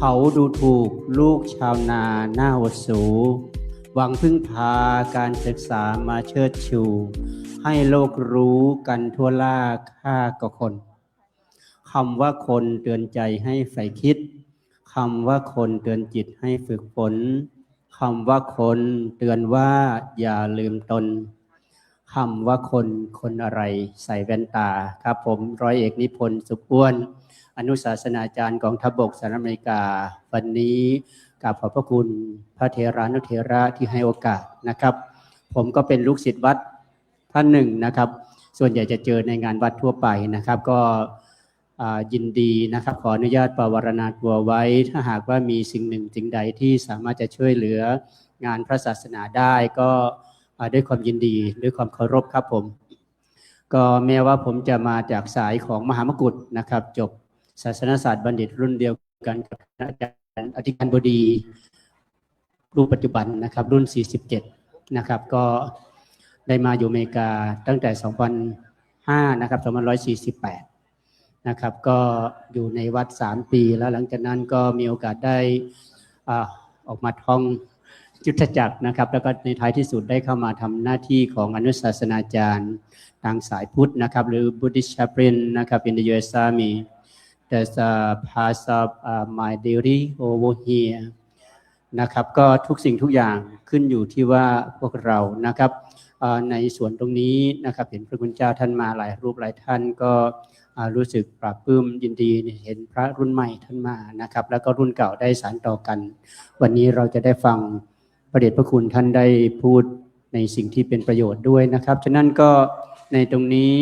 เขาดูถูกลูกชาวนาหน้าหดสูหวังพึ่งพาการศึกษามาเชิดชูให้โลกรู้กันทั่วล่าข้าก็คนคำว่าคนเตือนใจให้ใฝ่คิดคำว่าคนเตือนจิตให้ฝึกฝนคำว่าคนเตือนว่าอย่าลืมตนคำว่าคนอะไรใส่แว่นตาครับผมร้อยเอกนิพนธ์สุขอ้วนอนุศาสนาจารย์กองทัพบกสหรัฐอเมริกาวันนี้กราบขอบพระคุณพระเถรานุเถระที่ให้โอกาสนะครับผมก็เป็นลูกศิษย์วัดท่านหนึ่งนะครับส่วนใหญ่จะเจอในงานวัดทั่วไปนะครับก็ยินดีนะครับขออนุญาตปวารณาตัวไว้ถ้าหากว่ามีสิ่งหนึ่งสิ่งใดที่สามารถจะช่วยเหลืองานพระศาสนาได้ก็ด้วยความยินดีด้วยความเคารพครับผมก็แม้ว่าผมจะมาจากสายของมหามกุฏนะครับจบศาสนศาสตร์บัณฑิตรุ่นเดียวกันกับอาจารย์อธิการบดีรุ่นปัจจุบันนะครับรุ่น47นะครับก็ได้มาอยู่อเมริกาตั้งแต่2005นะครับ2148นะครับก็อยู่ในวัด3ปีแล้วหลังจากนั้นก็มีโอกาสได้ออกมาท่องยุทธจักรนะครับแล้วก็ในท้ายที่สุดได้เข้ามาทำหน้าที่ของอนุศาสนาจารย์ทางสายพุทธนะครับหรือ Buddhist chaplain นะครับ in the US Army that's part of my duty over here นะครับก็ทุกสิ่งทุกอย่างขึ้นอยู่ที่ว่าพวกเรานะครับในส่วนตรงนี้นะครับเห็นพระคุณเจ้าท่านมาหลายรูปหลายท่านก็รู้สึกปลาบปลื้มยินดีเห็นพระรุ่นใหม่ท่านมานะครับแล้วก็รุ่นเก่าได้สานต่อกันวันนี้เราจะได้ฟังพระเดชพระคุณท่านได้พูดในสิ่งที่เป็นประโยชน์ด้วยนะครับฉะนั้นก็ในตรงนี้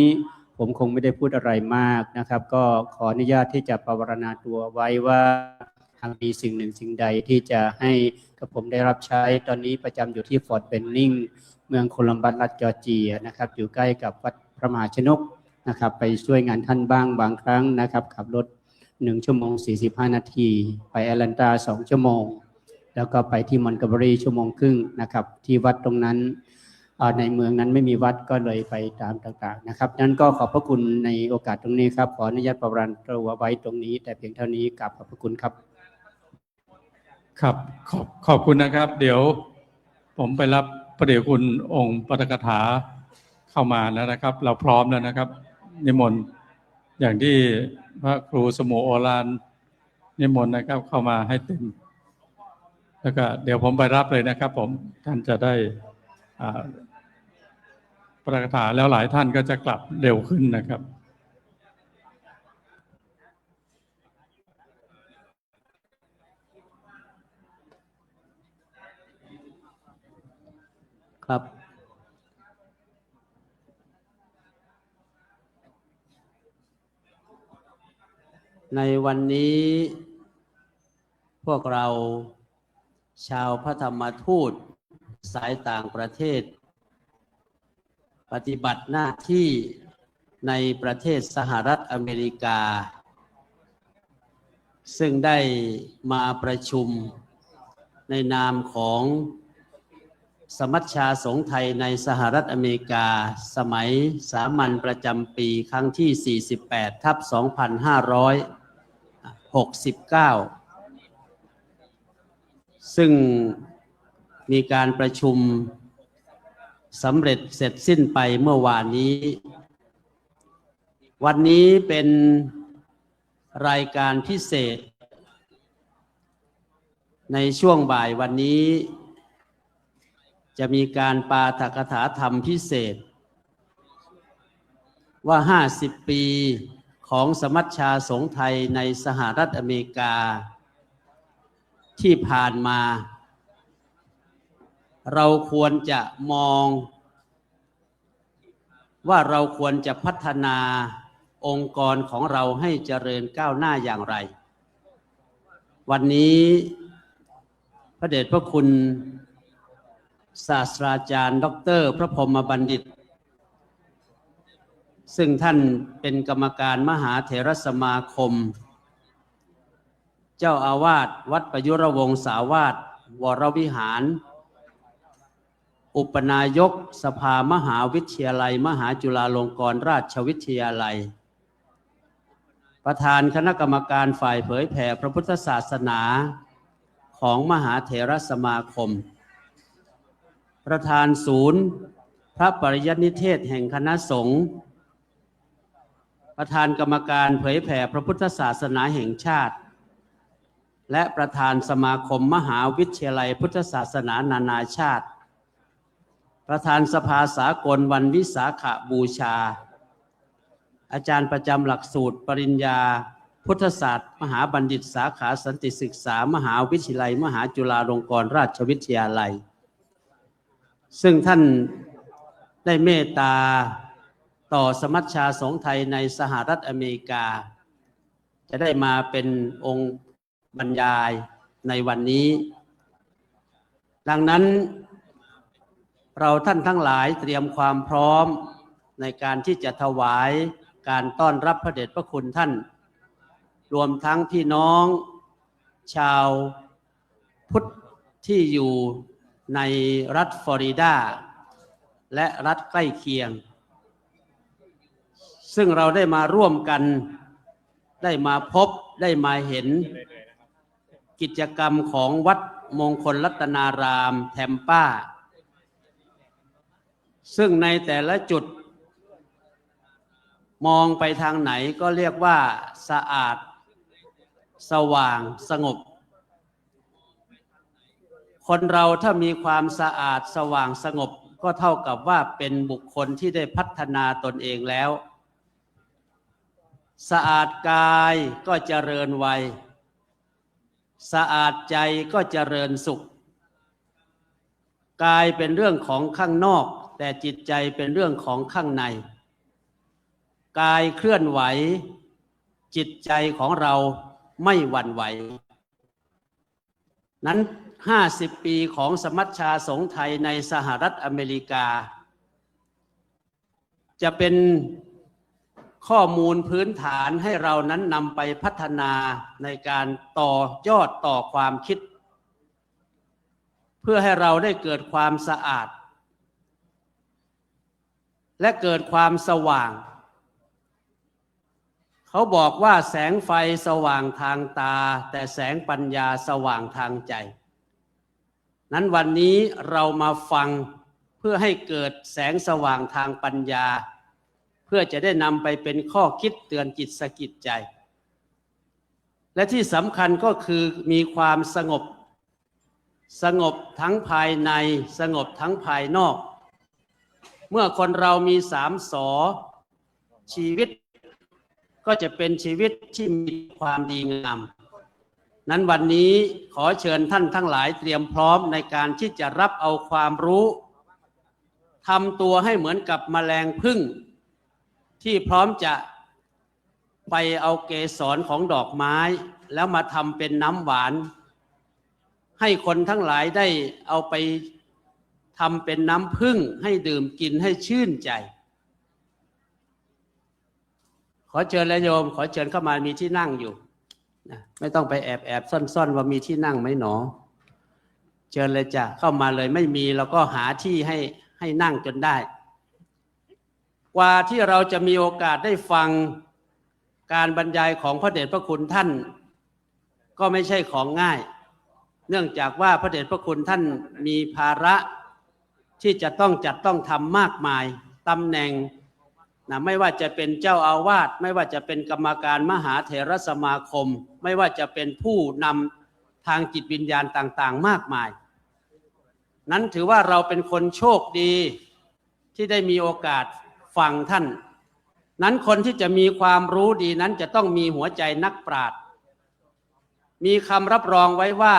ผมคงไม่ได้พูดอะไรมากนะครับก็ขออนุญาตที่จะปวารณาตัวไว้ว่าหากมีสิ่งหนึ่งสิ่งใดที่จะให้กับผมได้รับใช้ตอนนี้ประจำอยู่ที่ฟอร์ตเบนนิงเมืองโคลัมบัสรัฐจอร์เจียนะครับอยู่ใกล้กับวัดพระมหาชนกนะครับไปช่วยงานท่านบ้างบางครั้งนะครับขับรถ1 ชั่วโมง 45 นาทีไปแอตแลนตา2 ชั่วโมงแล้วก็ไปที่มอนโกเบอรี1 ชั่วโมงครึ่งนะครับที่วัดตรงนั้นในเมืองนั้นไม่มีวัดก็เลยไปตามต่างๆนะครับนั้นก็ขอบพระคุณในโอกาสตรงนี้ครับขออนุญาตปรารภตัวไว้ตรงนี้แต่เพียงเท่านี้กราบขอบพระคุณครับครับขอบคุณนะครับเดี๋ยวผมไปรับพระเดชคุณองค์ปาฐกถาเข้ามาแล้วนะครับเราพร้อมแล้วนะครับนิมนต์อย่างที่พระครูสมุโอฬารนิมนต์นะครับเข้ามาให้เต็มแล้วก็เดี๋ยวผมไปรับเลยนะครับผมท่านจะได้ปาฐกถาแล้วหลายท่านก็จะกลับเร็วขึ้นนะครับครับในวันนี้พวกเราชาวพระธรรมทูตสายต่างประเทศปฏิบัติหน้าที่ในประเทศสหรัฐอเมริกาซึ่งได้มาประชุมในนามของสมัชชาสงฆ์ไทยในสหรัฐอเมริกาสมัยสามัญประจำปีครั้งที่48/2569ซึ่งมีการประชุมสำเร็จเสร็จสิ้นไปเมื่อวานนี้วันนี้เป็นรายการพิเศษในช่วงบ่ายวันนี้จะมีการปาฐกถาธรรมพิเศษว่า50 ปีของสมัชชาสงฆ์ไทยในสหรัฐอเมริกาที่ผ่านมาเราควรจะมองว่าเราควรจะพัฒนาองค์กรของเราให้เจริญก้าวหน้าอย่างไรวันนี้พระเดชพระคุณศาสตราจารย์ดร.พระพรหมบัณฑิตซึ่งท่านเป็นกรรมการมหาเถรสมาคมเจ้าอาวาสวัดประยุรวงศาวาสวรวิหารอุปนายกสภามหาวิทยาลัยมหาจุฬาลงกรณราชวิทยาลัย ประธานคณะกรรมการฝ่ายเผยแผ่พระพุทธศาสนาของมหาเถรสมาคมประธานศูนย์พระปริยัตินิเทศแห่งคณะสงฆ์ประธานกรรมการเผยแผ่พระพุทธศาสนาแห่งชาติและประธานสมาคมมหาวิทยาลัยพุทธศาสนานานาชาติประธานสภาสากลวันวิสาขบูชาอาจารย์ประจำหลักสูตรปริญญาพุทธศาสตร์มหาบัณฑิตสาขาสันติศึกษามหาวิทยาลัยมหาจุฬาลงกรณราชวิทยาลัยซึ่งท่านได้เมตตาต่อสมัชชาสงฆ์ไทยในสหรัฐอเมริกาจะได้มาเป็นองค์บรรยายในวันนี้ดังนั้นเราท่านทั้งหลายเตรียมความพร้อมในการที่จะถวายการต้อนรับพระเดชพระคุณท่านรวมทั้งพี่น้องชาวพุทธที่อยู่ในรัฐฟลอริดาและรัฐใกล้เคียงซึ่งเราได้มาร่วมกันได้มาพบได้มาเห็นกิจกรรมของวัดมงคลรัตนารามแทมป้าซึ่งในแต่ละจุดมองไปทางไหนก็เรียกว่าสะอาดสว่างสงบคนเราถ้ามีความสะอาดสว่างสงบก็เท่ากับว่าเป็นบุคคลที่ได้พัฒนาตนเองแล้วสะอาดกายก็เจริญวัยสะอาดใจก็เจริญสุขกายเป็นเรื่องของข้างนอกแต่จิตใจเป็นเรื่องของข้างในกายเคลื่อนไหวจิตใจของเราไม่หวั่นไหวนั้น50 ปีของสมัชชาสงฆ์ไทยในสหรัฐอเมริกาจะเป็นข้อมูลพื้นฐานให้เรานั้นนำไปพัฒนาในการต่อยอดต่อความคิดเพื่อให้เราได้เกิดความสะอาดและเกิดความสว่างเขาบอกว่าแสงไฟสว่างทางตาแต่แสงปัญญาสว่างทางใจนั้นวันนี้เรามาฟังเพื่อให้เกิดแสงสว่างทางปัญญาเพื่อจะได้นำไปเป็นข้อคิดเตือนจิตสะกิดใจและที่สำคัญก็คือมีความสงบทั้งภายในสงบทั้งภายนอกเมื่อคนเรามี3 ส.ชีวิตก็จะเป็นชีวิตที่มีความดีงามนั้นวันนี้ขอเชิญท่านทั้งหลายเตรียมพร้อมในการที่จะรับเอาความรู้ทำตัวให้เหมือนกับแมลงผึ้งที่พร้อมจะไปเอาเกสรของดอกไม้แล้วมาทำเป็นน้ำหวานให้คนทั้งหลายได้เอาไปทำเป็นน้ำผึ้งให้ดื่มกินให้ชื่นใจขอเชิญและโยมขอเชิญเข้ามามีที่นั่งอยู่นะไม่ต้องไปแอบซ่อนว่ามีที่นั่งไหมหนอเชิญเลยจ้ะเข้ามาเลยไม่มีเราก็หาที่ให้นั่งจนได้กว่าที่เราจะมีโอกาสได้ฟังการบรรยายของพระเดชพระคุณท่านก็ไม่ใช่ของง่ายเนื่องจากว่าพระเดชพระคุณท่านมีภาระที่จะต้องจัดต้องทำมากมายตำแหน่งนะไม่ว่าจะเป็นเจ้าอาวาสไม่ว่าจะเป็นกรรมการมหาเถรสมาคมไม่ว่าจะเป็นผู้นำทางจิตวิญญาณต่างๆมากมายนั้นถือว่าเราเป็นคนโชคดีที่ได้มีโอกาสฟังท่านนั้นคนที่จะมีความรู้ดีนั้นจะต้องมีหัวใจนักปราชญ์มีคำรับรองไว้ว่า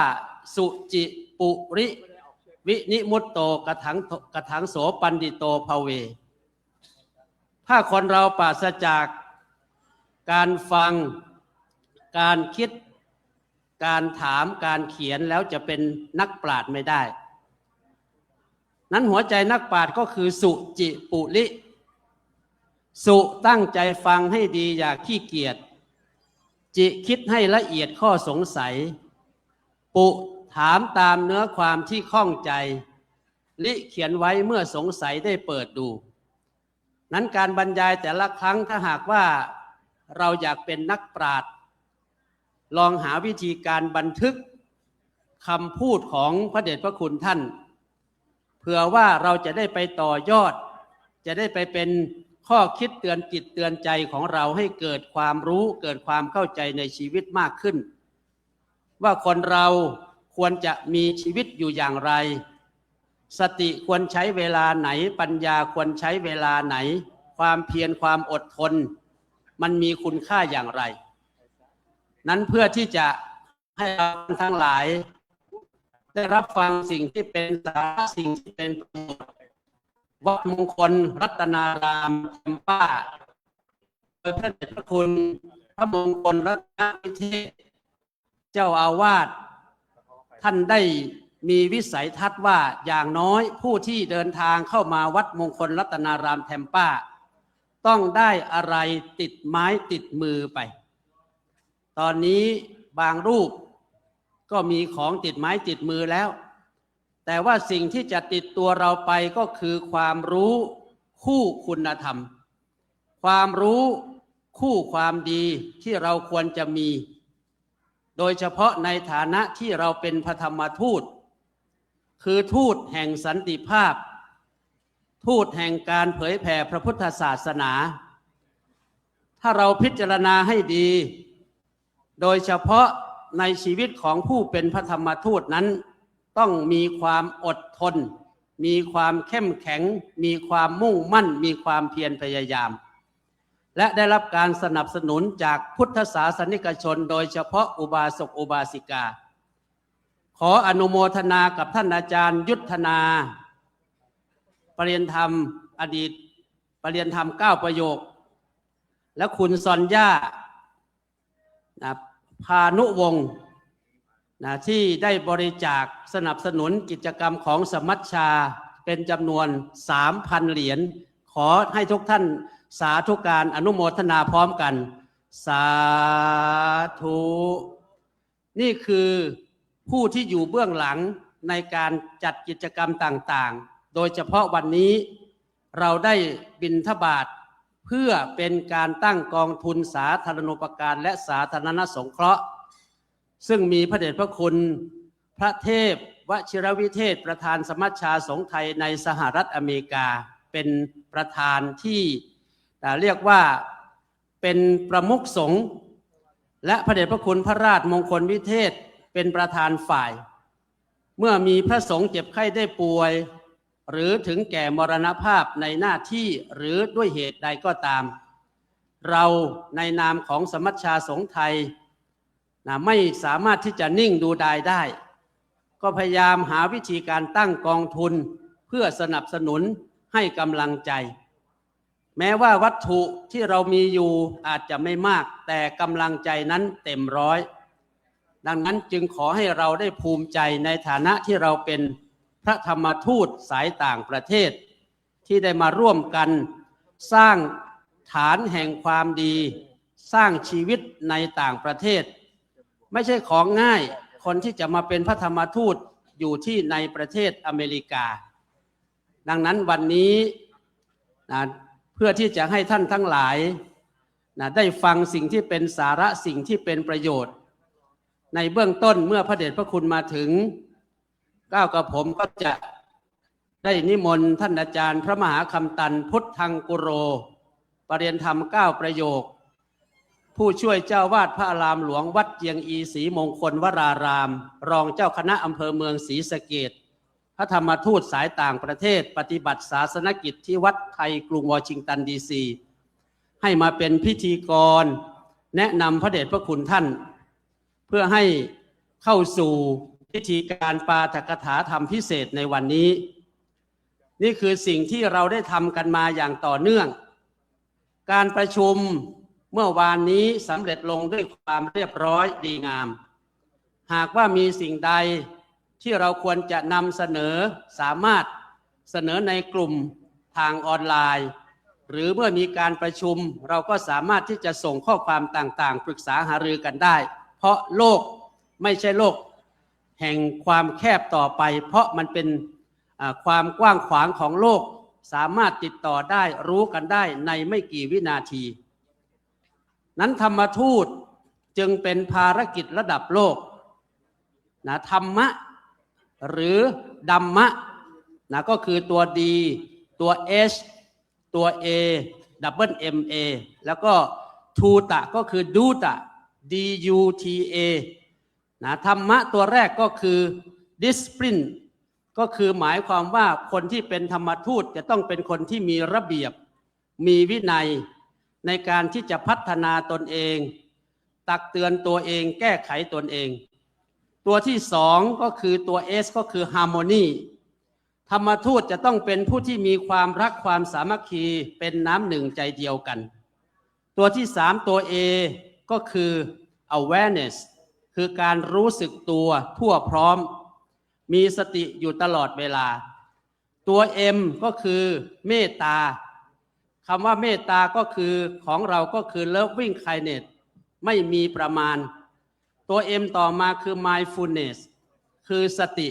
สุจิปุริวินิมุตโตกถังโสปันดิโตภเวถ้าคนเราปราศจากการฟังการคิดการถามการเขียนแล้วจะเป็นนักปราชญ์ไม่ได้นั้นหัวใจนักปราชญ์ก็คือสุจิปุริสุตั้งใจฟังให้ดีอย่าขี้เกียจจิคิดให้ละเอียดข้อสงสัยปุถามตามเนื้อความที่ข้องใจลิเขียนไว้เมื่อสงสัยได้เปิดดูนั้นการบรรยายแต่ละครั้งถ้าหากว่า เราอยากเป็นนักปราชญ์ลองหาวิธีการบันทึกคำพูดของพระเดชพระคุณท่านเผื่อว่าเราจะได้ไปต่อยอดจะได้ไปเป็นข้อคิดเตือนจิตเตือนใจของเราให้เกิดความรู้เกิดความเข้าใจในชีวิตมากขึ้นว่าคนเราควรจะมีชีวิตอยู่อย่างไรสติควรใช้เวลาไหนปัญญาควรใช้เวลาไหนความเพียรความอดทนมันมีคุณค่าอย่างไรนั้นเพื่อที่จะให้เราทั้งหลายได้รับฟังสิ่งที่เป็นสาระสิ่งที่เป็นประโยชน์วัดมงคลรัตนารามแถมป้าโดยพระเดชพระคุณพระมงคลรัตนวิเทศเจ้าอาวาสท่านได้มีวิสัยทัศน์ว่าอย่างน้อยผู้ที่เดินทางเข้ามาวัดมงคลรัตนารามแถมป้าต้องได้อะไรติดไม้ติดมือไปตอนนี้บางรูปก็มีของติดไม้ติดมือแล้วแต่ว่าสิ่งที่จะติดตัวเราไปก็คือความรู้คู่คุณธรรมความรู้คู่ความดีที่เราควรจะมีโดยเฉพาะในฐานะที่เราเป็นพระธรรมทูตคือทูตแห่งสันติภาพทูตแห่งการเผยแผ่พระพุทธศาสนาถ้าเราพิจารณาให้ดีโดยเฉพาะในชีวิตของผู้เป็นพระธรรมทูตนั้นต้องมีความอดทนมีความเข้มแข็งมีความมุ่งมั่นมีความเพียรพยายามและได้รับการสนับสนุนจากพุทธศาสนิกชนโดยเฉพาะอุบาสกอุบาสิกาขออนุโมทนากับท่านอาจารย์ยุทธนาปริยนธรรมอดีตปริยนธรรม9ประโยคและคุณซอนย่าพานุวงศ์ที่ได้บริจาคสนับสนุนกิจกรรมของสมัชชาเป็นจำนวน 3,000 เหรียญขอให้ทุกท่านสาธุการอนุโมทนาพร้อมกันสาธุนี่คือผู้ที่อยู่เบื้องหลังในการจัดกิจกรรมต่างๆโดยเฉพาะวันนี้เราได้บิณฑบาตเพื่อเป็นการตั้งกองทุนสาธารณูปการและสาธารณสงเคราะห์ซึ่งมีพระเดชพระคุณพระเทพวชิรวิเทศประธานสมัชชาสงฆ์ไทยในสหรัฐอเมริกาเป็นประธานที่เรียกว่าเป็นประมุขสงฆ์และพระเดชพระคุณพระราชมงคลวิเทศเป็นประธานฝ่ายเมื่อมีพระสงฆ์เจ็บไข้ได้ป่วยหรือถึงแก่มรณภาพในหน้าที่หรือด้วยเหตุใดก็ตามเราในนามของสมัชชาสงฆ์ไทยไม่สามารถที่จะนิ่งดูดายได้ก็พยายามหาวิธีการตั้งกองทุนเพื่อสนับสนุนให้กำลังใจแม้ว่าวัตถุที่เรามีอยู่อาจจะไม่มากแต่กำลังใจนั้นเต็มร้อยดังนั้นจึงขอให้เราได้ภูมิใจในฐานะที่เราเป็นพระธรรมทูตสายต่างประเทศที่ได้มาร่วมกันสร้างฐานแห่งความดีสร้างชีวิตในต่างประเทศไม่ใช่ของง่ายคนที่จะมาเป็นพระธรรมทูตอยู่ที่ในประเทศอเมริกาดังนั้นวันนี้เพื่อที่จะให้ท่านทั้งหลายได้ฟังสิ่งที่เป็นสาระสิ่งที่เป็นประโยชน์ในเบื้องต้นเมื่อพระเดชพระคุณมาถึงก้าวกับผมก็จะได้นิมนต์ท่านอาจารย์พระมหาคำตันพุทธังกุโรปริยนธรรม9ประโยคผู้ช่วยเจ้าวาดพระอารามหลวงวัดเจียงอีศรีมงคลวรารามรองเจ้าคณะอำเภอเมืองศรีสะเกษพระธรรมทูตสายต่างประเทศปฏิบัติศาสนกิจที่วัดไทยกรุงวอชิงตันดีซีให้มาเป็นพิธีกรแนะนำพระเดชพระคุณท่านเพื่อให้เข้าสู่พิธีการปาฐกถาธรรมพิเศษในวันนี้นี่คือสิ่งที่เราได้ทำกันมาอย่างต่อเนื่องการประชุมเมื่อวานนี้สำเร็จลงด้วยความเรียบร้อยดีงามหากว่ามีสิ่งใดที่เราควรจะนำเสนอสามารถเสนอในกลุ่มทางออนไลน์หรือเมื่อมีการประชุมเราก็สามารถที่จะส่งข้อความต่างๆปรึกษาหารือกันได้เพราะโลกไม่ใช่โลกแห่งความแคบต่อไปเพราะมันเป็นความกว้างขวางของโลกสามารถติดต่อได้รู้กันได้ในไม่กี่วินาที นั้นธรรมทูตจึงเป็นภารกิจระดับโลกนะธรรมะหรือดัมมะนะก็คือตัว D ตัว H ตัว A double M A แล้วก็ทูตะก็คือดูตะ D U T A นะธรรมะตัวแรกก็คือ discipline ก็คือหมายความว่าคนที่เป็นธรรมทูตจะต้องเป็นคนที่มีระเบียบมีวินัยในการที่จะพัฒนาตนเองตักเตือนตัวเองแก้ไขตนเองตัวที่สองก็คือตัว S ก็คือ harmony ธรรมทูตจะต้องเป็นผู้ที่มีความรักความสามัคคีเป็นน้ำหนึ่งใจเดียวกันตัวที่สามตัว A ก็คือ awareness คือการรู้สึกตัวทั่วพร้อมมีสติอยู่ตลอดเวลาตัว M ก็คือเมตตาคำว่าเมตตาก็คือของเราก็คือ loving kindness ไม่มีประมาณตัว M ต่อมาคือ mindfulness คือสติ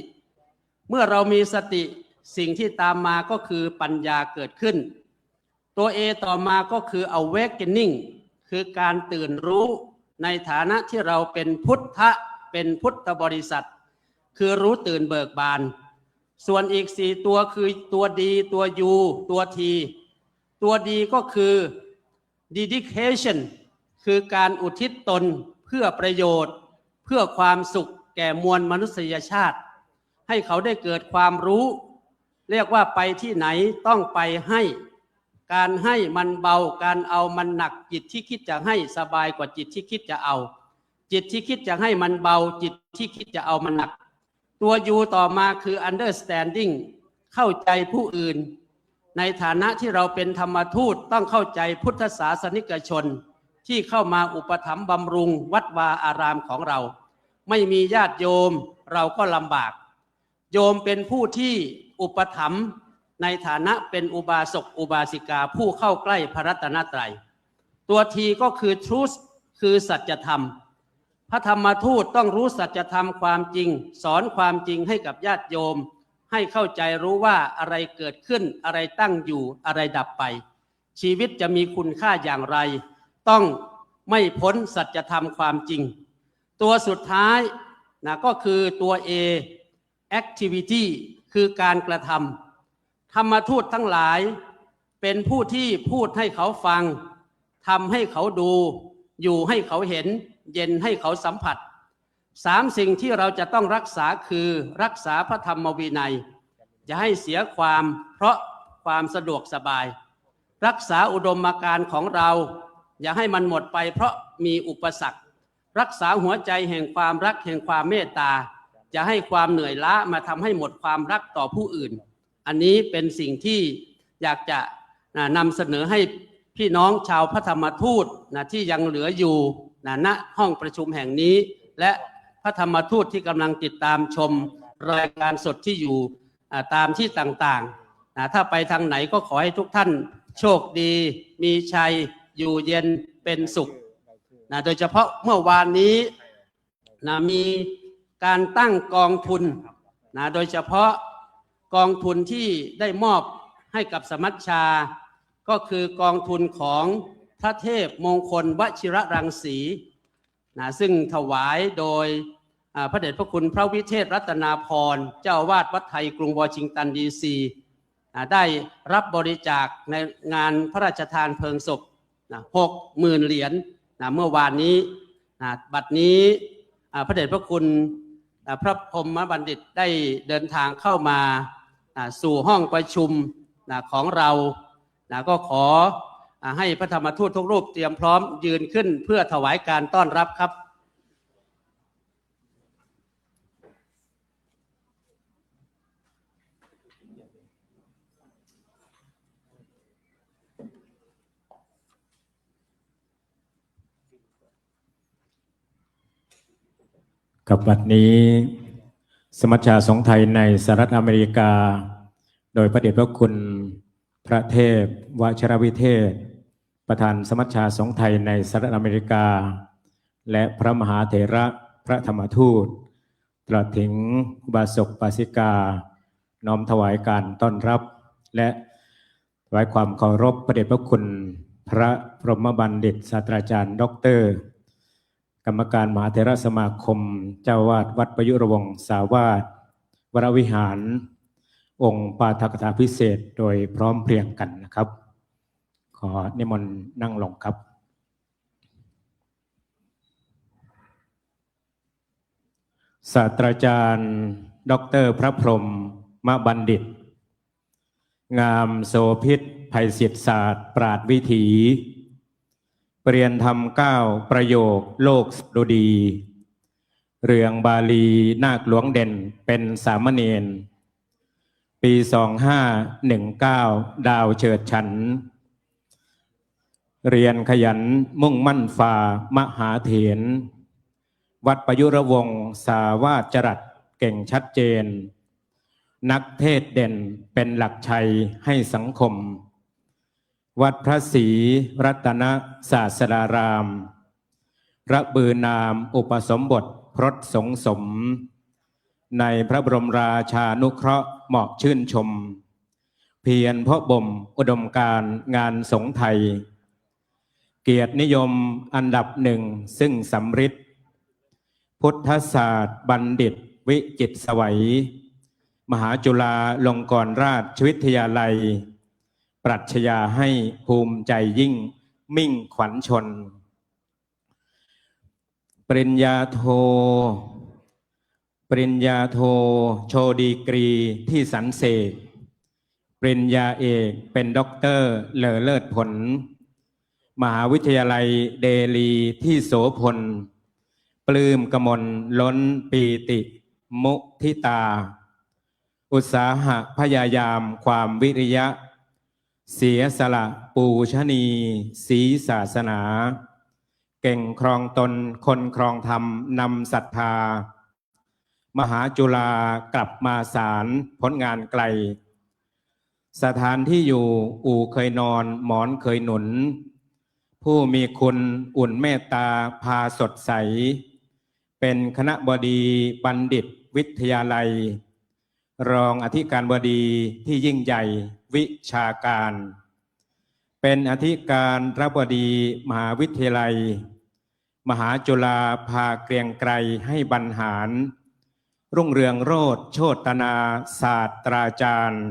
เมื่อเรามีสติสิ่งที่ตามมาก็คือปัญญาเกิดขึ้นตัว A ต่อมาก็คือ awakening คือการตื่นรู้ในฐานะที่เราเป็นพุทธบริษัทคือรู้ตื่นเบิกบานส่วนอีก4ตัวคือตัวดีตัว U ตัว T ตัวดีก็คือ dedication คือการอุทิศตนเพื่อประโยชน์เพื่อความสุขแก่มวลมนุษยชาติให้เขาได้เกิดความรู้เรียกว่าไปที่ไหนต้องไปให้การให้มันเบาการเอามันหนักจิตที่คิดจะให้สบายกว่าจิตที่คิดจะเอาจิตที่คิดจะให้มันเบาจิตที่คิดจะเอามันหนักตัว U ต่อมาคือ understanding เข้าใจผู้อื่นในฐานะที่เราเป็นธรรมทูตต้องเข้าใจพุทธศาสนิกชนที่เข้ามาอุปถัมภ์บำรุงวัดวาอารามของเราไม่มีญาติโยมเราก็ลำบากโยมเป็นผู้ที่อุปถัมภ์ในฐานะเป็นอุบาสกอุบาสิกาผู้เข้าใกล้พระรัตนตรัยตัว T ก็คือ truth คือสัจธรรมพระธรรมทูตต้องรู้สัจธรรมความจริงสอนความจริงให้กับญาติโยมให้เข้าใจรู้ว่าอะไรเกิดขึ้นอะไรตั้งอยู่อะไรดับไปชีวิตจะมีคุณค่าอย่างไรต้องไม่พ้นสัจธรรมความจริงตัวสุดท้ายนะก็คือตัว A activity คือการกระทำธรรมทูตทั้งหลายเป็นผู้ที่พูดให้เขาฟังทำให้เขาดูอยู่ให้เขาเห็นเย็นให้เขาสัมผัส3สิ่งที่เราจะต้องรักษาคือรักษาพระธรรมวินัยอย่าให้เสียความเพราะความสะดวกสบายรักษาอุดมการณ์ของเราอย่าให้มันหมดไปเพราะมีอุปสรรครักษาหัวใจแห่งความรักแห่งความเมตตาจะให้ความเหนื่อยล้ามาทำให้หมดความรักต่อผู้อื่นอันนี้เป็นสิ่งที่อยากจะนำเสนอให้พี่น้องชาวพระธรรมทูตที่ยังเหลืออยู่ณห้องประชุมแห่งนี้และพระธรรมทูตที่กำลังติดตามชมรายการสดที่อยู่ตามที่ต่างๆถ้าไปทางไหนก็ขอให้ทุกท่านโชคดีมีชัยอยู่เย็นเป็นสุขโดยเฉพาะเมื่อวานนี้มีการตั้งกองทุนโดยเฉพาะกองทุนที่ได้มอบให้กับสมัชชาก็คือกองทุนของพระเทพมงคลวชิรรังสีซึ่งถวายโดยพระเดชพระคุณพระวิเทศรัตนาพรเจ้าอาวาสวัดไทยกรุงวอชิงตันดีซีได้รับบริจาคในงานพระราชทานเพลิงศพ60,000 เหรียญเมื่อวานนี้บัดนี้พระเดชพระคุณพระพรหมบัณฑิตได้เดินทางเข้ามาสู่ห้องประชุมของเราก็ขอให้พระธรรมทูตทุกรูปเตรียมพร้อมยืนขึ้นเพื่อถวายการต้อนรับครับกับบัดนี้สมัชชาสงฆ์ไทยในสหรัฐอเมริกาโดยพระเดชพระคุณพระเทพวชิรวิเทศประธานสมัชชาสงฆ์ไทยในสหรัฐอเมริกาและพระมหาเถระพระธรรมทูตตลอดถึงอุบาสกอุบาสิกาน้อมถวายการต้อนรับและถวายความเคารพพระเดชพระคุณ พระพรหมบัณฑิตศาสตราจารย์ด็อกเตอร์กรรมการมหาเถรสมาคมเจ้าวาดวัดประยุรวงศาวาสวรวิหารองค์ปาฐกถาพิเศษโดยพร้อมเพรียงกันนะครับขอนิมนต์นั่งลงครับศาสตราจารย์ด็อกเตอร์พระพรหมบัณฑิตงามโสภิตไพศิษฐศาสตร์ปราดวิถีเปลี่ยนธรรม9ประโยคโลกดุดีเรื่องบาลีนาคหลวงเด่นเป็นสามเณรปี2519ดาวเฉิดฉันเรียนขยันมุ่งมั่นฝ่ามหาเถรวัดประยุรวงศ์สาวาสจรัสเก่งชัดเจนนักเทศเด่นเป็นหลักชัยให้สังคมวัดพระศรีรัตนศาสดารามระบือนามอุปสมบทพรตสงสมในพระบรมราชานุเคราะห์เหมาะชื่นชมเพียรเพาะบ่มอุดมการณ์งานสงฆ์ไทยเกียรตินิยมอันดับหนึ่งซึ่งสำริดพุทธศาสตร์บัณฑิตวิจิตรไสวัยมหาจุฬาลงกรณราชวิทยาลัยปรัชญาให้ภูมิใจยิ่งมิ่งขวัญชนปริญญาโทโชดีกรีที่สันเสกปริญญาเอกเป็นด็อกเตอร์เลอเลิศผลมหาวิทยาลัยเดลีที่โสพลปลื้มกมลล้นปีติมุทิตาอุตสาหะพยายามความวิริยะเสียสละปูชนีศรีศาสนาเก่งครองตนคนครองธรรมนำศรัทธามหาจุฬากลับมาศาลผลงานไกลสถานที่อยู่อู่เคยนอนหมอนเคยหนุนผู้มีคุณอุ่นเมตตาพาสดใสเป็นคณบดีบัณฑิตวิทยาลัยรองอธิการบดีที่ยิ่งใหญ่วิชาการเป็นอธิการบดีมหาวิทยาลัยมหาจุฬาภาเกรียงไกรให้บรรหารรุ่งเรืองโรจน์โชตนาศาสตราจารย์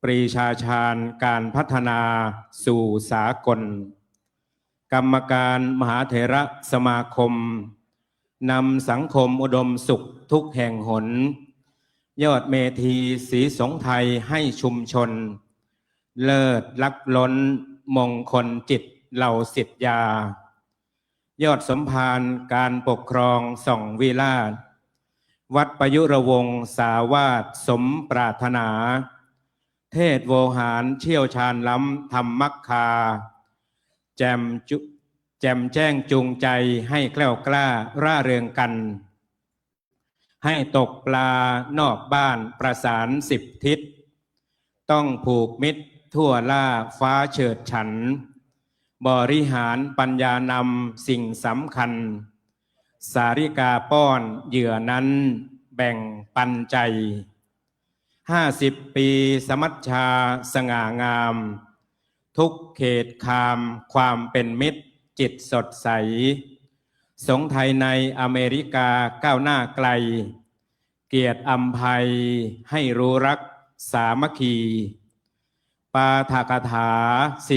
ปรีชาชาญการพัฒนาสู่สากลกรรมการมหาเถรสมาคมนำสังคมอุดมสุขทุกแห่งหนยอดเมธีศรีสงไทยให้ชุมชนเลิศลักล้นมงคลจิตเหล่าศิษยายอดสมภารการปกครองส่องวิราชวัดประยุรวงศ์สาวาสสมปรารถนาเทศโวหารเชี่ยวชาญล้ำธรรมมักคาแจ่มแจ้งจูงใจให้แกล้วกล้าร่าเริงกันให้ตกปลานอกบ้านประสาน10 ทิศต้องผูกมิตรทั่วล่าฟ้าเฉิดฉันบริหารปัญญานำสิ่งสำคัญสาริกาป้อนเหยื่อนั้นแบ่งปันใจ50 ปีสมัชชาสง่างามทุกเขตคามความเป็นมิตรจิตสดใสสงฆ์ไทยในอเมริกาก้าวหน้าไกลเกียรติอำไพให้รู้รักสามัคคีปาฐกถา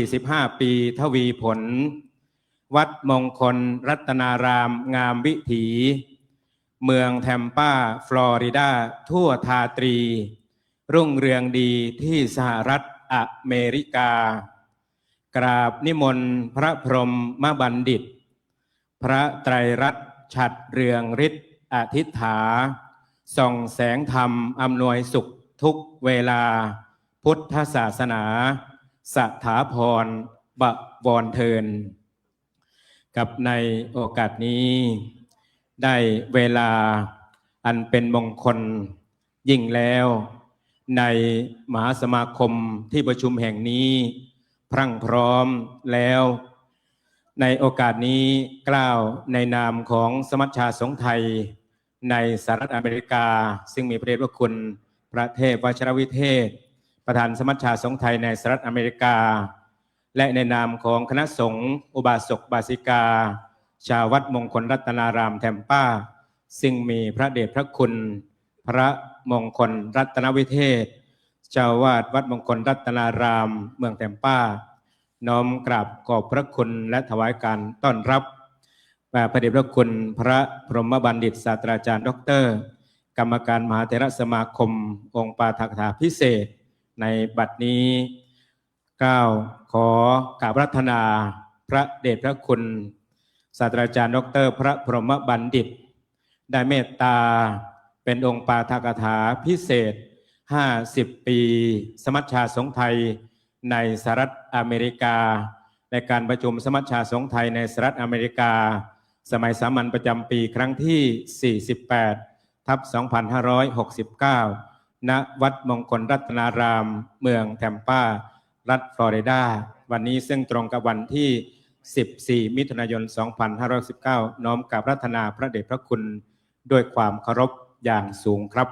45 ปีทวีผลวัดมงคลรัตนารามงามวิถีเมืองแทมปาฟลอริดาทั่วทาตรีรุ่งเรืองดีที่สหรัฐอเมริกากราบนิมนต์พระพรหมบัณฑิตพระไตรรัตน์ฉัตรเรืองฤทธิ์อธิษฐาส่องแสงธรรมอำนวยสุขทุกเวลาพุทธศาสนาสถาพรบวรเทินกับในโอกาสนี้ได้เวลาอันเป็นมงคลยิ่งแล้วในมหาสมาคมที่ประชุมแห่งนี้พรั่งพร้อมแล้วในโอกาสนี้กล่าวในนามของสมัชชาสงฆ์ไทยในสหรัฐอเมริกาซึ่งมีพระเดชพระคุณพระเทพวชิรวิเทศประธานสมัชชาสงฆ์ไทยในสหรัฐอเมริกา และในนามของคณะสงฆ์อุบาสกบาสิกาชาววัดมงคลรัตนารามแถมป้าซึ่งมีพระเดชพระคุณพระมงคลรัตนวิเทศเจ้าวาดวัดมงคลรัตนารามเมืองแถมป้าน้อมกราบขอบพระคุณและถวายการต้อนรับพระเดชพระคุณพระพรหมบัณฑิตศาสตราจารย์ดร.กรรมการมหาเถรสมาคมองค์ปาฐกถาพิเศษในบัดนี้ขอกราบรัตนาพระเดชพระคุณศาสตราจารย์ดร.พระพรหมบัณฑิตได้เมตตาเป็นองค์ปาฐกถาพิเศษ50 ปีสมัชชาสงฆ์ไทยในสหรัฐอเมริกาในการประชุมสมัชชาสงฆ์ไทยในสหรัฐอเมริกาสมัยสามัญประจำปีครั้งที่48/2569ณวัดมงคลรัตนารามเมืองแทมปารัฐฟลอริดาวันนี้ซึ่งตรงกับวันที่14 มิถุนายน 2519น้อมกราบรัตนาพระเดชพระคุณด้วยความเคารพอย่างสูงครับ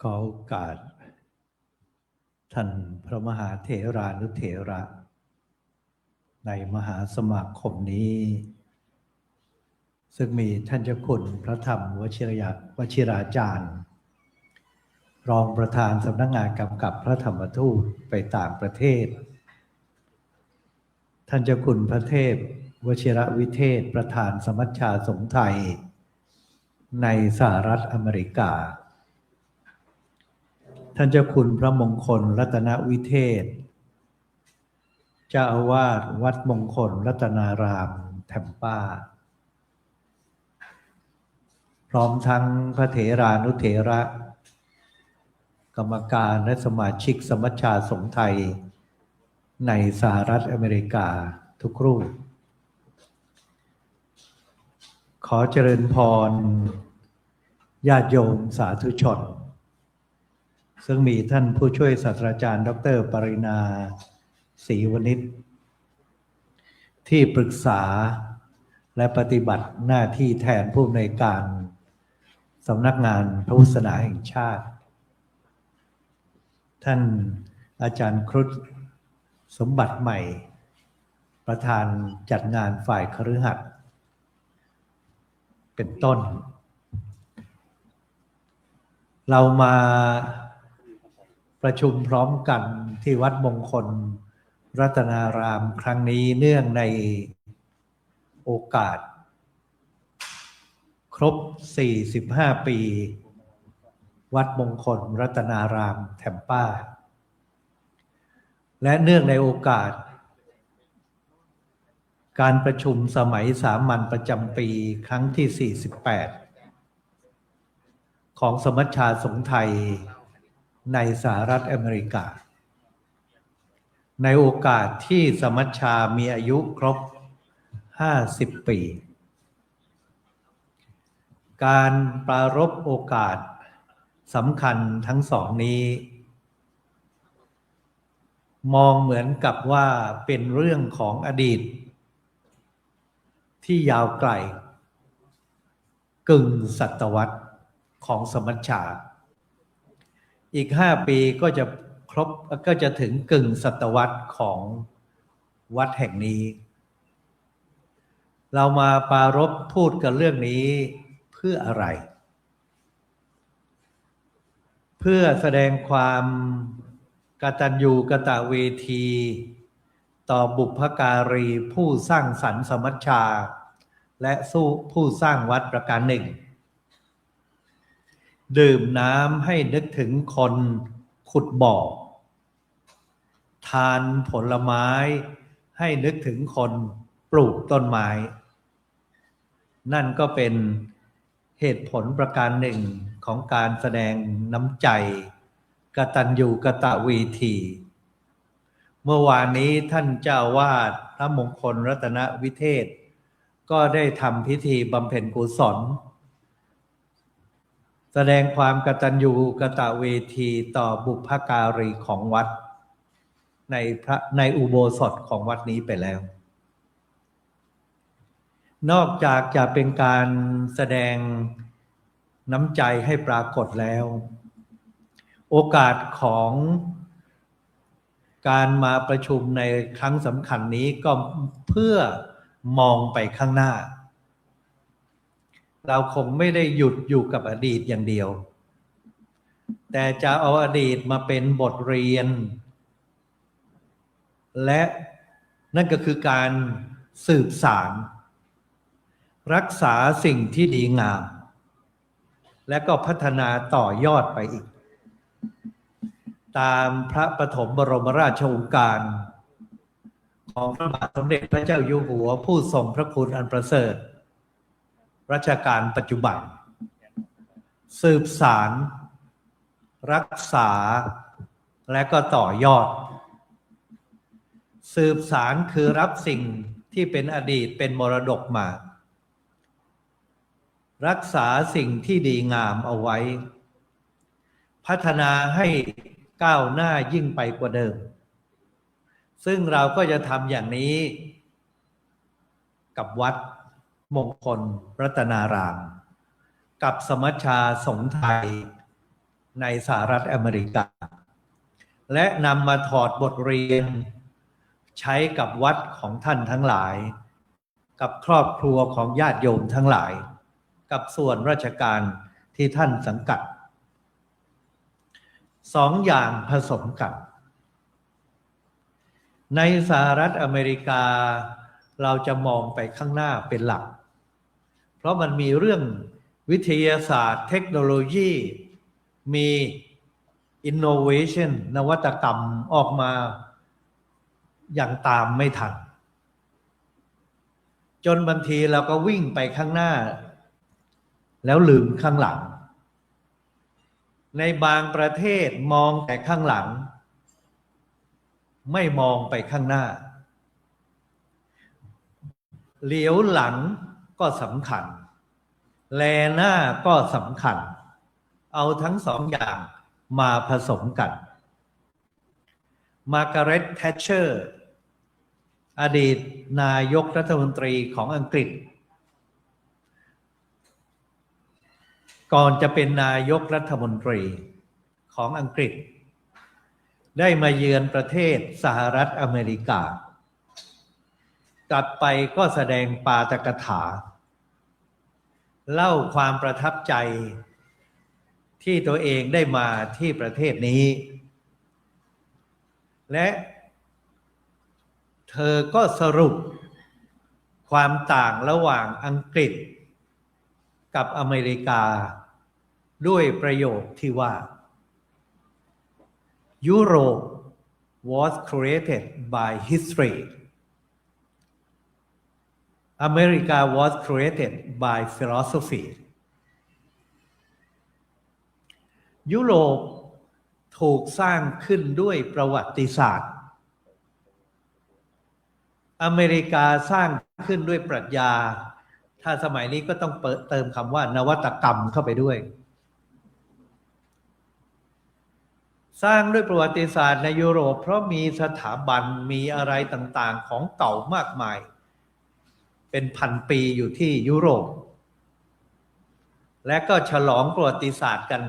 ขอโอกาสท่านพระมหาเถรานุเถระในมหาสมาคมนี้ซึ่งมีท่านเจ้าคุณพระธรรมวชิราจารย์รองประธานสำนักงานกำกับพระธรรมทูตไปต่างประเทศท่านเจ้าคุณพระเทพวชิรวิเทศประธานสมัชชาสงฆ์ไทยในสหรัฐอเมริกาท่านเจ้าคุณพระมงคลรัตนวิเทศเจ้าอาวาสวัดมงคลรัตนารามแถมป้าพร้อมทั้งพระเถรานุเถระกรรมการและสมาชิกสมัชชาสงฆ์ไทยในสหรัฐอเมริกาทุกรูปขอเจริญพรญาติโยมสาธุชนซึ่งมีท่านผู้ช่วยศาสตราจารย์ดร.ปรินาศรีวณิชที่ปรึกษาและปฏิบัติหน้าที่แทนผู้อำนวยการสำนักงานพระพุทธศาสนาแห่งชาติท่านอาจารย์ครุฑสมบัติใหม่ประธานจัดงานฝ่ายคฤหัสถ์เป็นต้นเรามาประชุมพร้อมกันที่วัดมงคลรัตนารามครั้งนี้เนื่องในโอกาสครบ45 ปีวัดมงคลรัตนารามแถมป้าและเนื่องในโอกาสการประชุมสมัยสามัญประจำปีครั้งที่48ของสมัชชาสงฆ์ไทยในสหรัฐอเมริกาในโอกาสที่สมัชชามีอายุครบ50 ปีการปรารภโอกาสสำคัญทั้งสองนี้มองเหมือนกับว่าเป็นเรื่องของอดีตที่ยาวไกลกึ่งศตวรรษของสมัชชาอีก5 ปีก็จะถึงกึ่งศตวรรษของวัดแห่งนี้เรามาปรารภพูดกันเรื่องนี้เพื่ออะไรเพื่อแสดงความกตัญญูกตเวทีต่อบุพการีผู้สร้างสรรค์สมัชชาและผู้สร้างวัดประการหนึ่งดื่มน้ำให้นึกถึงคนขุดบ่อทานผลไม้ให้นึกถึงคนปลูกต้นไม้นั่นก็เป็นเหตุผลประการหนึ่งของการแสดงน้ำใจกตัญญูกตเวทีเมื่อวานนี้ท่านเจ้าวาดพระมงคลรัตนวิเทศก็ได้ทำพิธีบำเพ็ญกุศล แสดงความกตัญญูกตเวทีต่อบุพการีของวัดในอุโบสถของวัดนี้ไปแล้ว นอกจากจะเป็นการแสดงน้ำใจให้ปรากฏแล้ว โอกาสของการมาประชุมในครั้งสำคัญนี้ก็เพื่อมองไปข้างหน้า เราคงไม่ได้หยุดอยู่กับอดีตอย่างเดียว แต่จะเอาอดีตมาเป็นบทเรียน และนั่นก็คือการสืบสานรักษาสิ่งที่ดีงาม และก็พัฒนาต่อยอดไปอีก ตามพระปฐมบรมราชโองการของพระบาทสมเด็จพระเจ้าอยู่หัวผู้ทรงพระคุณอันประเสริฐรัชกาลปัจจุบัน สืบสารรักษาและก็ต่อยอด สืบสารคือรับสิ่งที่เป็นอดีตเป็นมรดกมา รักษาสิ่งที่ดีงามเอาไว้ พัฒนาให้ก้าวหน้ายิ่งไปกว่าเดิม ซึ่งเราก็จะทำอย่างนี้กับวัดมงคลรัตนาราม กับสมัชชาสงฆ์ไทยในสหรัฐอเมริกา และนำมาถอดบทเรียนใช้กับวัดของท่านทั้งหลาย กับครอบครัวของญาติโยมทั้งหลาย กับส่วนราชการที่ท่านสังกัดสองอย่างผสมกัน ในสหรัฐอเมริกาเราจะมองไปข้างหน้าเป็นหลัก เพราะมันมีเรื่องวิทยาศาสตร์เทคโนโลยีมี innovation นวัตกรรมออกมาอย่างตามไม่ทัน จนบางทีเราก็วิ่งไปข้างหน้าแล้วลืมข้างหลัง ในบางประเทศมองแต่ข้างหลังไม่มองไปข้างหน้าเหลียวหลังก็สำคัญแลหน้าก็สำคัญเอาทั้งสองอย่างมาผสมกันมาร์กาเร็ต แทชเชอร์อดีตนายกรัฐมนตรีของอังกฤษก่อนจะเป็นนายกรัฐมนตรีของอังกฤษได้มาเยือนประเทศสหรัฐอเมริกากลับไปก็แสดงปาฐกถาเล่าความประทับใจที่ตัวเองได้มาที่ประเทศนี้และเธอก็สรุปความต่างระหว่างอังกฤษกับอเมริกาด้วยประโยคที่ว่า Europe was created by history America was created by philosophy ยุโรปถูกสร้างขึ้นด้วยประวัติศาสตร์อเมริกาสร้างขึ้นด้วยปรัชญาถ้าสมัยนี้ก็ต้องเติมคำว่านวัตกรรมเข้าไปด้วยสร้างด้วยประวัติศาสตร์ในยุโรปเพราะมีสถาบันมีอะไรต่างๆของเก่ามากมายเป็นพันปีอยู่ที่ยุโรปและก็ฉลองประวัติศาสตร์กัน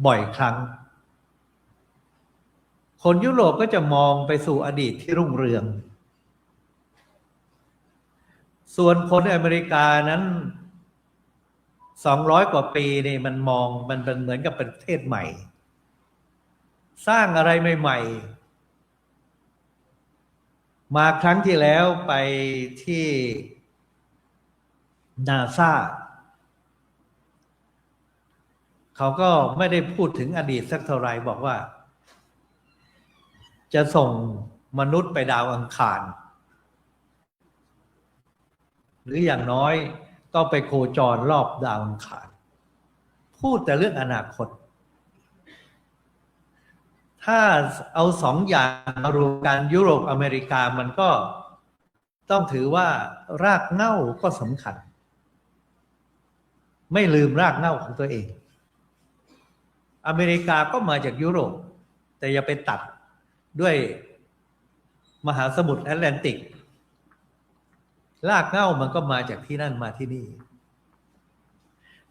บ่อยครั้งคนยุโรปก็จะมองไปสู่อดีตที่รุ่งเรืองส่วนคนอเมริกานั้น200 กว่าปีนี่มันมองมันเป็นเหมือนกับประเทศใหม่สร้างอะไรใหม่ๆมาครั้งที่แล้วไปที่นาซาเขาก็ไม่ได้พูดถึงอดีตสักเท่าไหร่บอกว่าจะส่งมนุษย์ไปดาวอังคารหรืออย่างน้อยก็ไปโคจรรอบดาวอังคารพูดแต่เรื่องอนาคตถ้าเอาสองอย่างมารวมกันยุโรปอเมริกามันก็ต้องถือว่ารากเหง้าก็สำคัญ ไม่ลืมรากเหง้าของตัวเอง อเมริกาก็มาจากยุโรปแต่อย่าไปตัดด้วยมหาสมุทรแอตแลนติกรากเหง้ามันก็มาจากที่นั่นมาที่นี่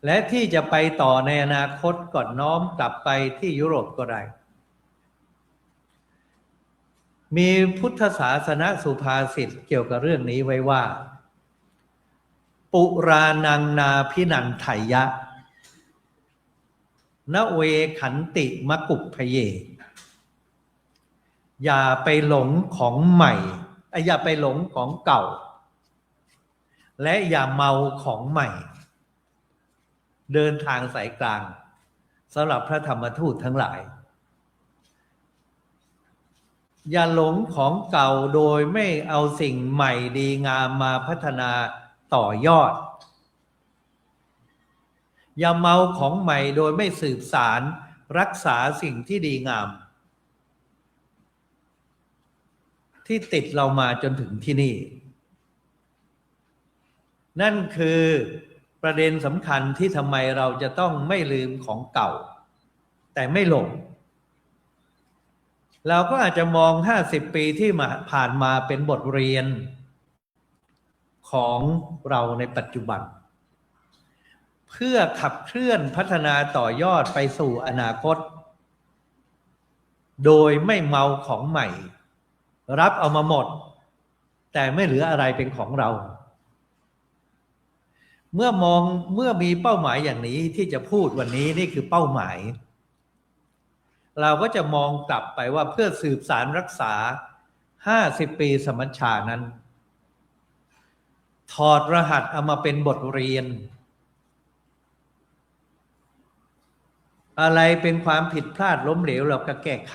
และที่จะไปต่อในอนาคตก่อนน้อมกลับไปที่ยุโรปก็ได้มีพุทธศาสนสุภาษิตเกี่ยวกับเรื่องนี้ไว้ว่าปุรานังนาพินันไถยะนเวขันติมกุปพเยอย่าไปหลงของใหม่อย่าไปหลงของเก่าและอย่าเมาของใหม่เดินทางสายกลางสำหรับพระธรรมทูตทั้งหลายอย่าหลงของเก่าโดยไม่เอาสิ่งใหม่ดีงามมาพัฒนาต่อยอดอย่าเมาของใหม่โดยไม่สืบสารรักษาสิ่งที่ดีงามที่ติดเรามาจนถึงที่นี่นั่นคือประเด็นสำคัญที่ทำไมเราจะต้องไม่ลืมของเก่าแต่ไม่หลงเราก็อาจจะมอง50 ปีที่ผ่านมาเป็นบทเรียนของเราในปัจจุบันเพื่อขับเคลื่อนพัฒนาต่อยอดไปสู่อนาคตโดยไม่เมาของใหม่รับเอามาหมดแต่ไม่เหลืออะไรเป็นของเราเมื่อมีเป้าหมายอย่างนี้ที่จะพูดวันนี้นี่คือเป้าหมายเราก็จะมองกลับไปว่าเพื่อสืบสารรักษา50 ปีสมัชชานั้นถอดรหัสเอามาเป็นบทเรียนอะไรเป็นความผิดพลาดล้มเหลวเราก็แก้ไข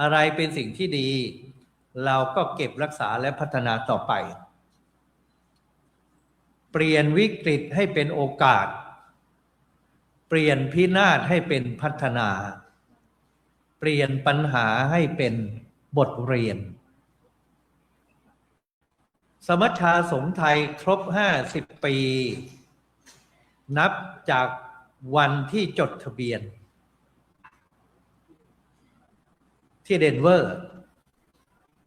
อะไรเป็นสิ่งที่ดีเราก็เก็บรักษาและพัฒนาต่อไปเปลี่ยนวิกฤตให้เป็นโอกาสเปลี่ยนพินาศให้เป็นพัฒนาเปลี่ยนปัญหาให้เป็นบทเรียนสมัชชาสงฆ์ไทยครบ50 ปีนับจากวันที่จดทะเบียนที่เดนเวอร์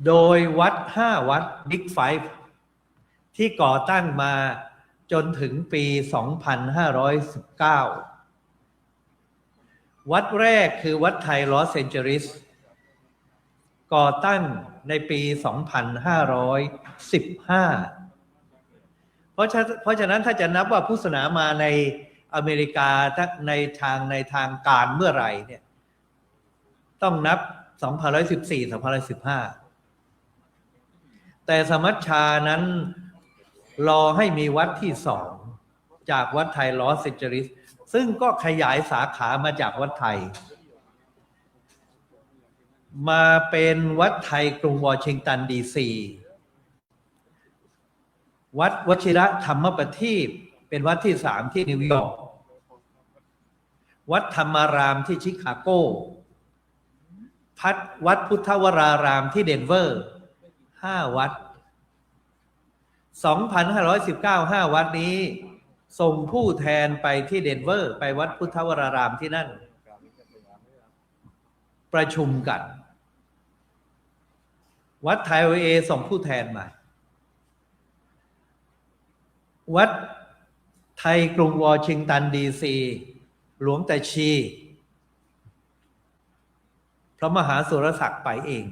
โดยวัด5 วัดบิ๊กไฟฟ์ที่ก่อตั้งมาจนถึงปี 2519 วัดแรกคือวัดไทยลอสแอนเจลิสก่อตั้งในปี 2515 เพราะฉะนั้นถ้าจะนับว่าพุทธศาสนามาในอเมริกาในทางการเมื่อไหร่เนี่ยต้องนับ 2014 2015 แต่สมัชชานั้นรอให้มีวัดที่2จากวัดไทยลอสแอนเจลิสซึ่งก็ขยายสาขามาจากวัดไทยมาเป็นวัดไทยกรุงวอชิงตันดีซีวัดวชิรธรรมประทีปเป็นวัดที่3ที่นิวยอร์กวัดธรรมารามที่ชิคาโกวัดพุทธวรารามที่เดนเวอร์5 วัด 2519 5 วัดนี้ส่งผู้แทนไปที่เดนเวอร์ไปวัดพุทธวรารามที่นั่นประชุมกันวัดไทยOAส่งผู้แทนมาวัดไทยกรุงวอชิงตันดีซีหลวงตาชีพระมหาสุรศักดิ์ไปเอง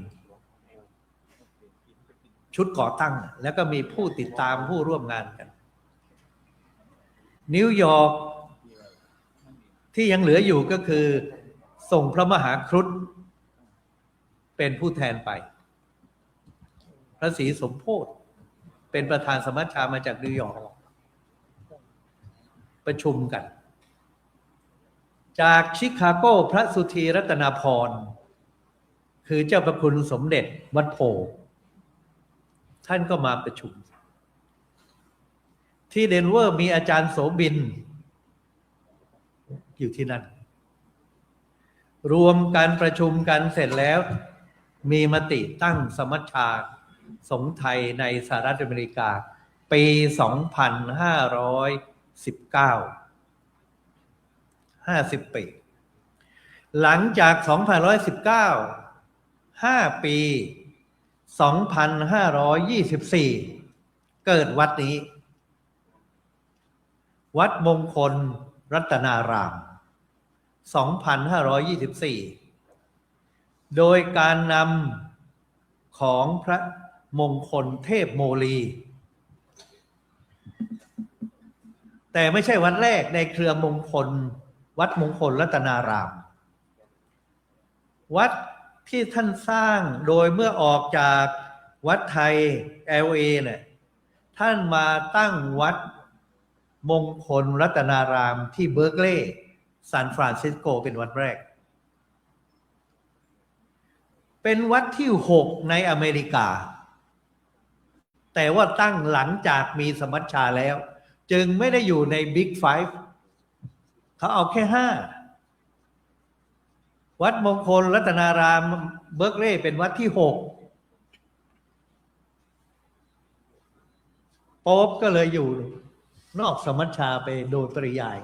ชุดก่อตั้งแล้วก็มีผู้ติดตามผู้ร่วมงานกันนิวยอร์กที่ยังเหลืออยู่ก็คือส่งพระมหาครุฑเป็นผู้แทนไปพระศรีสมโพธิเป็นประธานสมัชชามาจากนิวยอร์กประชุมกันจากชิคาโกพระสุธีรัตนาพรคือเจ้าพระคุณสมเด็จวัดโพท่านก็มาประชุมที่เดนเวอร์มีอาจารย์โสบินอยู่ที่นั่นรวมการประชุมกันเสร็จแล้วมีมติตั้งสมัชชาสงฆ์ไทยในสหรัฐอเมริกาปี 50 ปี หลังจาก 2519 5 ปี 2524 เกิดวัดนี้ วัดมงคลรัตนาราม 2524 โดยการนำของพระมงคลเทพโมลี แต่ไม่ใช่วัดแรกในเครือมงคลวัดมงคลรัตนาราม วัดที่ท่านสร้างโดยเมื่อออกจากวัดไทย LA เนี่ยท่านมาตั้งวัดมงคลรัตนารามที่เบิร์กลีย์ซานฟรานซิสโกเป็นวัดแรก เป็นวัดที่6ในอเมริกา แต่ว่าตั้งหลังจากมีสมัชชาแล้วจึงไม่ได้อยู่ในบิ๊กไฟฟ์เขาเอาแค่5วัดมงคลรัตนารามเบิร์กลีย์เป็นวัดที่6โป๊ปก็เลยอยู่นอกสมัชชาไปโดยปริยาย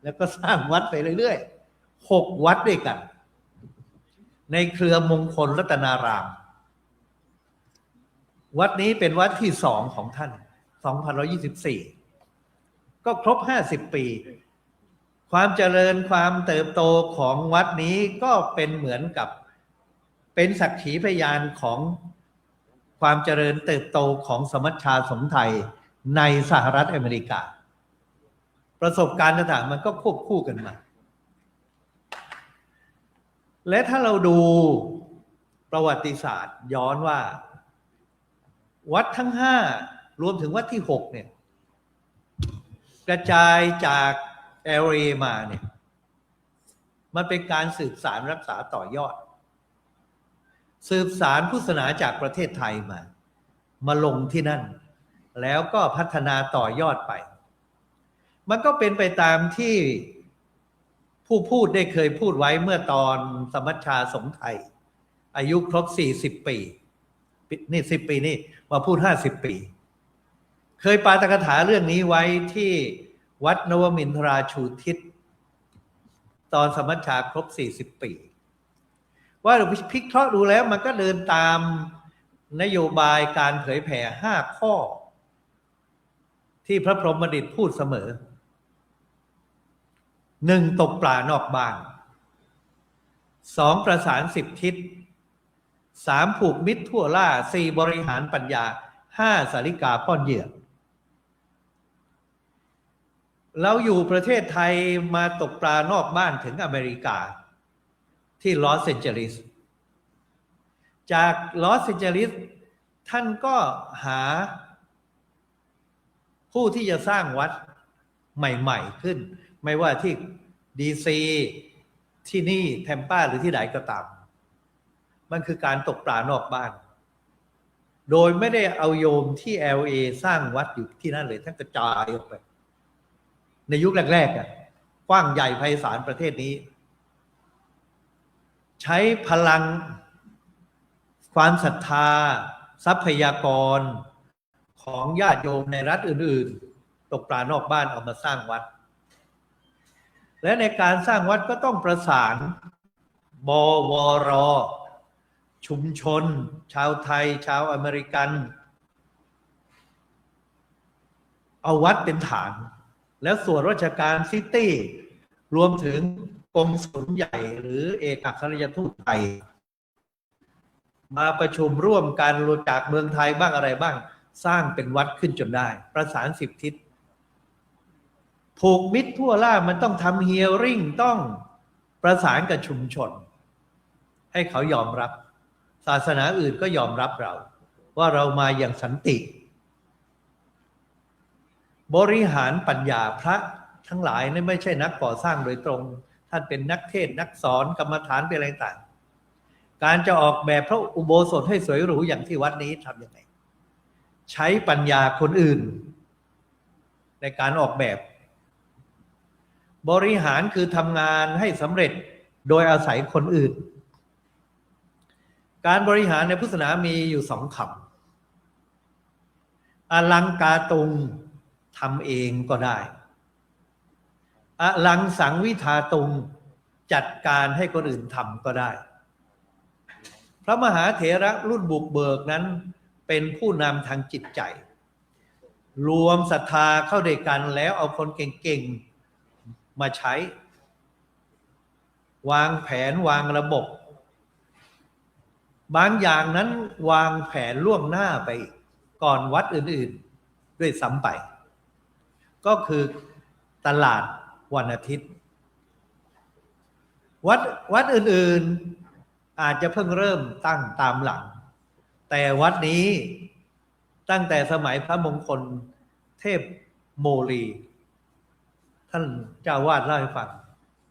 แล้วก็สร้างวัดไปเรื่อยๆ6วัดด้วยกันในเครือมงคลรัตนารามวัดนี้เป็นวัดที่2ของท่าน 2124 ก็ครบ50 ปี ความเจริญความเติบโตของวัดนี้ก็เป็นเหมือนกับเป็นสักขีพยานของความเจริญเติบโตของสมัชชาสงฆ์ไทยในสหรัฐอเมริกา ประสบการณ์ต่างๆมันก็ควบคู่กันมา และถ้าเราดูประวัติศาสตร์ย้อนว่าวัดทั้ง5รวมถึงวัดที่6เนี่ยกระจายจาก LA มาเนี่ยมันเป็นการสืบสารรักษาต่อยอดสืบสารพุทธศาสนาจากประเทศไทยมาลงที่นั่นแล้วก็พัฒนาต่อยอดไปมันก็เป็นไปตามที่ผู้พูดได้เคยพูดไว้เมื่อตอนสมัชชาสงฆ์ไทยอายุครบ40 ปีนี่10 ปีนี่มาพูด50 ปีเคยปาฐกถาเรื่องนี้ไว้ที่วัดนวมินทราชูทิศตอนสมัชชาครบ40 ปีว่าเราพิเคราะห์ดูแล้วมันก็เดินตามนโยบายการเผยแผ่5 ข้อที่พระพรหมดิษฐ์พูดเสมอ 1. ตกปลานอกบ้าน 2. ประสาน10 ทิศ 3. ผูกมิตรทั่วล่า 4. บริหารปัญญา 5. สาริกาป้อนเหยื่อเราอยู่ประเทศไทยมาตกปลานอกบ้านถึงอเมริกาที่ลอสแอนเจลิสจากลอสแอนเจลิสท่านก็หาผู้ที่จะสร้างวัดใหม่ๆขึ้นไม่ว่าที่ดีซีที่นี่แทมปาหรือที่ไหนก็ตามมันคือการตกปลานอกบ้านโดยไม่ได้เอาโยมที่ LA สร้างวัดอยู่ที่นั่นเลยท่านกระจายออกไปในยุคแรกๆกว้างใหญ่ไพศาลประเทศนี้ใช้พลังความศรัทธาทรัพยากรของญาติโยมในรัฐอื่นๆตกปลานอกบ้านเอามาสร้างวัดและในการสร้างวัดก็ต้องประสานบวรชุมชนชาวไทยชาวอเมริกันเอาวัดเป็นฐานแล้วส่วนราชการซิตี้รวมถึงกรมศุลใหญ่หรือเอกอัครราชทูตไทยมาประชุมร่วมกันจากเมืองไทยบ้างอะไรบ้างสร้างเป็นวัดขึ้นจนได้ประสาน10 ทิศผูกมิตรทั่วล่ามันต้องทำเฮียริ่งต้องประสานกับชุมชนให้เขายอมรับศาสนาอื่นก็ยอมรับเราว่าเรามาอย่างสันติบริหารปัญญาพระทั้งหลายนี่ไม่ใช่นักก่อสร้างโดยตรงท่านเป็นนักเทศน์นักสอนกรรมฐานเป็นอะไรต่างการจะออกแบบพระอุโบสถให้สวยหรูอย่างที่วัดนี้ทำยังไงใช้ปัญญาคนอื่นในการออกแบบบริหารคือทำงานให้สำเร็จโดยอาศัยคนอื่นการบริหารในพุทธศาสนามีอยู่2 คำอลังกาตุงทำเองก็ได้ อลังสังวิทาตุงจัดการให้คนอื่นทำก็ได้ พระมหาเถระรุ่นบุกเบิกนั้นเป็นผู้นำทางจิตใจ รวมศรัทธาเข้าด้วยกันแล้วเอาคนเก่งๆมาใช้ วางแผนวางระบบ บางอย่างนั้นวางแผนล่วงหน้าไปก่อนวัดอื่นๆด้วยซ้ำไป ก็คือตลาดวันอาทิตย์ วัดอื่นๆอาจจะเพิ่งเริ่มตั้งตามหลัง แต่วัดนี้ตั้งแต่สมัยพระมงคลเทพโมลี ท่านเจ้าวาดเล่าให้ฟัง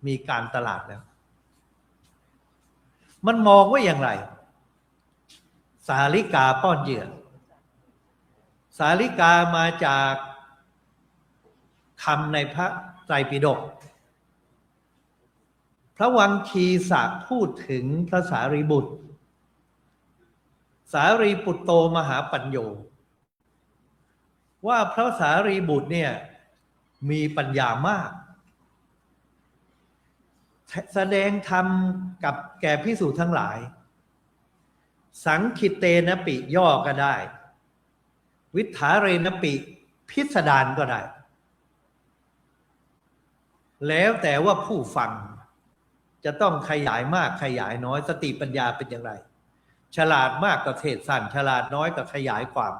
มีการตลาดแล้ว มันมองว่าอย่างไร สาลิกาป้อนเหยื่อ สาลิกามาจากคำในพระไตรปิฎกพระวังคีสะพูดถึงพระสารีบุตร สารีปุตโตมหาปัญโยว่าพระสารีบุตรเนี่ยมีปัญญามาก แสดงธรรมกับแก่ภิกษุทั้งหลาย สังคิเตนะปิย่อก็ได้ วิถาเรนะปิพิสดารก็ได้ แล้วแต่ว่าผู้ฟังจะต้องขยายมากขยายน้อยสติปัญญาเป็นอย่างไร ฉลาดมากก็เทศสั้นฉลาดน้อยก็ขยายความ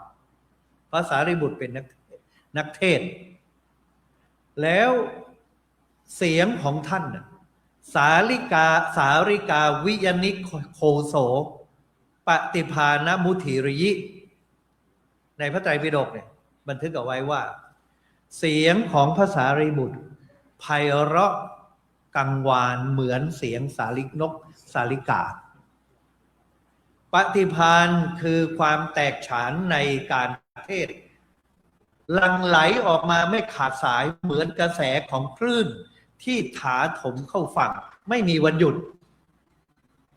พระสารีบุตรเป็นนักเทศแล้วเสียงของท่านสาริกาวิยนิโคโสปฏิภาณมุถีริยิในพระไตรปิฎกเนี่ยบันทึกเอาไว้ว่าเสียงของพระสารีบุตรไพเราะกังวานเหมือนเสียงนกสาลิกาปฏิภาณคือความแตกฉานในการเทศหลั่งไหลออกมาไม่ขาดสายเหมือนกระแสของคลื่นที่ถาถมเข้าฝั่งไม่มีวันหยุด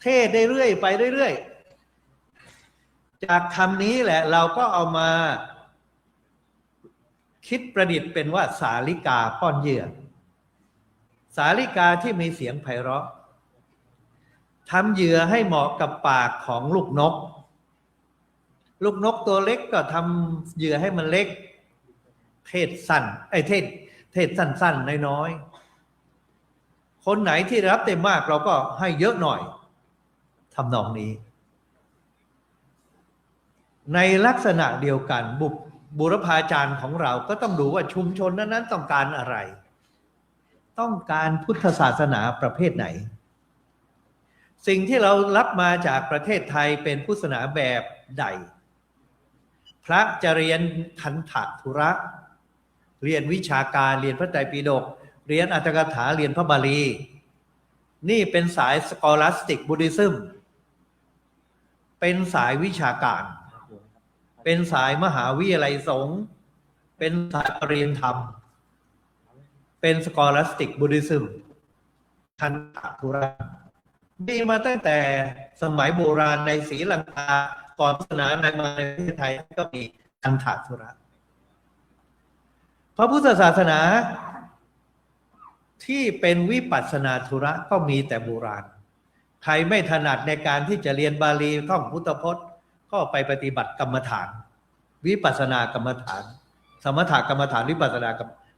เทศได้เรื่อยไปเรื่อยๆจากคำนี้แหละเราก็เอามาคิดประดิษฐ์เป็นว่าสาลิกาป้อนเหยื่อสาลิกาที่มีเสียงไพเราะทำเหยื่อให้เหมาะกับปากของลูกนกตัวเล็กก็ทำเหยื่อให้มันเล็กเทศสั้นเทศสั้นๆน้อยๆคนไหนที่รับเต็มมากเราก็ให้เยอะหน่อยทำนองนี้ในลักษณะเดียวกันบุรพาจารย์ของเราก็ต้องดูว่าชุมชนนั้นต้องการอะไรต้องการพุทธศาสนาประเภทไหนสิ่งที่เรารับมาจากประเทศไทยเป็นพุทธศาสนาแบบใดพระจะเรียนคันถธุระเรียนวิชาการเรียนพระไตรปิฎกเรียนอรรถกถาเรียนพระบาลีนี่เป็นสายสกอลาสติกบุดดิซึมเป็นสายวิชาการเป็นสายมหาวิทยาลัยสงฆ์เป็นสายปริญญาธรรมเป็นสกอลาสติกบุดดิซึมคันถธุระมีมาตั้งแต่สมัยโบราณในศรีลังกาก่อนศาสนาในประเทศไทยก็มีคันถธุระพระพุทธศาสนาที่เป็นวิปัสสนาธุระก็มีแต่โบราณใครไม่ถนัดในการที่จะเรียนบาลีท่องพุทธพจน์ก็ไปปฏิบัติกรรมฐานวิปัสสนากรรมฐานสมถกรรมฐานวิปัสสนา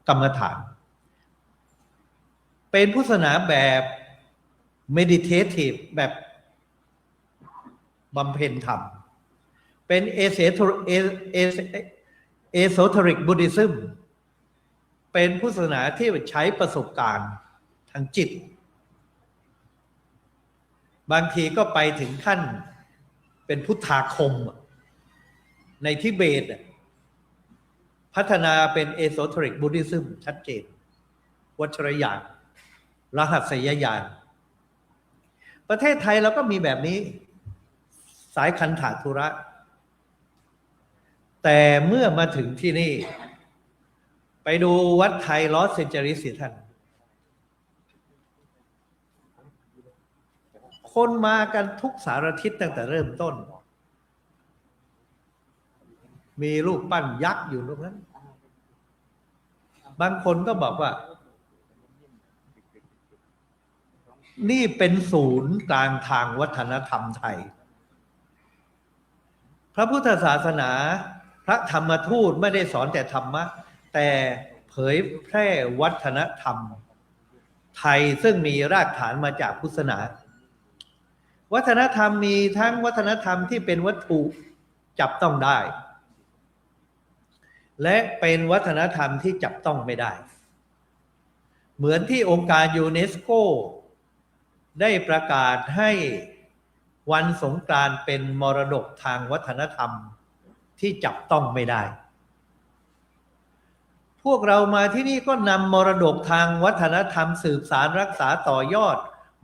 กรรมฐานเป็นพุทธศาสนาแบบ meditative แบบบำเพ็ญธรรมเป็นesoteric Buddhism เป็นพุทธศาสนาที่ใช้ประสบการณ์ทางจิตบางทีก็ไปถึงขั้นเป็นพุทธาคมในทิเบตพัฒนาเป็น esoteric Buddhism ชัดเจนวัชรญาณรหัสยญาณประเทศไทยเราก็มีแบบนี้สายคันถธุระแต่เมื่อมาถึงที่นี่ไปดูวัดไทยลอสเซนเจอริสสิท่านคนมากันทุกสารทิศตั้งแต่เริ่มต้นมีรูปปั้นยักษ์อยู่ตรงนั้นบางคนก็บอกว่า นี่เป็นศูนย์กลางทางวัฒนธรรมไทย พระพุทธศาสนาพระธรรมทูตไม่ได้สอนแต่ธรรมะแต่เผยแพร่วัฒนธรรมไทยซึ่งมีรากฐานมาจากพุทธศาสนา วัฒนธรรมมีทั้งวัฒนธรรมที่เป็นวัตถุจับต้องได้และเป็นวัฒนธรรมที่จับต้องไม่ได้เหมือนที่องค์การยูเนสโกได้ประกาศให้วันสงกรานต์เป็นมรดกทางวัฒนธรรมที่จับต้องไม่ได้พวกเรามาที่นี่ก็นำมรดกทางวัฒนธรรมสืบสารรักษาต่อยอด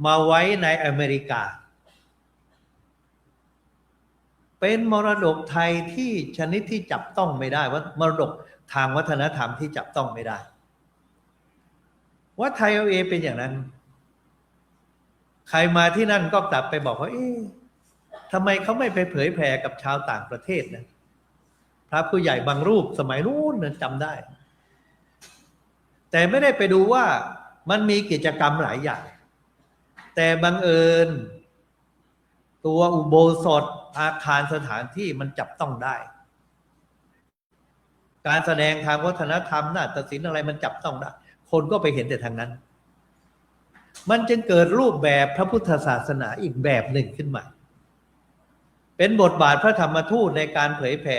มาไว้ในอเมริกาเป็นมรดกไทยที่ชนิดที่จับต้องไม่ได้ว่ามรดกทางวัฒนธรรมที่จับต้องไม่ได้ว่าไทยเอาเองเป็นอย่างนั้นใครมาที่นั่นก็กลับไปบอกว่าทำไมเขาไม่ไปเผยแผ่กับชาวต่างประเทศนะพระผู้ใหญ่บางรูปสมัยนู้นนะจำได้แต่ไม่ได้ไปดูว่ามันมีกิจกรรมหลายอย่างแต่บังเอิญตัวอุโบสถอาคารสถานที่มันจับต้องได้การแสดงทางวัฒนธรรมนาฏศิลป์อะไรมันจับต้องได้คนก็ไปเห็นแต่ทางนั้นมันจึงเกิดรูปแบบพระพุทธศาสนาอีกแบบหนึ่งขึ้นมาเป็นบทบาทพระธรรมทูตในการเผยแผ่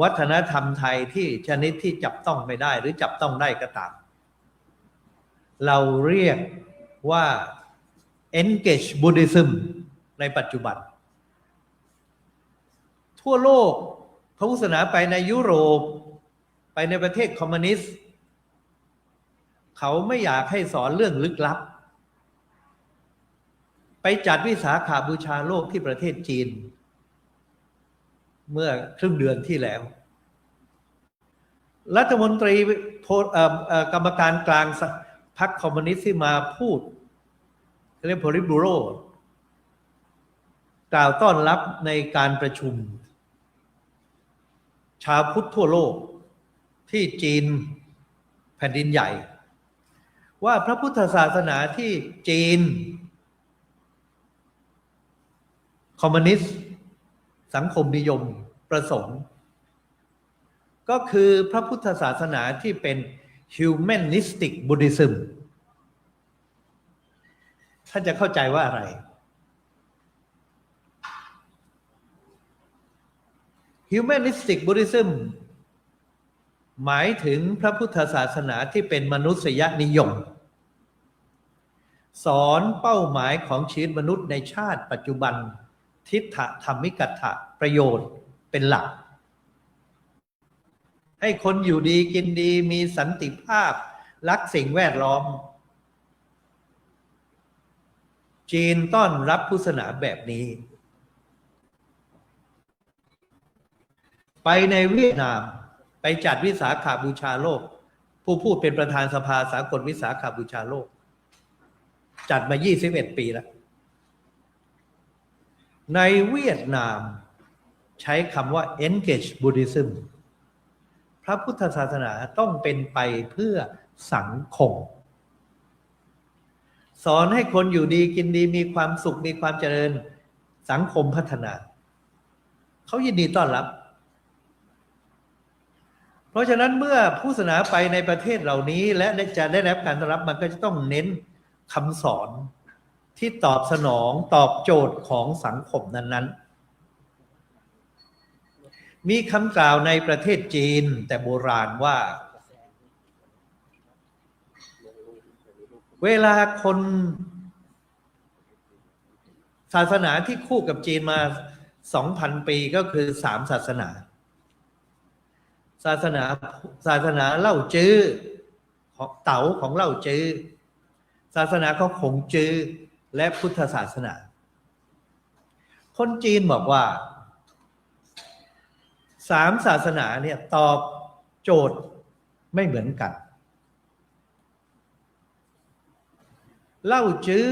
วัฒนธรรมไทยที่ชนิดที่จับต้องไม่ได้หรือจับต้องได้ก็ตามเราเรียกว่า engage Buddhism ในปัจจุบันทั่วโลกพระพุทธศาสนาไปในยุโรปไปในประเทศคอมมิวนิสต์เขาไม่อยากให้สอนเรื่องลึกลับไปจัดวิสาขบูชาโลกที่ประเทศจีนเมื่อครึ่งเดือนที่แล้วรัฐมนตรีกรรมการกลางพรรคคอมมิวนิสต์ที่มาพูดเรียกโพลิตบูโรกล่าวต้อนรับในการประชุมชาวพุทธทั่วโลกที่จีนแผ่นดินใหญ่ว่าพระพุทธศาสนาที่จีนคอมมิวนิสต์สังคมนิยมประสงค์ก็คือพระพุทธศาสนาที่เป็น humanistic Buddhism ท่านจะเข้าใจว่าอะไร humanistic Buddhism หมายถึงพระพุทธศาสนาที่เป็นมนุษยนิยมสอนเป้าหมายของชีวิตมนุษย์ในชาติปัจจุบันทิฏฐธรรมิกัตถะประโยชน์เป็นหลักให้คนอยู่ดีกินดีมีสันติภาพรักสิ่งแวดล้อมจีนต้อนรับพุทธศาสนาแบบนี้ไปในเวียดนามไปจัดวิสาขบูชาโลกผู้พูดเป็นประธานสภาสากลวิสาขบูชาโลกจัดมา21 ปีแล้วในเวียดนามใช้คำว่า engage Buddhism พระพุทธศาสนาต้องเป็นไปเพื่อสังคมสอนให้คนอยู่ดีกินดีมีความสุขมีความเจริญสังคมพัฒนาเขายินดีต้อนรับเพราะฉะนั้นเมื่อผู้ศาสนาไปในประเทศเหล่านี้และจะได้รับการต้อนรับมันก็จะต้องเน้นคำสอนที่ตอบสนองตอบโจทย์ของสังคมนั้นๆมีคำกล่าวในประเทศจีนแต่โบราณว่าเวลาคนศาสนาที่คู่กับจีนมา 2,000 ปีก็คือ3ศาสนาศาสนาเล่าจื้อของเต๋าของเล่าจื้อศาสนาของขงจื้อและพุทธศาสนาคนจีนบอกว่า3ศาสนาเนี่ยตอบโจทย์ไม่เหมือนกันเล่าจื้อ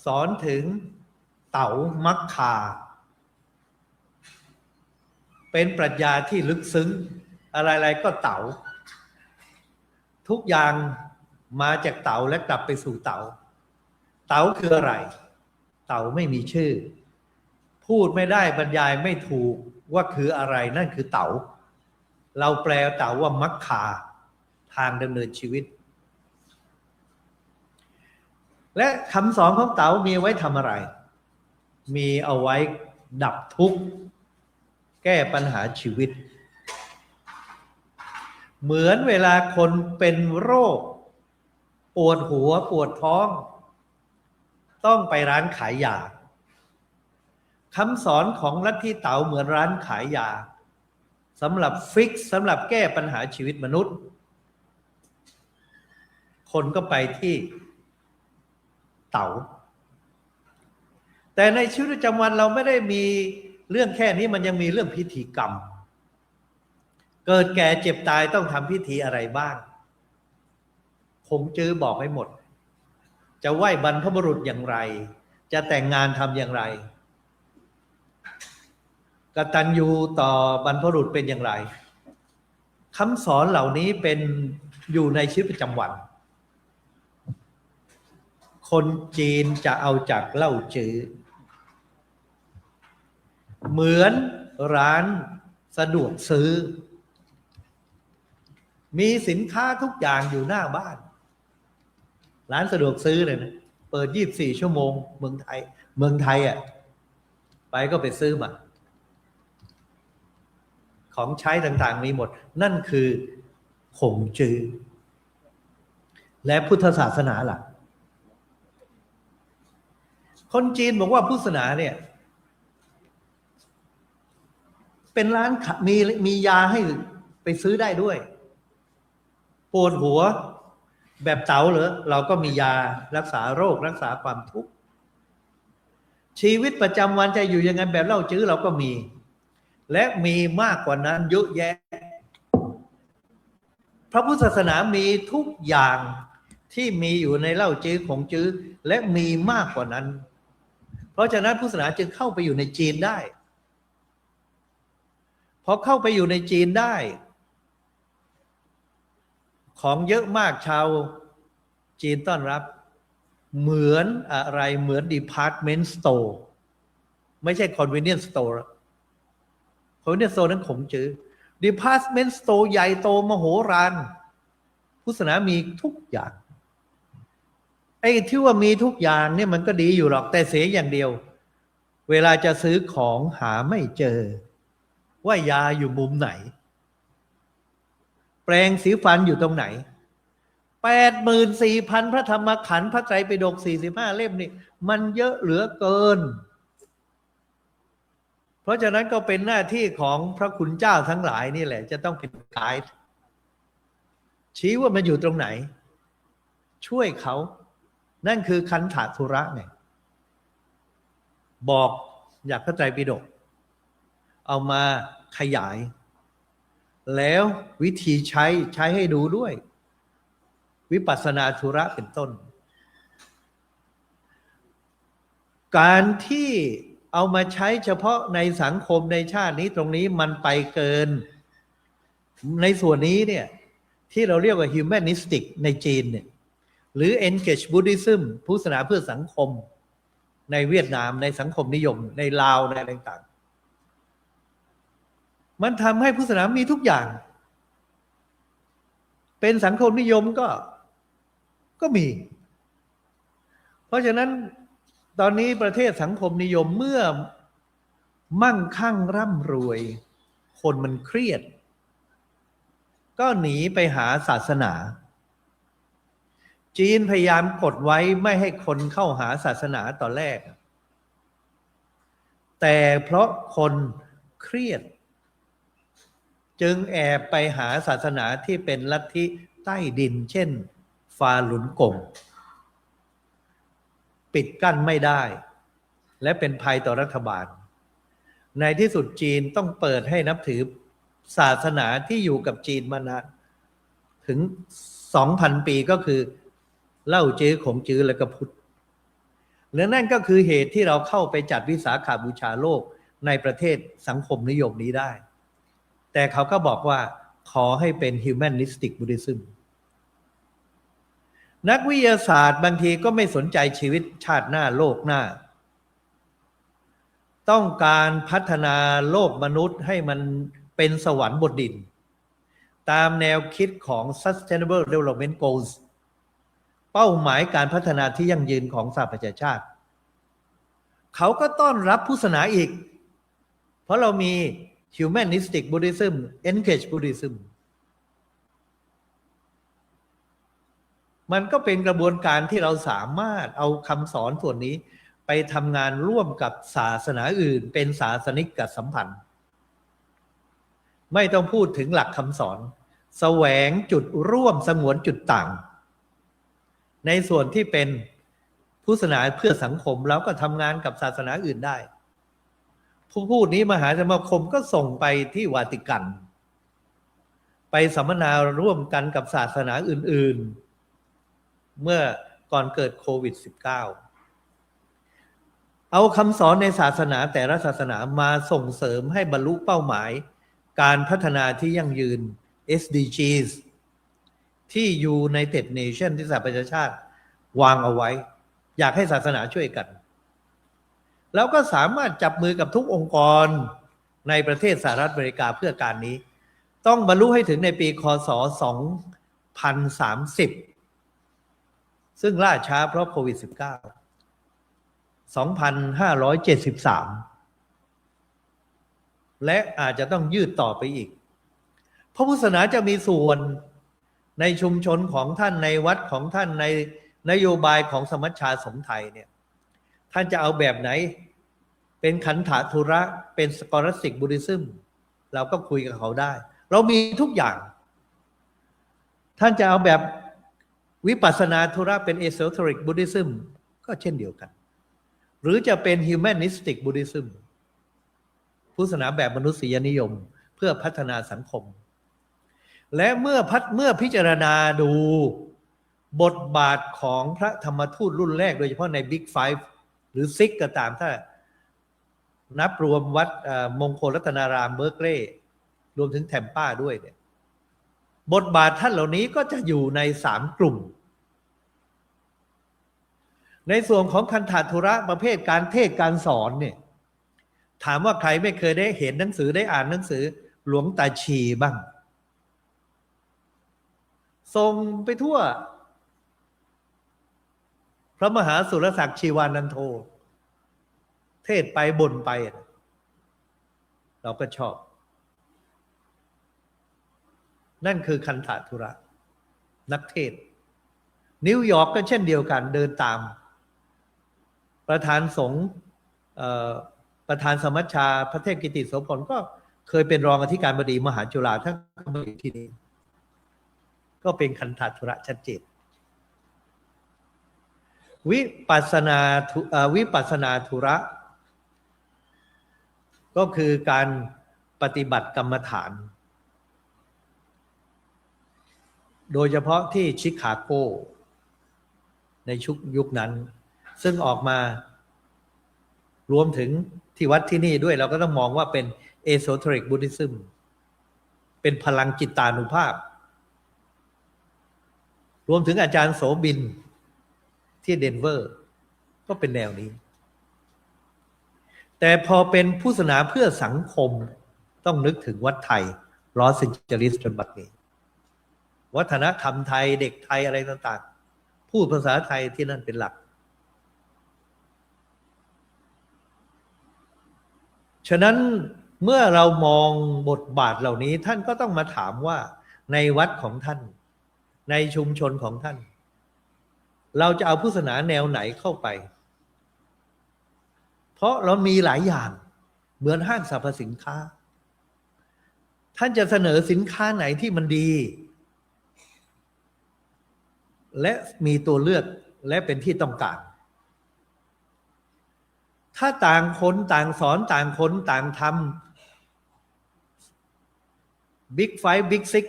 สอนถึงเต๋ามัคคาเป็นปรัชญาที่ลึกซึ้งอะไรๆก็เต๋าทุกอย่างมาจากเต๋าและกลับไปสู่เต๋า เต๋าคืออะไรเต๋าไม่มีชื่อพูดไม่ได้บรรยายไม่ถูกว่าคืออะไรนั่นคือเต๋าเราแปลเต๋าว่ามัคคาทางดำเนินชีวิตและคำสอนของเต๋ามีไว้ทำอะไรมีเอาไว้ดับทุกข์แก้ปัญหาชีวิตเหมือนเวลาคนเป็นโรคปวดหัวปวดท้องต้องไปร้านขายยาคำสอนของลัทธิเต๋าเหมือนร้านขายยาสำหรับฟิกซ์สำหรับแก้ปัญหาชีวิตมนุษย์คนก็ไปที่เต๋าแต่ในชีวิตประจำวันเราไม่ได้มีเรื่องแค่นี้มันยังมีเรื่องพิธีกรรมเกิดแก่เจ็บตายต้องทำพิธีอะไรบ้างคงจื้อบอกไว้หมดจะไหว้บรรพบุรุษอย่างไรจะแต่งงานทำอย่างไรกตัญญูต่อบรรพบุรุษเป็นอย่างไรคำสอนเหล่านี้เป็นอยู่ในชีวิตประจำวันคนจีนจะเอาจากเล่าจื้อเหมือนร้านสะดวกซื้อมีสินค้าทุกอย่างอยู่หน้าบ้านร้านสะดวกซื้อเลยนะเปิด24 ชั่วโมงเมืองไทยอ่ะไปก็ไปซื้อมาของใช้ต่างๆมีหมดนั่นคือขงจื้อและพุทธศาสนาล่ะคนจีนบอกว่าพุทธศาสนาเนี่ยเป็นร้านมียาให้ไปซื้อได้ด้วยปวดหัวแบบเต๋าเหรอเราก็มียารักษาโรครักษาความทุกข์ชีวิตประจำวันจะอยู่ยังไงแบบเล่าจื้อเราก็มีและมีมากกว่านั้นเยอะแยะพระพุทธศาสนามีทุกอย่างที่มีอยู่ในเล่าจื้อของจื้อและมีมากกว่านั้นเพราะฉะนั้นพุทธศาสนาจึงเข้าไปอยู่ในจีนได้พอเข้าไปอยู่ในจีนได้ของเยอะมากชาวจีนต้อนรับเหมือนอะไรเหมือน department store ไม่ใช่ convenience store convenience store นั้นขงจื้อ department store ใหญ่โตมโหฬารพุทธศาสนามีทุกอย่างไอ้ที่ว่ามีทุกอย่างเนี่ยมันก็ดีอยู่หรอกแต่เสียอย่างเดียวเวลาจะซื้อของหาไม่เจอว่ายาอยู่มุมไหนแปรงสีฟันอยู่ตรงไหน 84,000 พระธรรมขันธ์พระไตรปิฎก45 เล่มนี่มันเยอะเหลือเกินเพราะฉะนั้นก็เป็นหน้าที่ของพระคุณเจ้าทั้งหลายนี่แหละจะต้องเป็นไกด์ชี้ว่ามันอยู่ตรงไหนช่วยเขานั่นคือคันธะธุระไงบอกอยากพระไตรปิฎกเอามาขยายแล้ววิธีใช้ให้ดูด้วยวิปัสสนาธุระเป็นต้นการที่เอามาใช้เฉพาะในสังคมในชาตินี้ตรงนี้มันไปเกินในส่วนนี้เนี่ยที่เราเรียกว่า humanistic ในจีนเนี่ยหรือ engage Buddhism พุทธศาสนาเพื่อสังคมในเวียดนามในสังคมนิยมในลาวในอะไรต่างมันทำให้พุทธศาสนามีทุกอย่างเป็นสังคมนิยมก็มีเพราะฉะนั้นตอนนี้ประเทศสังคมนิยมเมื่อมั่งคั่งร่ำรวยคนมันเครียดก็หนีไปหาศาสนาจีนพยายามกดไว้ไม่ให้คนเข้าหาศาสนาตอนแรกแต่เพราะคนเครียดจึงแอบไปหาศาสนาที่เป็นลัทธิใต้ดินเช่นฟาหลุนกงปิดกั้นไม่ได้และเป็นภัยต่อรัฐบาลในที่สุดจีนต้องเปิดให้นับถือศาสนาที่อยู่กับจีนมานานถึง 2,000 ปีก็คือเล่าจื้อขงจื้อและก็พุทธและนั่นก็คือเหตุที่เราเข้าไปจัดวิสาขบูชาโลกในประเทศสังคมนิยมนี้ได้แต่เขาก็บอกว่าขอให้เป็น humanistic Buddhism นักวิทยาศาสตร์บางทีก็ไม่สนใจชีวิตชาติหน้าโลกหน้า ต้องการพัฒนาโลกมนุษย์ให้มันเป็นสวรรค์บนดิน ตามแนวคิดของ Sustainable Development Goals เป้าหมายการพัฒนาที่ยั่งยืนของสหประชาชาติเขาก็ต้อนรับพุทธศาสนาอีกเพราะเรามี Humanistic Buddhism Engage Buddhism มันก็เป็นกระบวนการที่เราสามารถเอาคำสอนส่วนนี้ไปทำงานร่วมกับศาสนาอื่นเป็นศาสนิกสัมพันธ์ไม่ต้องพูดถึงหลักคำสอนแสวงจุดร่วมสงวนจุดต่างในส่วนที่เป็นพุทธศาสนาเพื่อสังคมแล้วก็ทำงานกับศาสนาอื่นได้ผู้พูดนี้มหาสมาคมก็ส่งไปที่วาติกันไปสัมมนาร่วมกันกับศาสนาอื่นๆเมื่อก่อนเกิดโควิด -19 เอาคำสอนในศาสนาแต่ละศาสนามาส่งเสริมให้บรรลุเป้าหมายการพัฒนาที่ยั่งยืน SDGs ที่ United Nations ที่สหประชาชาติวางเอาไว้อยากให้ศาสนาช่วยกันแล้วก็สามารถจับมือกับทุกองค์กรในประเทศสหรัฐอเมริกาเพื่อการนี้ต้องบรรลุให้ถึงในปีคศ 2030 ซึ่งล่าช้าเพราะโควิด -19 2573 และอาจจะต้องยืดต่อไปอีกเพราะพุทธศาสนาจะมีส่วนในชุมชนของท่านในวัดของท่านในนโยบายของสมัชชาสงฆ์ไทยเนี่ยท่านจะเอาแบบไหนเป็นขันธะธุระเป็นสกอลัสติกบุริซึมเราก็คุยกับเขาได้เรามีทุกอย่างท่านจะเอาแบบวิปัสสนาธุระเป็นเอโซเทริกบุริซึมก็เช่นเดียวกันหรือจะเป็นฮิวแมนิสติกบุริซึมพุทธศาสนาแบบมนุษยนิยมเพื่อพัฒนาสังคมและเมื่อพิจารณาดูบทบาทของพระธรรมทูตรุ่นแรกโดยเฉพาะใน Big Five หรือซิกก็ตามถ้านับรวมวัดมงคลรัตนารามเบอร์เกลย์รวมถึงแทมป้าด้วยเนี่ยบทบาทท่านเหล่านี้ก็จะอยู่ใน3 กลุ่มในส่วนของคันธธุระประเภทการเทศการสอนเนี่ยถามว่าใครไม่เคยได้เห็นหนังสือได้อ่านหนังสือหลวงตาชีบ้างส่งไปทั่วพระมหาสุรศักดิ์ชีวานันโทเทศไปบ่นไปเราก็ชอบนั่นคือคันธธุระนักเทศนิวยอร์กก็เช่นเดียวกันเดินตามประธานสงฆ์ประธานสมัชชาพระเทพกิติโสพลก็เคยเป็นรองอธิการบดีมหาจุฬาท่านก็มาอยู่ที่นี่ก็เป็นคันธธุระชัดเจนวิปัสสนาธุระก็คือการปฏิบัติกรรมฐานโดยเฉพาะที่ชิคาโกในยุคนั้นซึ่งออกมารวมถึงที่วัดที่นี่ด้วยเราก็ต้องมองว่าเป็น Esoteric Buddhism เป็นพลังจิตตานุภาพรวมถึงอาจารย์โสบินที่เดนเวอร์ก็เป็นแนวนี้แต่พอเป็นพุทธศาสนาเพื่อสังคมต้องนึกถึงวัดไทยลอสแอนเจลิสจนบัดนี้วัฒนธรรมไทยเด็กไทยอะไรต่างๆพูดภาษาไทยที่นั่นเป็นหลักฉะนั้นเมื่อเรามองบทบาทเหล่านี้ท่านก็ต้องมาถามว่าในวัดของท่านในชุมชนของท่านเราจะเอาพุทธศาสนาแนวไหนเข้าไปเพราะเรามีหลายอย่างเหมือนห้างสรรพสินค้าท่านจะเสนอสินค้าไหนที่มันดีและมีตัวเลือกและเป็นที่ต้องการถ้าต่างคนต่างสอนต่างคนต่างทำบิ๊กไฟว์บิ๊กซิก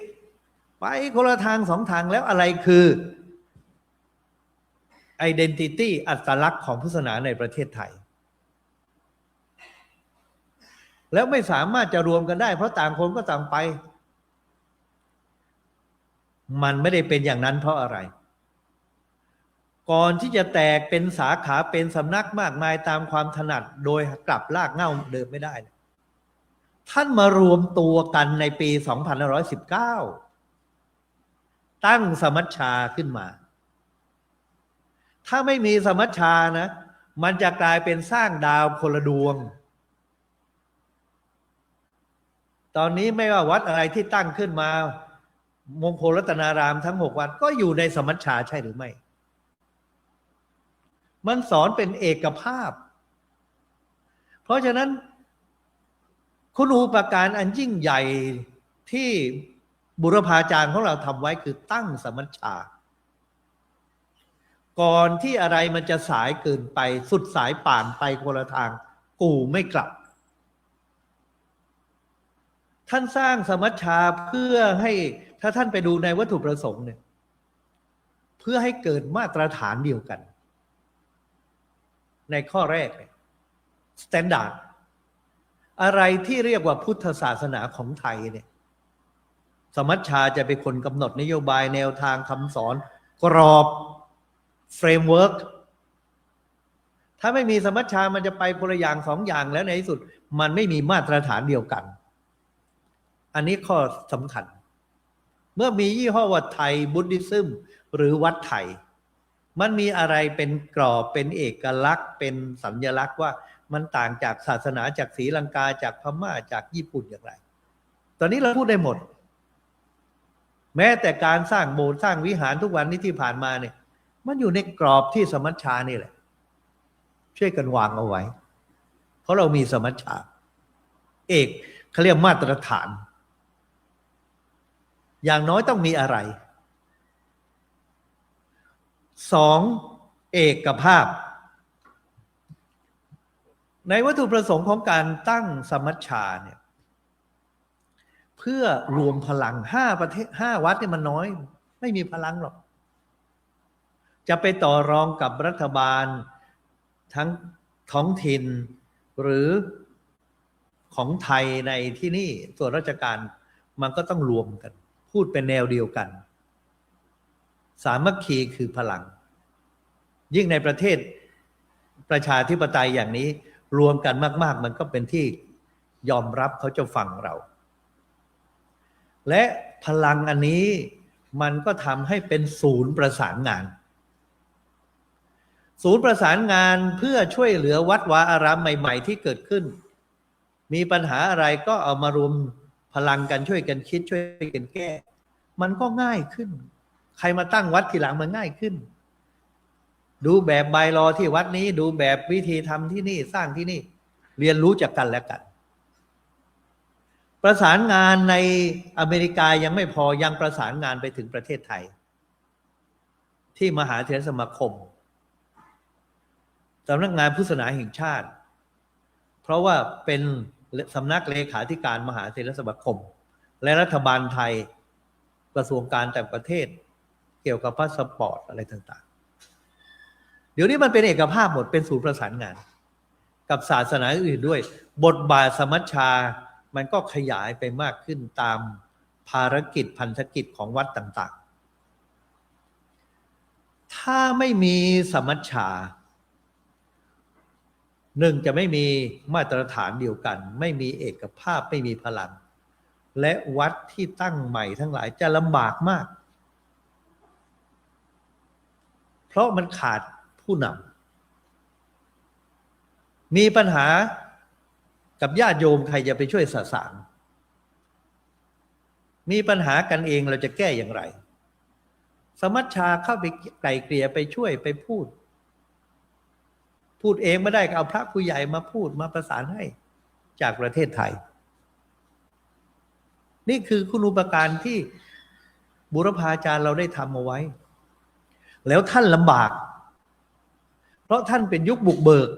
ไปคนละทาง2 ทางแล้วอะไรคือ identity อัตลักษณ์ของพุทธศาสนาในประเทศไทยแล้วไม่สามารถจะรวมกันได้เพราะต่างคนก็ต่างไปมันไม่ได้เป็นอย่างนั้นเพราะอะไร ก่อนที่จะแตกเป็นสาขาเป็นสำนักมากมายตามความถนัดโดยกลับลากเหง้าเดิมไม่ได้ ท่านมารวมตัวกันในปี 2519 ตั้งสมัชชาขึ้นมา ถ้าไม่มีสมัชชานะ มันจะกลายเป็นสร้างดาวคนละดวง ตอนนี้ไม่ว่าวัดอะไรที่ตั้งขึ้นมามงคลรัตนารามทั้ง6 วัดก็อยู่ในสมัชชาใช่หรือไม่ มันสอนเป็นเอกภาพ เพราะฉะนั้นคุณูปการอันยิ่งใหญ่ที่บุรพาจารย์ของเราทำไว้คือตั้งสมัชชา ก่อนที่อะไรมันจะสายเกินไปสุดสายป่านไปคนละทางกูไม่กลับ ท่านสร้างสมัชชาเพื่อให้ถ้าท่านไปดูในวัตถุประสงค์เนี่ยเพื่อให้เกิดมาตรฐานเดียวกันในข้อแรกเนี่ยสแตนดาร์ดอะไรที่เรียกว่าพุทธศาสนาของไทยเนี่ยสมัชชาจะเป็นคนกำหนดนโยบายแนวทางคำสอนกรอบเฟรมเวิร์กถ้าไม่มีสมัชชามันจะไปคนละอย่าง2 อย่างแล้วในที่สุดมันไม่มีมาตรฐานเดียวกันอันนี้ข้อสำคัญเมื่อมียี่ห้อว่าไทยบุดดิซึมหรือวัดไทยมันมีอะไรเป็นกรอบเป็นเอกลักษณ์เป็นสัญลักษณ์ว่ามันต่างจากศาสนาจากศรีลังกาจากพม่าจากญี่ปุ่นอย่างไรตอนนี้เราพูดได้หมดแม้แต่การสร้างโบสถ์สร้างวิหารทุกวันนี้ที่ผ่านมาเนี่ยมันอยู่ในกรอบที่สมัชชานี่แหละช่วยกันวางเอาไว้เพราะเรามีสมัชชาเอกเขาเรียกมาตรฐานอย่างน้อยต้องมีอะไร2เอกภาพในวัตถุประสงค์ของการตั้งสมัชชาเนี่ยเพื่อรวมพลัง5 ประเทศ5 วัดเนี่ยมันน้อยไม่มีพลังหรอกจะไปต่อรองกับรัฐบาลทั้งท้องถิ่นหรือของไทยในที่นี่ส่วนราชการมันก็ต้องรวมกันพูดเป็นแนวเดียวกันสามัคคีคือพลังยิ่งในประเทศประชาธิปไตยอย่างนี้รวมกันมากๆมันก็เป็นที่ยอมรับเขาจะฟังเราและพลังอันนี้มันก็ทำให้เป็นศูนย์ประสานงานศูนย์ประสานงานเพื่อช่วยเหลือวัดวาอารามใหม่ๆที่เกิดขึ้นมีปัญหาอะไรก็เอามารวมพลังกันช่วยกันคิดช่วยกันแก้มันก็ง่ายขึ้นใครมาตั้งวัดทีหลังมันง่ายขึ้นดูแบบไบลอที่วัดนี้ดูแบบวิธีทำที่นี่สร้างที่นี่เรียนรู้จากกันและกันประสานงานในอเมริกายังไม่พอยังประสานงานไปถึงประเทศไทยที่มหาเถรสมาคมสำนักงานพุทธศาสนาแห่งชาติเพราะว่าเป็นสำนักเลขาธิการมหาเถรสมาคมและรัฐบาลไทยกระทรวงการต่างประเทศเกี่ยวกับพาสปอร์ตอะไรต่างๆเดี๋ยวนี้มันเป็นเอกภาพหมดเป็นศูนย์ประสานงานกับศาสนาอื่นด้วยบทบาทสมัชชามันก็ขยายไปมากขึ้นตามภารกิจพันธกิจของวัดต่างๆถ้าไม่มีสมัชชาจะไม่มีมาตรฐานเดียวกันไม่มีเอกภาพไม่มีพลังและวัดที่ตั้งใหม่ทั้งหลายจะลำบากมากเพราะมันขาดผู้นำมีปัญหากับญาติโยมใครจะไปช่วยสะสางมีปัญหากันเองเราจะแก้อย่างไรสมัชชาเข้าไปไกล่เกลี่ยไปช่วยไปพูดเองไม่ได้ก็เอาพระผู้ใหญ่มาพูดมาประสานให้จากประเทศไทยนี่คือคุณูปการที่บุรพาจารย์เราได้ทำเอาไว้แล้วท่านลำบากเพราะท่านเป็นยุคบุกเบิก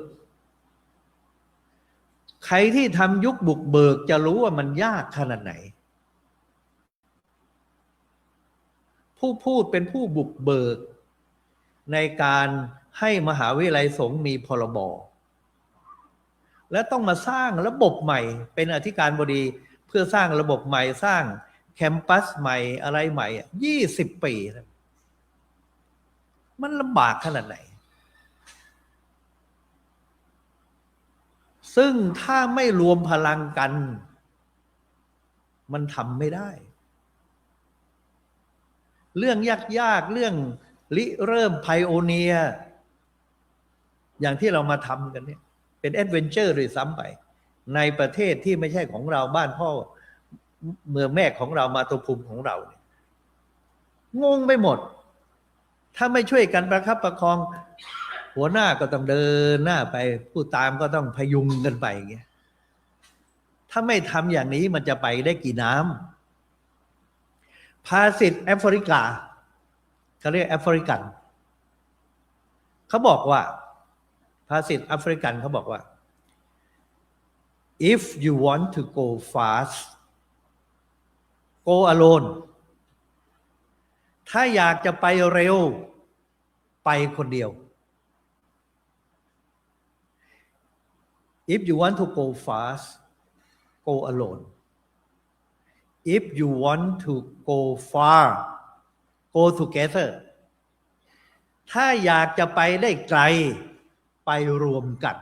ใครที่ทำยุคบุกเบิกจะรู้ว่ามันยากขนาดไหนผู้พูดเป็นผู้บุกเบิกในการให้มหาวิทยาลัยสงฆ์มีพรบและต้องมาสร้างระบบใหม่เป็นอธิการบดีเพื่อสร้างระบบใหม่สร้างแคมปัสใหม่อะไรใหม่20 ปี มันลำบากขนาดไหนซึ่งถ้าไม่รวมพลังกันมันทำไม่ได้เรื่องยากๆเรื่องริเริ่มไพโอเนียอย่างที่เรามาทำกันเนี่ยเป็นแอดเวนเจอร์ด้วยซ้ำไปในประเทศที่ไม่ใช่ของเราบ้านพ่อเมืองแม่ของเรามาตุภูมิของเราเนี่ยงงไปหมดถ้าไม่ช่วยกันประคับประคองหัวหน้าก็ต้องเดินหน้าไปผู้ตามก็ต้องพยุงกันไปอย่างเงี้ยถ้าไม่ทำอย่างนี้มันจะไปได้กี่น้ำภาษิตแอฟริกาเขาเรียกแอฟริกันเขาบอกว่าภาษิตแอฟริกันเขาบอกว่า if you want to go fast go alone ถ้าอยากจะไปเร็วไปคนเดียว if you want to go fast go alone if you want to go far go together ถ้าอยากจะไปได้ไกลไปรวมกัน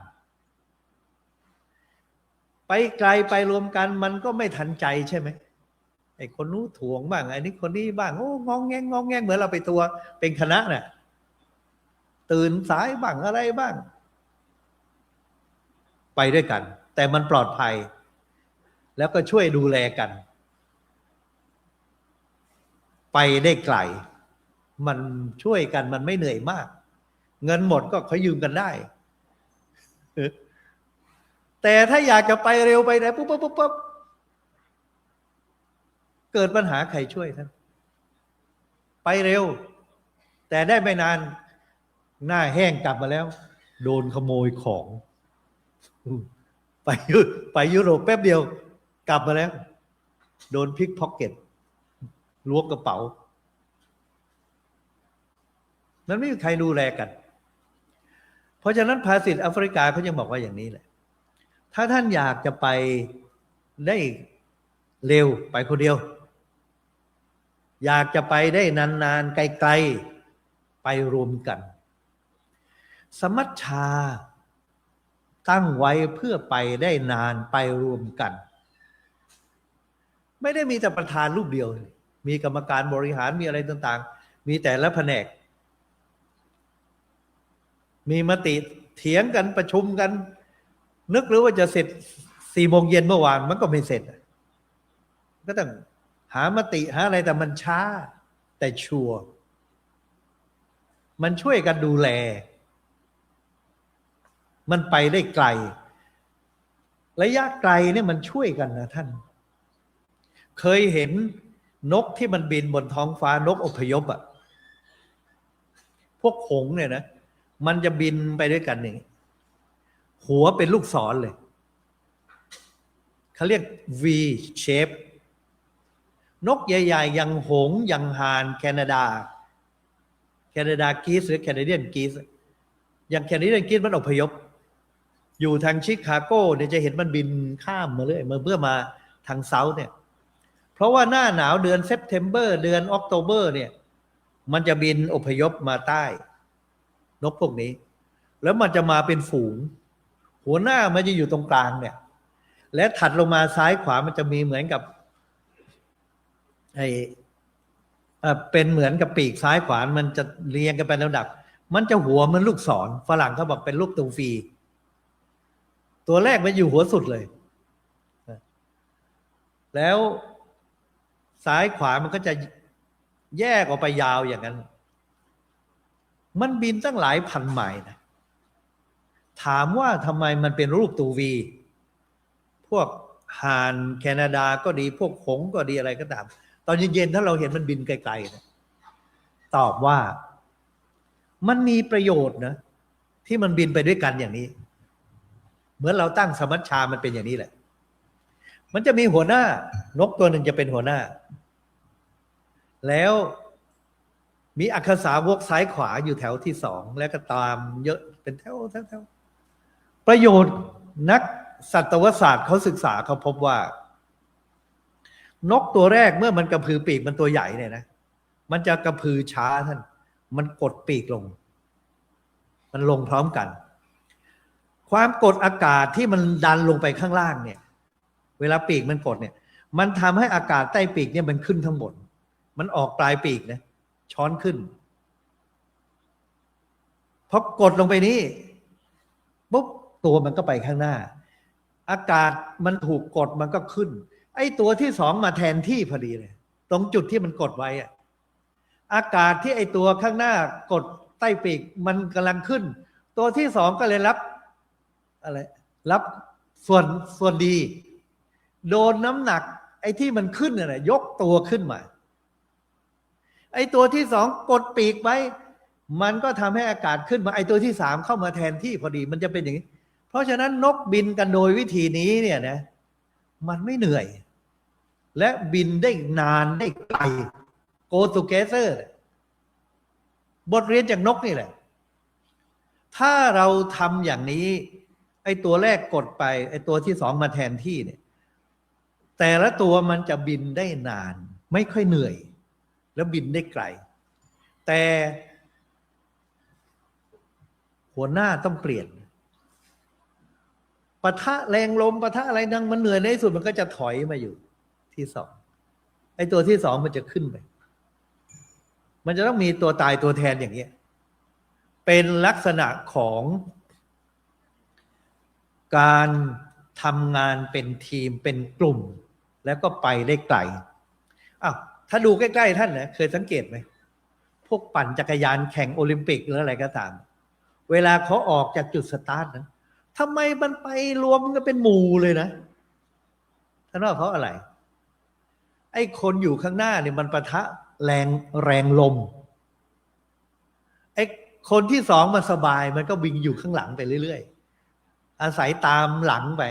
ไปไกลไปรวมกันมันก็ไม่ทันใจใช่ไหมไอ้คนนู้นถ่วงบ้างไอ้นี่คนนี้บ้างโอ้งองแงงงองแงงเหมือนเราไปตัวเป็นคณะน่ะตื่นสายบ้างอะไรบ้างไปด้วยกันแต่มันปลอดภัยแล้วก็ช่วยดูแลกันไปได้ไกลมันช่วยกันมันไม่เหนื่อยมากเงินหมดก็ขอยืมกันได้แต่ถ้าอยากจะไปเร็วไปไหนปุ๊บปุ๊บปุ๊บปุ๊บเกิดปัญหาใครช่วยท่านไปเร็วแต่ได้ไม่นานหน้าแห้งกลับมาแล้วโดนขโมยของไปยุโรปแป๊บเดียวกลับมาแล้วโดนพิกพ็อกเก็ตล้วงกระเป๋ามันไม่มีใครดูแลกันเพราะฉะนั้นภาษิตแอฟริกาเขายังบอกว่าอย่างนี้แหละถ้าท่านอยากจะไปได้เร็วไปคนเดียวอยากจะไปได้นานๆไกลๆไปรวมกันสมัชชาตั้งไว้เพื่อไปได้นานไปรวมกันไม่ได้มีแต่ประธานรูปเดียวมีกรรมการบริหารมีอะไรต่างๆมีแต่ละแผนกมีมติเถียงกันประชุมกันนึกหรือว่าจะเสร็จ4 โมงเย็นเมื่อวานมันก็ไม่เสร็จก็ต้องหามติหาอะไรแต่มันช้าแต่ชัวร์มันช่วยกันดูแลมันไปได้ไกลระยะไกลเนี่ยมันช่วยกันนะท่านเคยเห็นนกที่มันบินบนท้องฟ้านกอพยพอ่ะพวกหงส์เนี่ยนะมันจะบินไปด้วยกันนี่หัวเป็นลูกศรเลยเขาเรียก V shape นกใหญ่ๆอย่างหงส์อย่างห่านแคนาดากีสหรือแคนาเดียนกีสอย่างแคนาเดียนกีสมันอพยพอยู่ทางชิคาโกเนี่ยจะเห็นมันบินข้ามมาเลยเพื่อมาทางเซาท์เนี่ยเพราะว่าหน้าหนาวเดือนเซปเทมเบอร์เดือนออกโตเบอร์เนี่ยมันจะบินอพยพมาใต้นกพวกนี้แล้วมันจะมาเป็นฝูงหัวหน้ามันจะอยู่ตรงกลางเนี่ยและถัดลงมาซ้ายขวามันจะมีเหมือนกับเป็นเหมือนกับปีกซ้ายขวามันจะเรียงกันเป็นลำดับมันจะหัวมันลูกศรฝรั่งเขาบอกเป็นลูกตูฟีตัวแรกมันอยู่หัวสุดเลยแล้วซ้ายขวามันก็จะแยกออกไปยาวอย่างนั้นมันบินตั้งหลายพันไมล์นะถามว่าทำไมมันเป็นรูปตูวีพวกห่านแคนาดาก็ดีพวกหงส์ก็ดีอะไรก็ตามตอนเย็นๆถ้าเราเห็นมันบินไกลๆนะตอบว่ามันมีประโยชน์นะที่มันบินไปด้วยกันอย่างนี้เหมือนเราตั้งสมัชชามันเป็นอย่างนี้แหละมันจะมีหัวหน้านกตัวหนึ่งจะเป็นหัวหน้าแล้วมีอักษรสาวกซ้ายขวาอยู่แถวที่2แล้วก็ตามเยอะเป็นแถวประโยชน์นักสัตวศาสตร์เขาศึกษาเขาพบว่านกตัวแรกเมื่อมันกระพือปีกมันตัวใหญ่เนี่ยนะมันจะกระพือช้าท่าน มันกดปีกลง มันลงพร้อมกัน ความกดอากาศที่มันดันลงไปข้างล่างเนี่ยเวลาปีกมันกดเนี่ยมันทำให้อากาศใต้ปีกเนี่ยมันขึ้นข้างบนมันออกปลายปีกนะช้อนขึ้นพอกดลงไปนี้ปุ๊บตัวมันก็ไปข้างหน้าอากาศมันถูกกดมันก็ขึ้นไอ้ตัวที่สองมาแทนที่พอดีเลยตรงจุดที่มันกดไว้อะอากาศที่ไอ้ตัวข้างหน้ากดใต้ปีกมันกำลังขึ้นตัวที่สองก็เลยรับอะไรรับส่วนดีโดนน้ำหนักไอ้ที่มันขึ้นน่ะยกตัวขึ้นมาไอ้ตัวที่สองกดปีกไว้มันก็ทำให้อากาศขึ้นมาไอ้ตัวที่สามเข้ามาแทนที่พอดีมันจะเป็นอย่างนี้เพราะฉะนั้นนกบินกันโดยวิธีนี้เนี่ยนะมันไม่เหนื่อยและบินได้นานได้ไกล go together บทเรียนจากนกนี่แหละถ้าเราทำอย่างนี้ไอ้ตัวแรกกดไปไอ้ตัวที่สองมาแทนที่เนี่ยแต่ละตัวมันจะบินได้นานไม่ค่อยเหนื่อยแล้วบินได้ไกลแต่หัวหน้าต้องเปลี่ยนปะทะแรงลมปะทะอะไรนั่งมันเหนื่อยในที่สุดมันก็จะถอยมาอยู่ที่สองไอ้ตัวที่สองมันจะขึ้นไปมันจะต้องมีตัวตายตัวแทนอย่างเงี้ยเป็นลักษณะของการทำงานเป็นทีมเป็นกลุ่มแล้วก็ไปได้ไกลอ้าวถ้าดูใกล้ๆท่านนะเคยสังเกตไหมพวกปั่นจักรยานแข่งโอลิมปิกหรืออะไรก็ตามเวลาเขาออกจากจุดสตาร์ทนั้นทำไมมันไปรวมกันเป็นหมู่เลยนะท่านว่าเพราะอะไรไอ้คนอยู่ข้างหน้าเนี่ยมันปะทะแรงลมไอ้คนที่สองมันสบายมันก็วิ่งอยู่ข้างหลังไปเรื่อยๆอาศัยตามหลังไป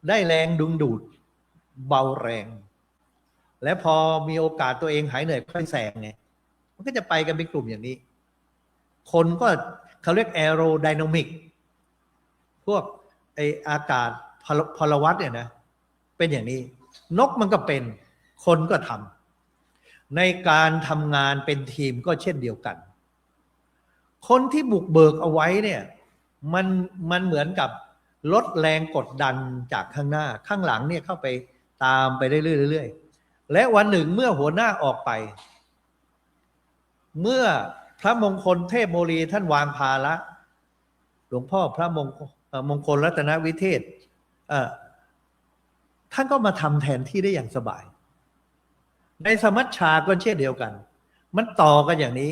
ได้แรงดึงดูดเบาแรงและพอมีโอกาสตัวเองหายเหนื่อยค่อยแซงไงมันก็จะไปกันเป็นกลุ่มอย่างนี้คนก็เขาเรียกแอโรไดนามิกพวกไออากาศพลวัตเนี่ยนะเป็นอย่างนี้นกมันก็เป็นคนก็ทำในการทำงานเป็นทีมก็เช่นเดียวกันคนที่บุกเบิกเอาไว้เนี่ยมันเหมือนกับลดแรงกดดันจากข้างหน้าข้างหลังเนี่ยเข้าไปตามไปเรื่อยๆและวันหนึ่งเมื่อหัวหน้าออกไปเมื่อพระมงคลเทพโมลีท่านวางภาระหลวงพ่อพระมงคลรัตนวิเทศท่านก็มาทำแทนที่ได้อย่างสบายในสมัชชาก็เช่นเดียวกันมันต่อกันอย่างนี้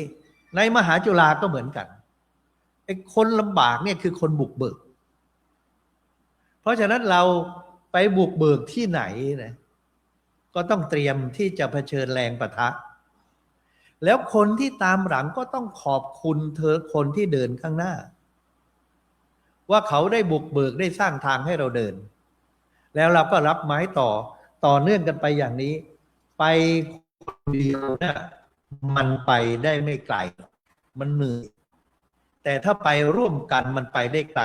ในมหาจุฬาก็เหมือนกันไอ้คนลำบากเนี่ยคือคนบุกเบิกเพราะฉะนั้นเราไปบุกเบิกที่ไหนนะก็ต้องเตรียมที่จะเผชิญแรงปะทะแล้วคนที่ตามหลังก็ต้องขอบคุณคนที่เดินข้างหน้าว่าเขาได้บุกเบิกได้สร้างทางให้เราเดินแล้วเราก็รับไม้ต่อเนื่องกันไปอย่างนี้ไปคนเดียวนะมันไปได้ไม่ไกลมันเหนื่อยแต่ถ้าไปร่วมกันมันไปได้ไกล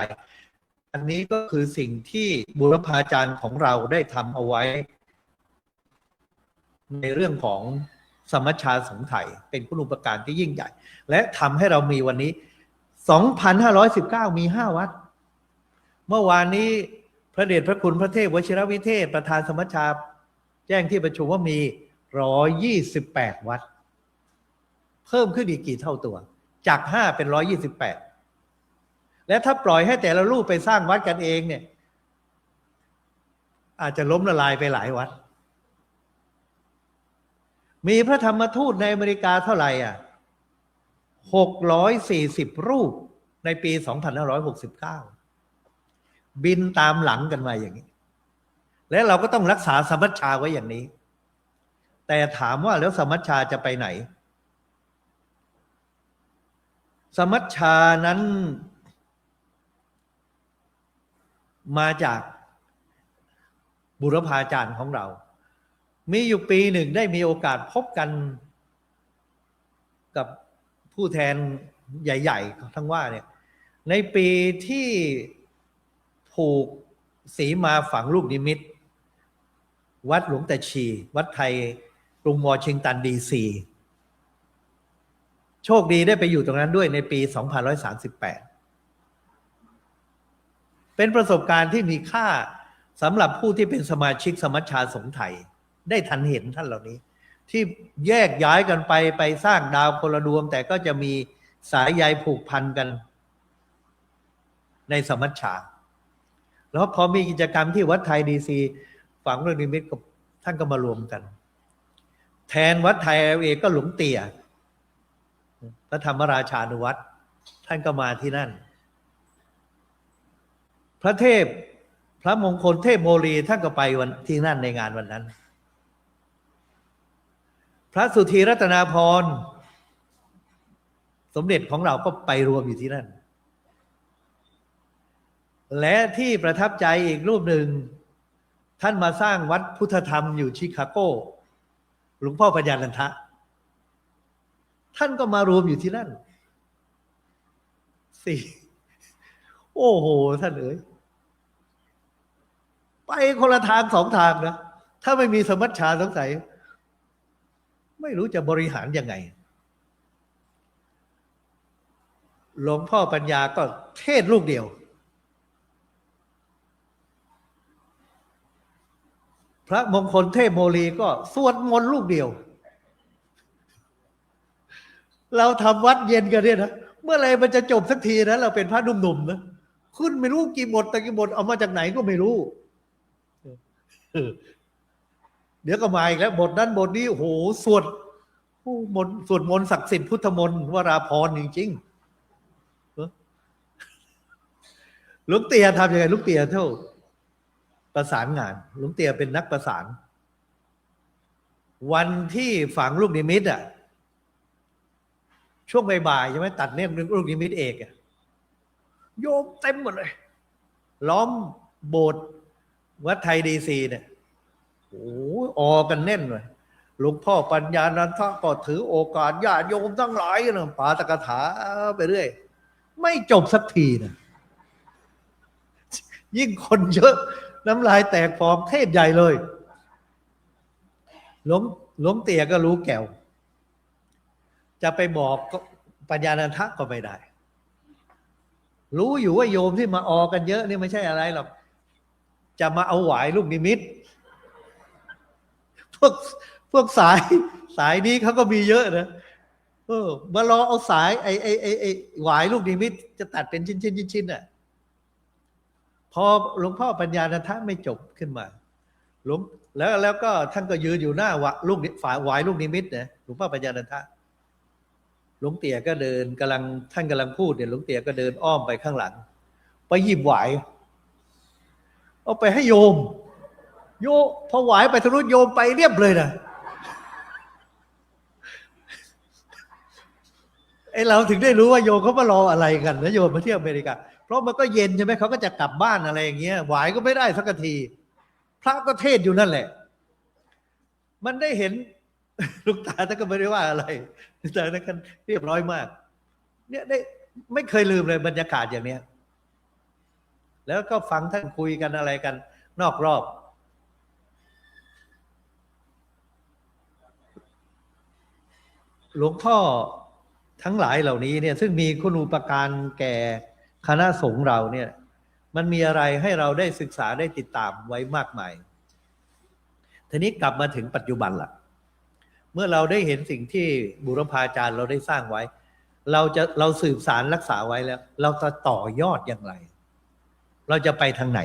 อันนี้ก็คือสิ่งที่บุรพาจารย์ของเราได้ทำเอาไว้ในเรื่องของสมัชชาสงฆ์ไทยเป็นคุณูปการที่ยิ่งใหญ่และทำให้เรามีวันนี้ 2,519 มี5วัดเมื่อวานนี้พระเดชพระคุณพระเทพวชิรวิเทศประธานสมัชชาแจ้งที่ประชุมว่ามี128วัดเพิ่มขึ้นอีกกี่เท่าตัวจาก5เป็น128และถ้าปล่อยให้แต่ละรูปไปสร้างวัดกันเองเนี่ยอาจจะล้มละลายไปหลายวัดมีพระธรรมทูตในอเมริกาเท่าไหร่640รูปในปี2569บินตามหลังกันมาอย่างนี้และเราก็ต้องรักษาสมัชชาไว้อย่างนี้แต่ถามว่าแล้วสมัชชาจะไปไหนสมัชชานั้นมาจากบุรพาจารย์ของเรามีอยู่ปีหนึ่งได้มีโอกาสพบกันกับผู้แทนใหญ่ๆทั้งว่าเนี่ยในปีที่ผูกสีมาฝังลูกนิมิตวัดหลวงตาชีวัดไทยกรุงวอชิงตันดีซี โชคดีได้ไปอยู่ตรงนั้นด้วยในปี 2138 เป็นประสบการณ์ที่มีค่าสำหรับผู้ที่เป็นสมาชิกสมัชชาสงฆ์ไทยได้ทันเห็นท่านเหล่านี้ ที่แยกย้ายกันไปสร้างดาวคนละดวงแต่ก็จะมีสายใยผูกพันกันในสมัชชาแล้วพอมีกิจกรรมที่วัดไทยดีซีฝังเรื่องนิมิตกับท่านก็มารวมกันแทนวัดไทยเอก็หลวงเตี่ยพระธรรมราชานุวัตรท่านก็มาที่นั่นพระเทพพระมงคลเทพโมลีท่านก็ไปวันที่นั่นในงานวันนั้น พระสุธีรัตนาภรณ์สมเด็จของเราก็ไปรวมอยู่ที่นั่นและที่ประทับใจอีกรูปหนึ่งท่านมาสร้างวัดพุทธธรรมอยู่ชิคาโกหลวงพ่อปัญญานันทะท่านก็มารวมอยู่ที่นั่นสี่โอ้โหท่านเอ๋ยไปคนละทางสองทางนะถ้าไม่มีสมัชชาสงสัยไม่รู้จะบริหารยังไงหลวงพ่อปัญญาก็เทศลูกเดียวพระมงคลเทพโมลีก็สวดมนต์ลูกเดียวเราทำวัดเย็นกันเนี่ยนะเมื่อไรมันจะจบสักทีนะเราเป็นพระหนุ่มๆนะขึ้นไม่รู้กี่บทแต่กี่บทเอามาจากไหนก็ไม่รู้เดี๋ยวก็มาอีกแล้วบทนั้นบทนี้โอ้โหสวดมนต์สวดมนต์ศักดิ์สิทธิ์พุทธมนต์วราพรจริงๆหลวงเตี่ยทำยังไงหลวงเตี่ยเท่าประสานงานหลวงเตี่ยเป็นนักประสานวันที่ฝังลูกนิมิตอ่ะช่วงบ่ายๆใช่ไหมตัดเนี่ยลูกนิมิตเอกอ่ะโยมเต็มหมดเลยล้อมโบสถ์วัดไทยดีซีเนี่ยโอ้ออกันแน่นเลยหลวงพ่อปัญญานันทะก็ถือโอกาสญาติโยมทั้งหลายนะปาตกถาไปเรื่อยไม่จบสักทีนะยิ่งคนเยอะน้ำลายแตกฟองเทศใหญ่เลยหลวงเตี่ยก็รู้แก้วจะไปบอกปัญญานันทะก็ไม่ได้รู้อยู่ว่าโยมที่มาออกันเยอะนี่ไม่ใช่อะไรหรอกจะมาเอาหวายลูกนิมิตพวกสายนี้เขาก็มีเยอะนะมารอเอาสายไอ้หวายลูกนิมิตจะตัดเป็นชิ้นอ่ะพอหลวงพ่อปัญญานันทะไม่จบขึ้นมาแล้วก็ท่านก็ยืนอยู่หน้าลูกฝาหวายลูกนิมิตนะหลวงพ่อปัญญานันทะหลวงเตี่ยก็เดินท่านกำลังพูดเนี่ยหลวงเตี่ยก็เดินอ้อมไปข้างหลังไปหยิบหวายเอาไปให้โยมพอหวายไปทะลุโยมไปเรียบเลยนะไอเราถึงได้รู้ว่าโยมเขามารออะไรกันนะโยมมาเที่ยวอเมริกาเพราะมันก็เย็นใช่ไหมเขาก็จะกลับบ้านอะไรอย่างเงี้ยหวายก็ไม่ได้สักทีพระก็เทศอยู่นั่นแหละมันได้เห็นลูกตาท่านก็ไม่ได้ว่าอะไรแต่ท่านเรียบร้อยมากเนี่ยได้ไม่เคยลืมเลยบรรยากาศอย่างเนี้ยแล้วก็ฟังท่านคุยกันอะไรกันนอกรอบหลวงพ่อทั้งหลายเหล่านี้เนี่ยซึ่งมีคุณูปการแก่คณะสงฆ์เราเนี่ยมันมีอะไรให้เราได้ศึกษาได้ติดตามไว้มากมายทีนี้กลับมาถึงปัจจุบันล่ะเมื่อเราได้เห็นสิ่งที่บุรพาจารย์เราได้สร้างไว้เราสืบสารรักษาไว้แล้วเราจะต่อยอดอย่างไรเราจะไปทางไหน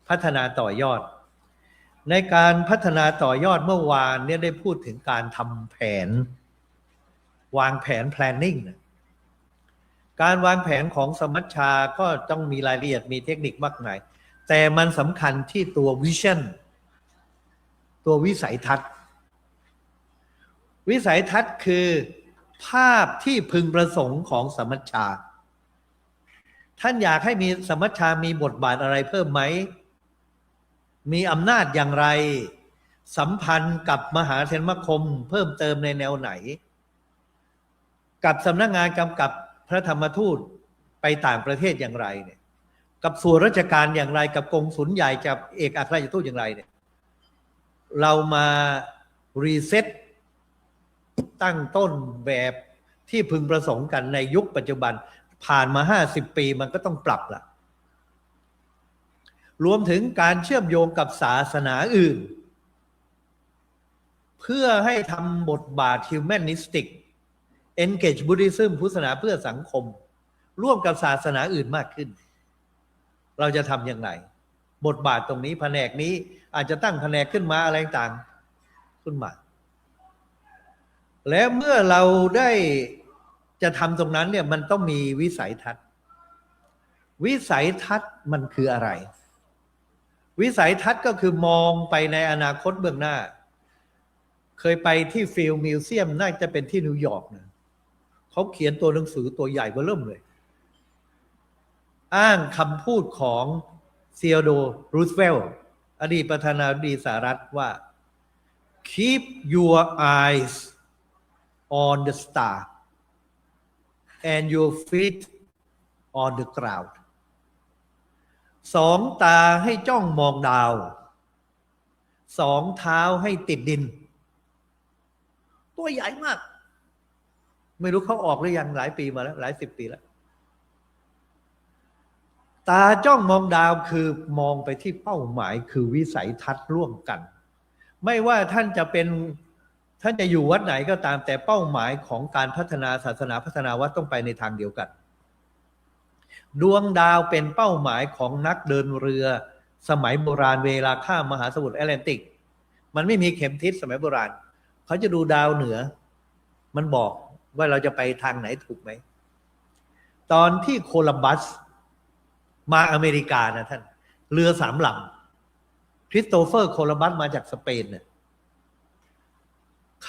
พัฒนาต่อยอดในการพัฒนาต่อยอดเมื่อวานเนี่ยได้พูดถึงการทำแผนวางแผน planning การวางแผนของสมัชชาก็ต้องมีรายละเอียดมีเทคนิคมากมายแต่มันสำคัญที่ตัว vision ตัววิสัยทัศน์คือภาพที่พึงประสงค์ของสมัชชาท่านอยากให้มีสมัชชามีบทบาทอะไรเพิ่มไหมมีอำนาจอย่างไรสัมพันธ์กับมหาเถรคมเพิ่มเติมในแนวไหนกับสำนักงานกำกับพระธรรมทูตไปต่างประเทศอย่างไรเนี่ยกับส่วนราชการอย่างไรกับกงสุลใหญ่กับเอกอัครราชทูตอย่างไรเนี่ยเรามารีเซ็ตตั้งต้นแบบ ที่พึงประสงค์กันในยุคปัจจุบันผ่านมา50 ปีมันก็ต้องปรับละรวมถึงการเชื่อมโยงกับศาสนาอื่นเพื่อให้ทำบทบาท humanistic engage Buddhism พุทธศาสนาเพื่อสังคมร่วมกับศาสนาอื่นมากขึ้นเราจะทำอย่างไรบทบาทตรงนี้แผนกนี้อาจจะตั้งแผนกขึ้นมาอะไรต่างขึ้นมาและเมื่อเราได้จะทำตรงนั้นเนี่ยมันต้องมีวิสัยทัศน์วิสัยทัศน์มันคืออะไรวิสัยทัศน์ก็คือมองไปในอนาคตเบื้องหน้าเคยไปที่ฟิลด์มิวเซียมน่าจะเป็นที่นิวยอร์กนะเขาเขียนตัวหนังสือตัวใหญ่เบ้อเริ่มเลยอ้างคำพูดของธีโอโดร์ รูสเวลต์อดีตประธานาธิบดีสหรัฐว่า keep your eyes on the star and your feet on the ground สองตาให้จ้องมองดาวสองเท้าให้ติดดินตัวใหญ่มากไม่รู้เขาออกหรือยังหลายปีมาแล้วหลาย10 ปีแล้วตาจ้องมองดาวคือมองไปที่เป้าหมายคือวิสัยทัศน์ร่วมกันไม่ว่าท่านจะอยู่วัดไหนก็ตามแต่เป้าหมายของการพัฒนาศาสนาพัฒนาวัดต้องไปในทางเดียวกันดวงดาวเป็นเป้าหมายของนักเดินเรือสมัยโบราณเวลาข้ามมหาสมุทรแอตแลนติกมันไม่มีเข็มทิศสมัยโบราณเขาจะดูดาวเหนือมันบอกว่าเราจะไปทางไหนถูกไหมตอนที่โคลัมบัสมาอเมริกานะท่านเรือ3 ลำคริสโตเฟอร์โคลัมบัสมาจากสเปนเนี่ยเ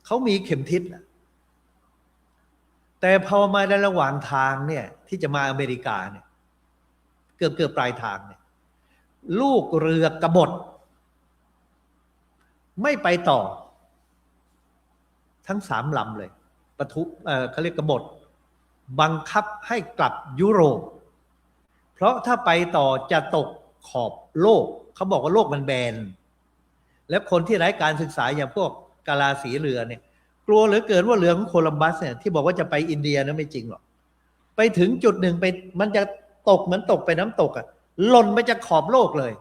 ขามีเข็มทิศแต่พอมาในระหว่างทางเนี่ยที่จะมาอเมริกาเนี่ยเกือบปลายทางเนี่ยลูกเรือกบฏไม่ไปต่อทั้ง3 ลำเลยปะทุเขาเรียกกบฏบังคับให้กลับยุโรปเพราะถ้าไปต่อจะตกขอบโลกเขาบอกว่าโลกมันแบนและคนที่ไร้การศึกษาอย่างพวกกาลาสีเรือเนี่ยกลัวเหลือเกินว่าเรือของโคลัมบัสเนี่ยที่บอกว่าจะไปอินเดียนั้นไม่จริงหรอกไปถึงจุดหนึ่งไปมันจะตกเหมือนตกไปน้ำตกอ่ะหล่นไปจากขอบโลกเลย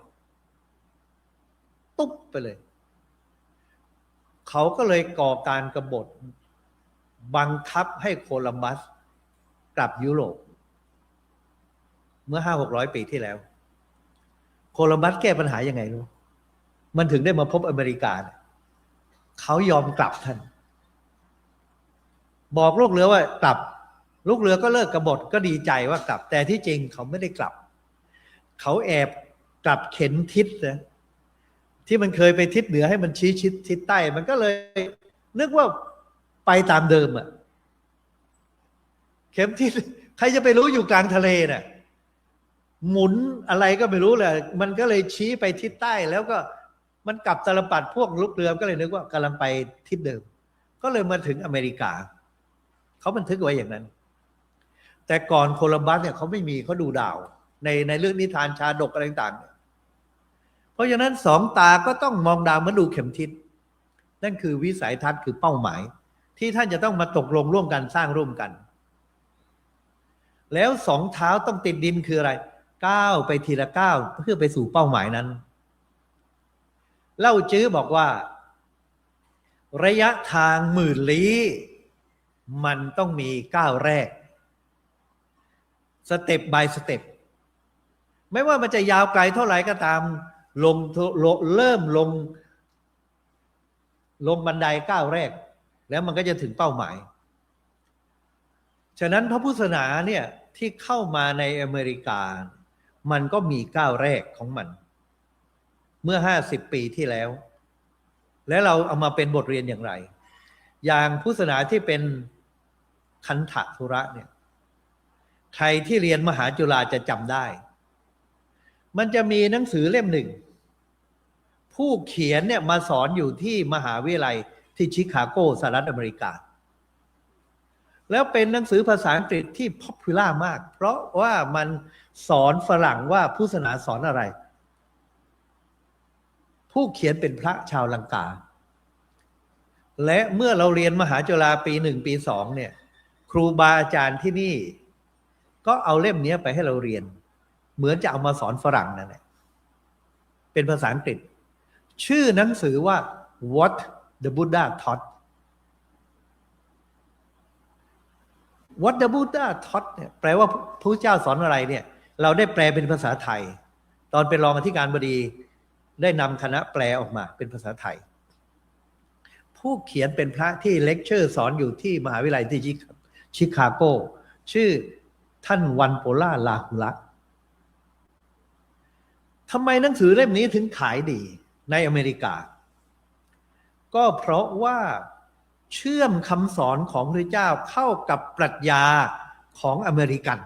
ตุ๊บไปเลยเขาก็เลยก่อการกบฏบังคับให้โคลัมบัสกลับยุโรปเมื่อ500-600 ปีที่แล้วโคลัมบัสแก้ปัญหายังไงรู้มันถึงได้มาพบอเมริกาเขายอมกลับท่านบอกลูกเรือว่ากลับลูกเรือก็เลิกกบฏก็ดีใจว่ากลับแต่ที่จริงเขาไม่ได้กลับเขาแอบกลับเข็นทิศนะที่มันเคยไปทิศเหนือให้มันชี้ชิดทิศใต้มันก็เลยนึกว่าไปตามเดิมอ่ะเข็มทิศใครจะไปรู้อยู่กลางทะเลน่ะหมุนอะไรก็ไม่รู้เลยมันก็เลยชี้ไปทิศใต้แล้วก็มันกลับตลปัดพวกลูกเรือก็เลยนึกว่ากำลังไปทิศเดิมก็เลยมาถึงอเมริกาเขาบันทึกไว้อย่างนั้นแต่ก่อนโคลัมบัสเนี่ยเขาไม่มีเขาดูดาวในเรื่องนิทานชาดกอะไรต่างๆเพราะฉะนั้น2 ตาก็ต้องมองดาวมาดูเข็มทิศนั่นคือวิสัยทัศน์คือเป้าหมายที่ท่านจะต้องมาตกลงร่วมกันสร้างร่วมกันแล้ว2 เท้าต้องติดดินคืออะไรก้าวไปทีละก้าวเพื่อไปสู่เป้าหมายนั้นเล่าจื้อบอกว่าระยะทาง10,000 ลี้มันต้องมีก้าวแรกสเต็ป by สเต็ปไม่ว่ามันจะยาวไกลเท่าไหร่ก็ตามเริ่มลงบันไดก้าวแรกแล้วมันก็จะถึงเป้าหมายฉะนั้นพระพุทธศาสนาเนี่ยที่เข้ามาในอเมริกามันก็มีก้าวแรกของมันเมื่อ50 ปีที่แล้วแล้วเราเอามาเป็นบทเรียนอย่างไรอย่างพุทธศาสนาที่เป็นคันธะธุระเนี่ยใครที่เรียนมหาจุฬาจะจำได้มันจะมีหนังสือเล่มหนึ่งผู้เขียนเนี่ยมาสอนอยู่ที่มหาวิทยาลัยที่ชิคาโกสหรัฐอเมริกาแล้วเป็นหนังสือภาษาอังกฤษที่ป๊อปปูล่ามากเพราะว่ามันสอนฝรั่งว่าพุทธศาสนาสอนอะไรผู้เขียนเป็นพระชาวลังกา และเมื่อเราเรียนมหาจุฬาปี 1 ปี 2เนี่ยครูบาอาจารย์ที่นี่ก็เอาเล่มนี้ไปให้เราเรียนเหมือนจะเอามาสอนฝรั่งนั่นแหละเป็นภาษาอังกฤษชื่อหนังสือว่า What the Buddha Taught What the Buddha Taught เนี่ยแปลว่าพระเจ้าสอนอะไรเนี่ยเราได้แปลเป็นภาษาไทยตอนเป็นรองอธิการบดีได้นำคณะแปลออกมาเป็นภาษาไทยผู้เขียนเป็นพระที่เลคเชอร์สอนอยู่ที่มหาวิทยาลัยที่ชิคาโกชื่อท่านวันโปล่าลาหุระทำไมหนังสือเล่มนี้ถึงขายดีในอเมริกาก็เพราะว่าเชื่อมคำสอนของพระเจ้าเข้ากับปรัชญาของอเมริกัน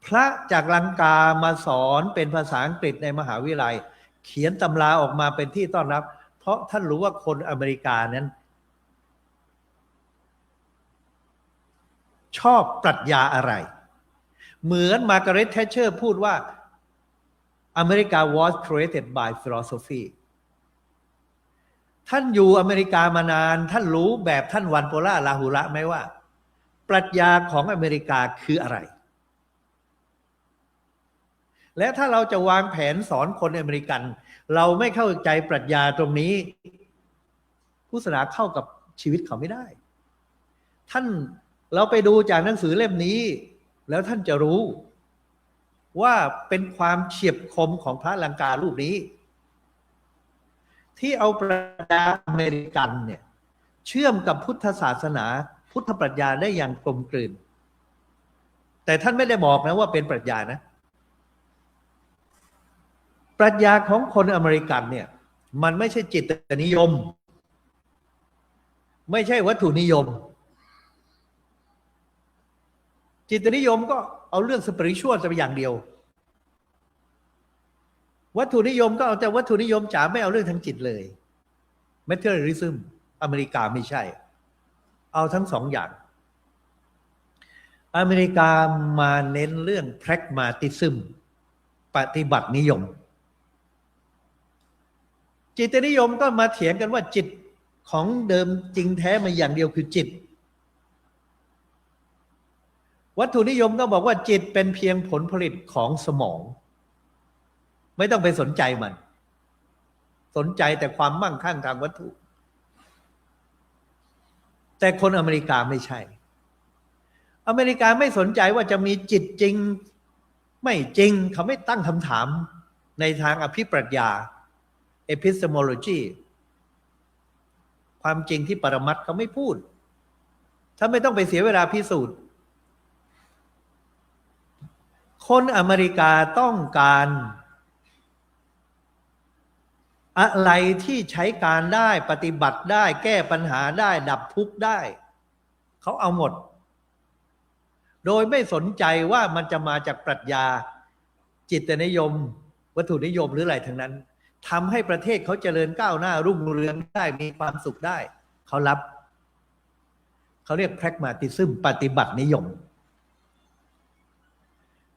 พระจากลังกามาสอนเป็นภาษาอังกฤษในมหาวิทยาลัยเขียนตำราออกมาเป็นที่ต้อนรับเพราะท่านรู้ว่าคนอเมริกานั้นชอบปรัชญาอะไรเหมือนมาร์กาเร็ต แทชเชอร์พูดว่า America was created by philosophy ท่านอยู่อเมริกามานานท่านรู้แบบท่านวันโปล่าลาหุระไหมว่าปรัชญาของอเมริกาคืออะไรและถ้าเราจะวางแผนสอนคนอเมริกันเราไม่เข้าใจปรัชญาตรงนี้พุทธศาสนาเข้ากับชีวิตเขาไม่ได้ท่านเราไปดูจากหนังสือเล่มนี้แล้วท่านจะรู้ว่าเป็นความเฉียบคมของพระลังการูปนี้ที่เอาปรัชญาอเมริกันเนี่ยเชื่อมกับพุทธศาสนาพุทธปรัชญาได้อย่างกลมกลืนแต่ท่านไม่ได้บอกนะว่าเป็นปรัชญานะปรัชญาของคนอเมริกันเนี่ยมันไม่ใช่จิตนิยมไม่ใช่วัตถุนิยมจิตนิยมก็เอาเรื่องสปิริชวลจะไปอย่างเดียววัตถุนิยมก็เอาแต่วัตถุนิยมจ๋าไม่เอาเรื่องทางจิตเลย materialism อเมริกาไม่ใช่เอาทั้งสองอย่างอเมริกามาเน้นเรื่อง pragmatism ปฏิบัตินิยมจิตนิยมก็มาเถียงกันว่าจิตของเดิมจริงแท้มาอย่างเดียวคือจิตวัตถุนิยมก็บอกว่าจิตเป็นเพียงผลผลิตของสมองไม่ต้องไปสนใจมันสนใจแต่ความมั่งคั่งทางวัตถุแต่คนอเมริกาไม่ใช่อเมริกาไม่สนใจว่าจะมีจิตจริงไม่จริงเขาไม่ตั้งคำถามในทางอภิปรัชญา epistemology ความจริงที่ปรมัตถ์เขาไม่พูดถ้าไม่ต้องไปเสียเวลาพิสูจน์คนอเมริกาต้องการอะไรที่ใช้การได้ปฏิบัติได้แก้ปัญหาได้ดับทุกข์ได้เขาเอาหมดโดยไม่สนใจว่ามันจะมาจากปรัชญาจิตนิยมวัตถุนิยมหรืออะไรทั้งนั้นทำให้ประเทศเขาเจริญก้าวหน้ารุ่งเรืองได้มีความสุขได้เขารับเขาเรียก pragmatism ปฏิบัตินิยม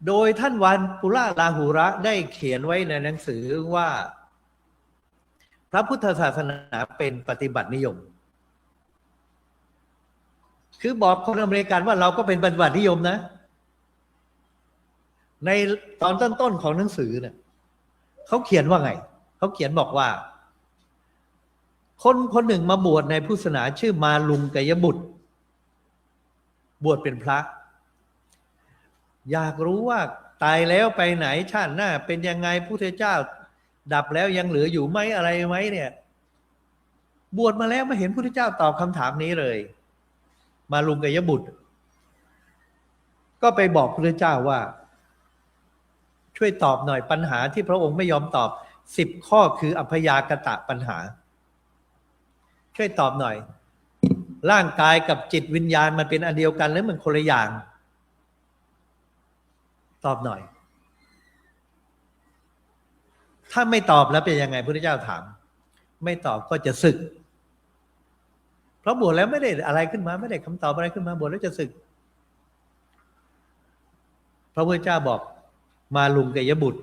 โดยท่านวันปุล่าลาหุระได้เขียนไว้ในหนังสือว่าพระพุทธศาสนาเป็นปฏิบัตินิยมคือบอกคนอเมริกันว่าเราก็เป็นปฏิบัตินิยมนะในตอนต้นๆของหนังสือเนี่ยเขาเขียนว่าไงเขาเขียนบอกว่าคนคนหนึ่งมาบวชในพุทธศาสนาชื่อมาลุงกยบุตรบวชเป็นพระอยากรู้ว่าตายแล้วไปไหนชาติหน้าเป็นยังไงพุทธเจ้าดับแล้วยังเหลืออยู่ไหมอะไรไหมเนี่ยบวชมาแล้วไม่เห็นพุทธเจ้าตอบคำถามนี้เลยมาลุงกยบุตรก็ไปบอกพุทธเจ้าว่าช่วยตอบหน่อยปัญหาที่พระองค์ไม่ยอมตอบ10 ข้อคืออัพยากตะปัญหาช่วยตอบหน่อยร่างกายกับจิตวิญญาณมันเป็นอันเดียวกันหรือมันคนละอย่างตอบหน่อยถ้าไม่ตอบแล้วเป็นยังไงพระพุทธเจ้าถามไม่ตอบก็จะสึกเพราะบวชแล้วไม่ได้อะไรขึ้นมาไม่ได้คำตอบอะไรขึ้นมาบวชแล้วจะสึกพระพุทธเจ้าบอกมาลุงกยบุตร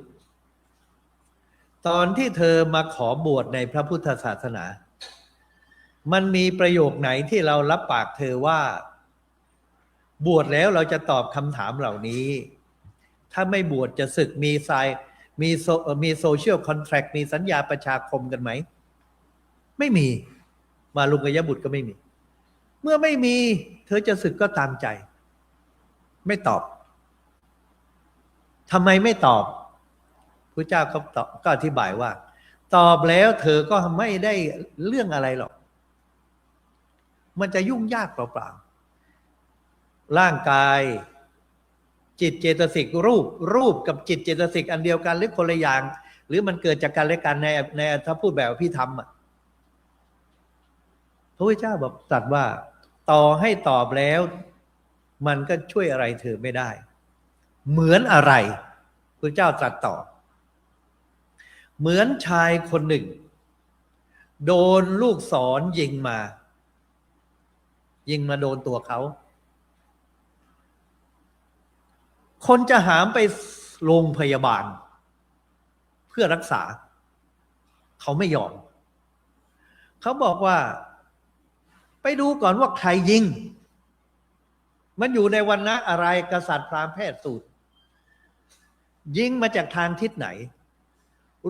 ตอนที่เธอมาขอบวชในพระพุทธศาสนา มันมีประโยคไหนที่เรารับปากเธอว่าบวชแล้วเราจะตอบคำถามเหล่านี้ ถ้าไม่บวชจะศึกมีโซเชียลคอนแทรคมีสัญญาประชาคมกันไหมไม่มีมาลุงกยบุตรก็ไม่มีเมื่อไม่มีเธอจะศึกก็ตามใจไม่ตอบทำไมไม่ตอบพระเจ้าก็อธิบายว่าตอบแล้วเธอก็ไม่ได้เรื่องอะไรหรอกมันจะยุ่งยากเปล่าๆร่างกายจิตเจตสิกรูปกับจิตเจตสิกอันเดียวกันหรือคนละอย่างหรือมันเกิดจากกันและกันในถ้าพูดแบบพี่ทำอ่ะพระพุทธเจ้าบอกตรัสว่าต่อให้ตอบแล้วมันก็ช่วยอะไรเธอไม่ได้เหมือนอะไรพระเจ้าตรัสต่อเหมือนชายคนหนึ่งโดนลูกศรยิงมาโดนตัวเขาคนจะหามไปโรงพยาบาลเพื่อรักษาเขาไม่ยอมเขาบอกว่าไปดูก่อนว่าใครยิงมันอยู่ในวรรณะอะไรกษัตริย์พราหมณ์แพทย์สูตรยิงมาจากทางทิศไหน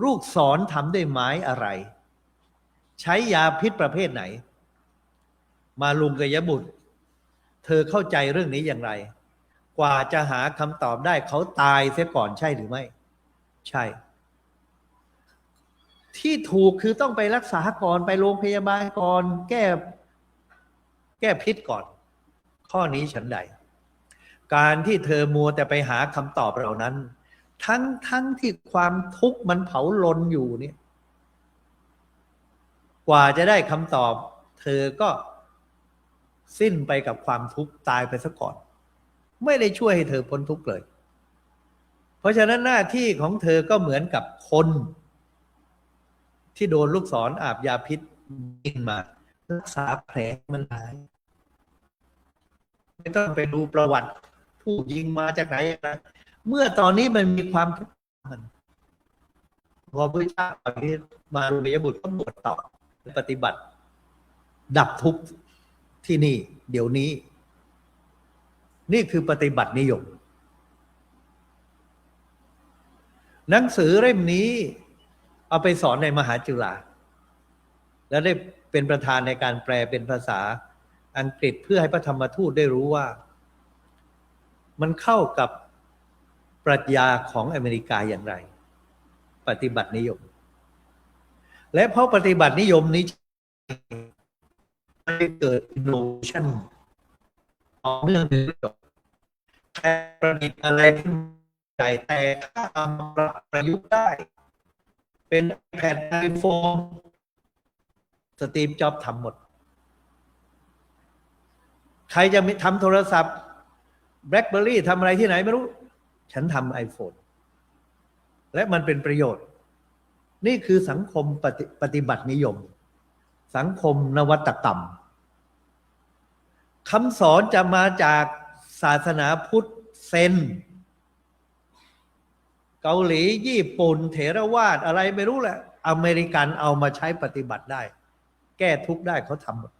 ลูกศรทำด้วยไม้อะไรใช้ยาพิษประเภทไหนมาลุงกยบุตรเธอเข้าใจเรื่องนี้อย่างไรกว่าจะหาคำตอบได้เขาตายเสียก่อนใช่หรือไม่ใช่ที่ถูกคือต้องไปรักษาก่อนไปโรงพยาบาลก่อนแก้พิษก่อนข้อนี้ฉันใดการที่เธอมัวแต่ไปหาคำตอบเหล่านั้นทั้งที่ความทุกข์มันเผาลนอยู่เนี่ยกว่าจะได้คำตอบเธอก็สิ้นไปกับความทุกข์ตายไปซะก่อนไม่ได้ช่วยให้เธอพ้นทุกข์เลยเพราะฉะนั้นหน้าที่ของเธอก็เหมือนกับคนที่โดนลูกศรอาบยาพิษยิงมารักษาแผลมันหายไม่ต้องไปดูประวัติผู้ยิงมาจากไหนนะเมื่อตอนนี้มันมีความทุกข์พอพระเจ้าตอนนี้มาลุงกยบุตรก็บวชต่อปฏิบัติดับทุกข์ที่นี่เดี๋ยวนี้นี่คือปฏิบัตินิยมหนังสือเล่มนี้เอาไปสอนในมหาจุฬาและได้เป็นประธานในการแปลเป็นภาษาอังกฤษเพื่อให้พระธรรมทูตได้รู้ว่ามันเข้ากับปรัชญาของอเมริกาอย่างไรปฏิบัตินิยมและเพราะปฏิบัตินิยมนี้มันเกิด innovation ต่อเนื่องแค่ประดิษฐ์อะไรขึ้นใจแต่ถ้าเอามาประยุกต์ได้เป็นแผ่นไอโฟนสตีฟจ็อบส์ทำหมดใครจะทำโทรศัพท์แบล็คเบอร์รี่ทำอะไรที่ไหนไม่รู้ฉันทำไอโฟนและมันเป็นประโยชน์นี่คือสังคมปฏิบัตินิยมสังคมนวัตกรรมคำสอนจะมาจากศาสนาพุทธเซนเกาหลีญี่ปุ่นเถรวาทอะไรไม่รู้แหละอเมริกันเอามาใช้ปฏิบัติได้แก้ทุกข์ได้เขาทำหมด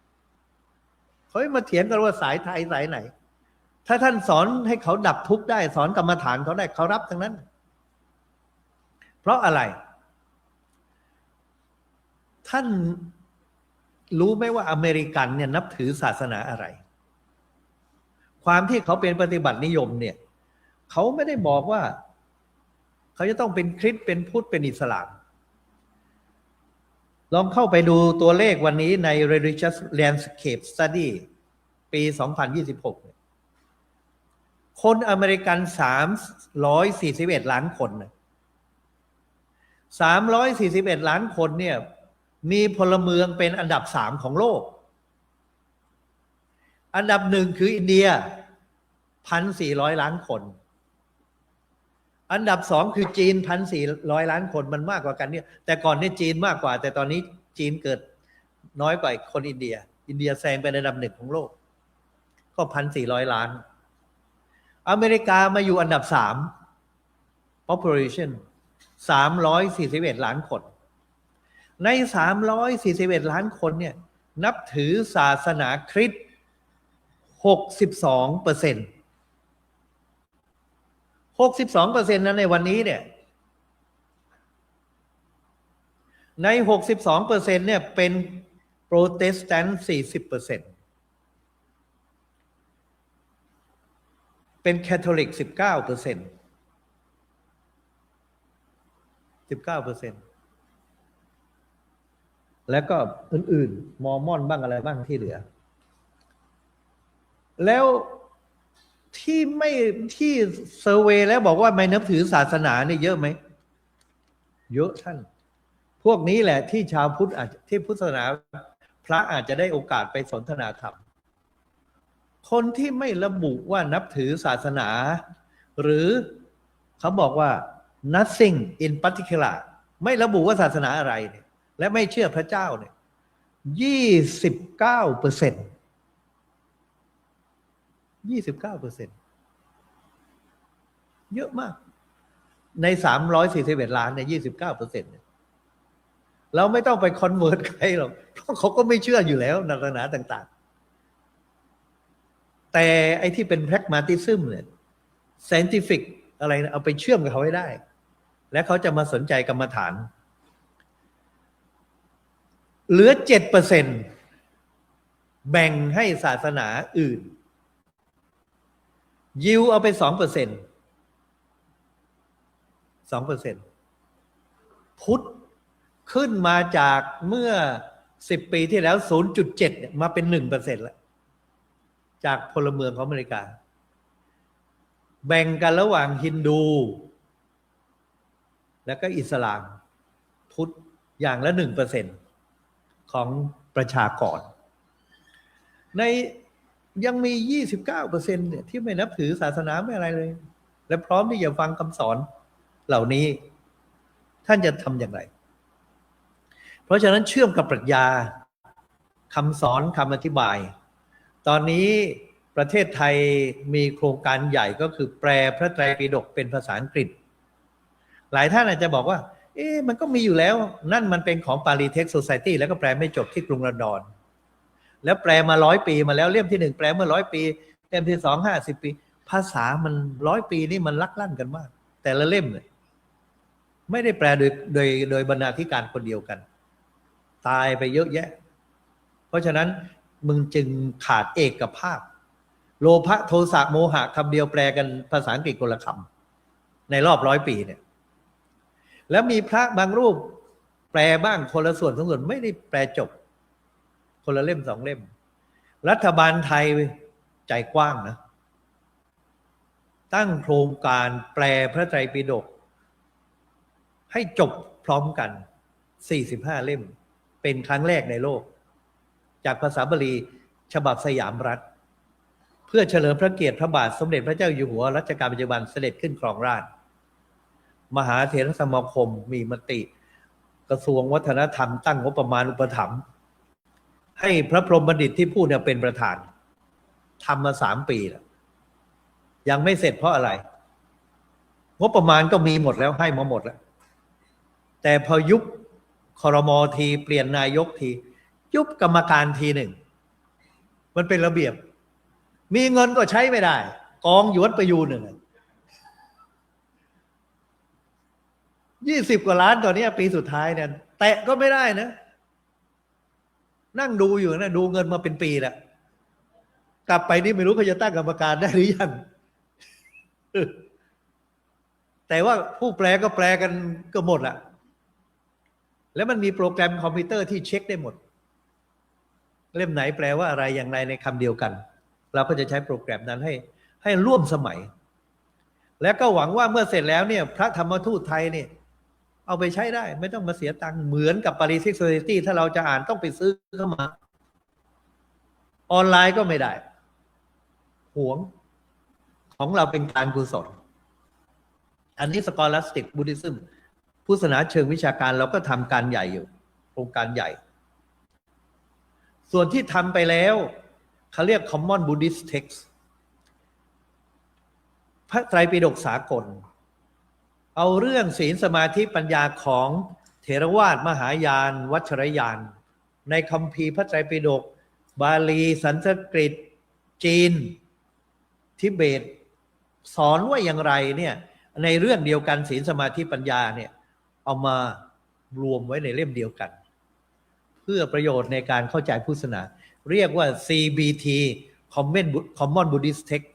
เขาไม่มาเถียงกันว่าสายไทยสายไหนถ้าท่านสอนให้เขาดับทุกข์ได้สอนกรรมฐานเขาได้เขารับทั้งนั้นเพราะอะไรท่านรู้ไหมว่าอเมริกันเนี่ยนับถือศาสนาอะไรความที่เขาเป็นปฏิบัตินิยมเนี่ยเขาไม่ได้บอกว่าเขาจะต้องเป็นคริสต์เป็นพุทธเป็นอิสลามลองเข้าไปดูตัวเลขวันนี้ใน Religious Landscape Study ปี 2026 คนอเมริกัน341ล้านคน341ล้านคนเนี่ยมีพลเมืองเป็นอันดับ3ของโลกอันดับ1คืออินเดีย 1,400 ล้านคนอันดับ2คือจีน 1,400 ล้านคนมันมากกว่ากันเนี่ยแต่ก่อนเนี่ยจีนมากกว่าแต่ตอนนี้จีนเกิดน้อยกว่าคนอินเดียแซงเป็นอันดับ1ของโลกก็ 1,400 ล้านอเมริกามาอยู่อันดับ3 population 341 ล้านคนใน341ล้านคนเนี่ย นับถือศาสนาคริสต์ 62% 62%นั้นในวันนี้เนี่ยใน 62% เนี่ยเป็นโปรเตสแตนต์ 40%เป็นแคทอลิก 19% แล้วก็อื่นๆมอร์มอนบ้างอะไรบ้างที่เหลือ แล้วที่เซอร์เวย์แล้วบอกว่าไม่นับถือศาสนาเนี่ยเยอะไหม เยอะท่าน พวกนี้แหละที่ชาวพุทธที่พุทธศาสนาพระอาจจะได้โอกาสไปสนทนาธรรม คนที่ไม่ระบุว่านับถือศาสนา หรือเขาบอกว่า nothing in particular ไม่ระบุว่าศาสนาอะไรเนี่ยและไม่เชื่อพระเจ้าเนี่ย 29% เยอะมากใน341ล้านเนี่ย 29% เนี่ยเราไม่ต้องไปคอนเวิร์ตใครหรอกเพราะเขาก็ไม่เชื่ออยู่แล้วศาสนาต่างๆแต่ไอ้ที่เป็น pragmatism เนี่ย scientific อะไรนะเอาไปเชื่อมกับเขาให้ได้และเขาจะมาสนใจกรรมฐานเหลือ 7% แบ่งให้ศาสนาอื่นยิวเอาไป 2% พุทธขึ้นมาจากเมื่อ10 ปีที่แล้ว 0.7 มาเป็น 1% แล้วจากพลเมืองของอเมริกาแบ่งกันระหว่างฮินดูแล้วก็อิสลามพุทธอย่างละ 1% ของประชากรในยังมี 29% เนี่ยที่ไม่นับถือศาสนาไม่อะไรเลยและพร้อมที่จะฟังคำสอนเหล่านี้ท่านจะทำอย่างไรเพราะฉะนั้นเชื่อมกับปรัชญาคำสอนคำอธิบายตอนนี้ประเทศไทยมีโครงการใหญ่ก็คือแปลพระไตรปิฎกเป็นภาษาอังกฤษหลายท่านอาจจะบอกว่ามันก็มีอยู่แล้วนั่นมันเป็นของ Polytext Society แล้วก็แปลไม่จบที่กรุงลอนดอนแล้วแปลมา100 ปีมาแล้วเล่มที่1แปลเมื่อ100 ปีเล่มที่2 50 ปีภาษามัน100 ปีนี่มันลักลั่นกันมากแต่ละเล่มเนี่ยไม่ได้แปลโดยบรรณาธิการคนเดียวกันตายไปเยอะแยะเพราะฉะนั้นมึงจึงขาดเอกภาพโลภะโทสะโมหะคำเดียวแปลกันภาษาอังกฤษคนละคำในรอบ100 ปีเนี่ยแล้วมีพระบางรูปแปลบ้างคนละส่วน2 ส่วนไม่ได้แปลจบคนละเล่ม2 เล่มรัฐบาลไทยใจกว้างนะตั้งโครงการแปลพระไตรปิฎกให้จบพร้อมกัน45 เล่มเป็นครั้งแรกในโลกจากภาษาบาลีฉบับสยามรัฐเพื่อเฉลิมพระเกียรติพระบาทสมเด็จพระเจ้าอยู่หัวรัชกาลปัจจุบันเสด็จขึ้นครองราชย์มหาเถรสมาคมมีมติกระทรวงวัฒนธรรมตั้งงบประมาณอุปถัมภ์ให้พระพรหมบัณฑิตที่พูดเนี่ยเป็นประธานทำมา3 ปีแล้วยังไม่เสร็จเพราะอะไรงบประมาณก็มีหมดแล้วให้มาหมดแล้วแต่พอยุบครม.ทีเปลี่ยนนายกทียุบกรรมการทีหนึ่งมันเป็นระเบียบมีเงินก็ใช้ไม่ได้กองหยวนประยูนหนึ่ง20 กว่าล้านตอนนี้ปีสุดท้ายเนี่ยแตะก็ไม่ได้นะนั่งดูอยู่นะดูเงินมาเป็นปีแล้วกลับไปนี่ไม่รู้เขาจะตั้งกรรมการได้หรือยังแต่ว่าผู้แปลก็แปลกันก็หมดละแล้วมันมีโปรแกรมคอมพิวเตอร์ที่เช็คได้หมดเล่มไหนแปลว่าอะไรอย่างไรในคำเดียวกันเราก็จะใช้โปรแกรมนั้นให้ร่วมสมัยและก็หวังว่าเมื่อเสร็จแล้วเนี่ยพระธรรมทูตไทยเนี่ยเอาไปใช้ได้ไม่ต้องมาเสียตังค์เหมือนกับ Polytext Society ถ้าเราจะอ่านต้องไปซื้อเข้ามาออนไลน์ก็ไม่ได้หวงของเราเป็นการกุศลอันนี้ Scholastic Buddhism พุทธศาสนาเชิงวิชาการเราก็ทำการใหญ่อยู่โครงการใหญ่ส่วนที่ทำไปแล้วเขาเรียก Common Buddhist Text พระไตรปิฎกสากลเอาเรื่องศีลสมาธิปัญญาของเถรวาทมหายานวัชรยาน ในคัมภีร์พระไตรปิฎกบาลีสันสกฤตจีนทิเบตสอนว่าอย่างไรเนี่ยในเรื่องเดียวกันศีลสมาธิปัญญาเนี่ยเอามารวมไว้ในเล่มเดียวกัน เพื่อประโยชน์ในการเข้าใจพุทธศาสนาเรียกว่า CBT Common Buddhist Text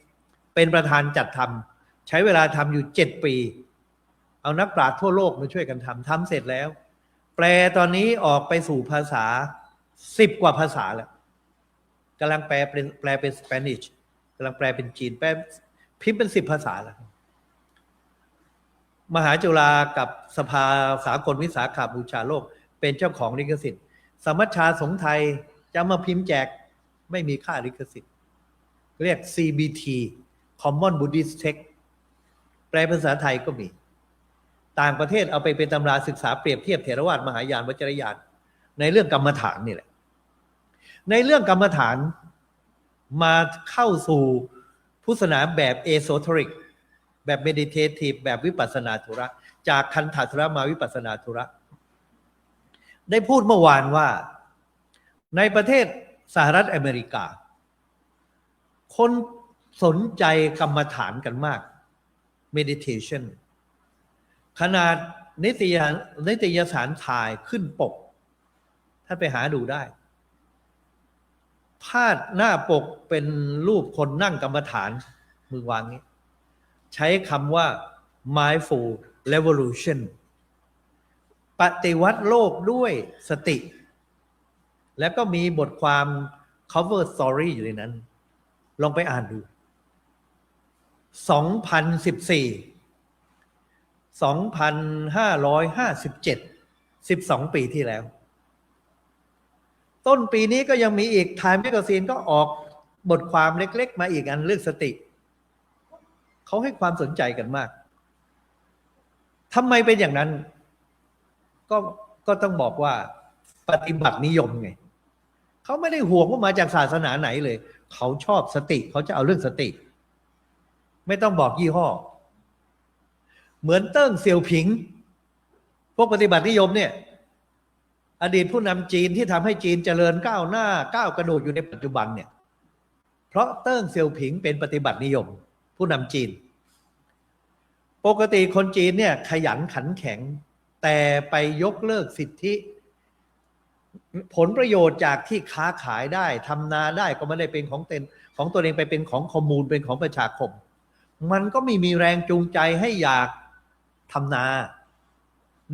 เป็นประธานจัดทำใช้เวลาทำอยู่7 ปีเอานักปราชญ์ทั่วโลกมาช่วยกันทำเสร็จแล้วแปลตอนนี้ออกไปสู่ภาษา10 กว่าภาษาแล้วกำลังแปลเป็นสเปนิชกำลังแปลเป็นจีนแปลพิมพ์เป็น10 ภาษาแล้วมหาจุฬากับสภาสากลวิสาขบูชาโลกเป็นเจ้าของลิขสิทธิ์สมัชชาสงฆ์ไทยจะมาพิมพ์แจกไม่มีค่าลิขสิทธิ์เรียก CBT Common Buddhist Text แปลภาษาไทยก็มีต่างประเทศเอาไปเป็นตำราศึกษาเปรียบเทียบเถรวาทมหายานวจรยานในเรื่องกรรมฐานนี่แหละในเรื่องกรรมฐานมาเข้าสู่พุทธศาสนาแบบเอโซเทริกแบบเมดิเททีฟแบบวิปัสสนาธุระจากคันธธุระมาวิปัสสนาธุระได้พูดเมื่อวานว่าในประเทศสหรัฐอเมริกาคนสนใจกรรมฐานกันมาก meditation ขนาดนิตยสารถ่ายขึ้นปกถ้าไปหาดูได้พาดหน้าปกเป็นรูปคนนั่งกรรมฐานมือวางนี้ใช้คำว่า mindful revolution ปฏิวัติโลกด้วยสติแล้วก็มีบทความ cover story อยู่ในนั้นลองไปอ่านดู2014 2557 12 ปีที่แล้วต้นปีนี้ก็ยังมีอีก Time Magazine ก็ออกบทความเล็กๆมาอีกอันเรื่องสติเขาให้ความสนใจกันมากทำไมเป็นอย่างนั้นก็ต้องบอกว่าปฏิบัตินิยมไงเขาไม่ได้ห่วงว่ามาจากศาสนาไหนเลยเขาชอบสติเขาจะเอาเรื่องสติไม่ต้องบอกยี่ห้อเหมือนเติ้งเสี่ยวผิงพวกปฏิบัตินิยมเนี่ยอดีตผู้นำจีนที่ทำให้จีนเจริญก้าวหน้าก้าวกระโดดอยู่ในปัจจุบันเนี่ยเพราะเติ้งเสี่ยวผิงเป็นปฏิบัตินิยมผู้นำจีนปกติคนจีนเนี่ยขยันขันแข็งแต่ไปยกเลิกสิทธิผลประโยชน์จากที่ค้าขายได้ทำนาได้ก็ไม่ได้เป็นของตัวเองไปเป็นของคอมมูนเป็นของประชาคมมันก็ไม่มีแรงจูงใจให้อยากทำนา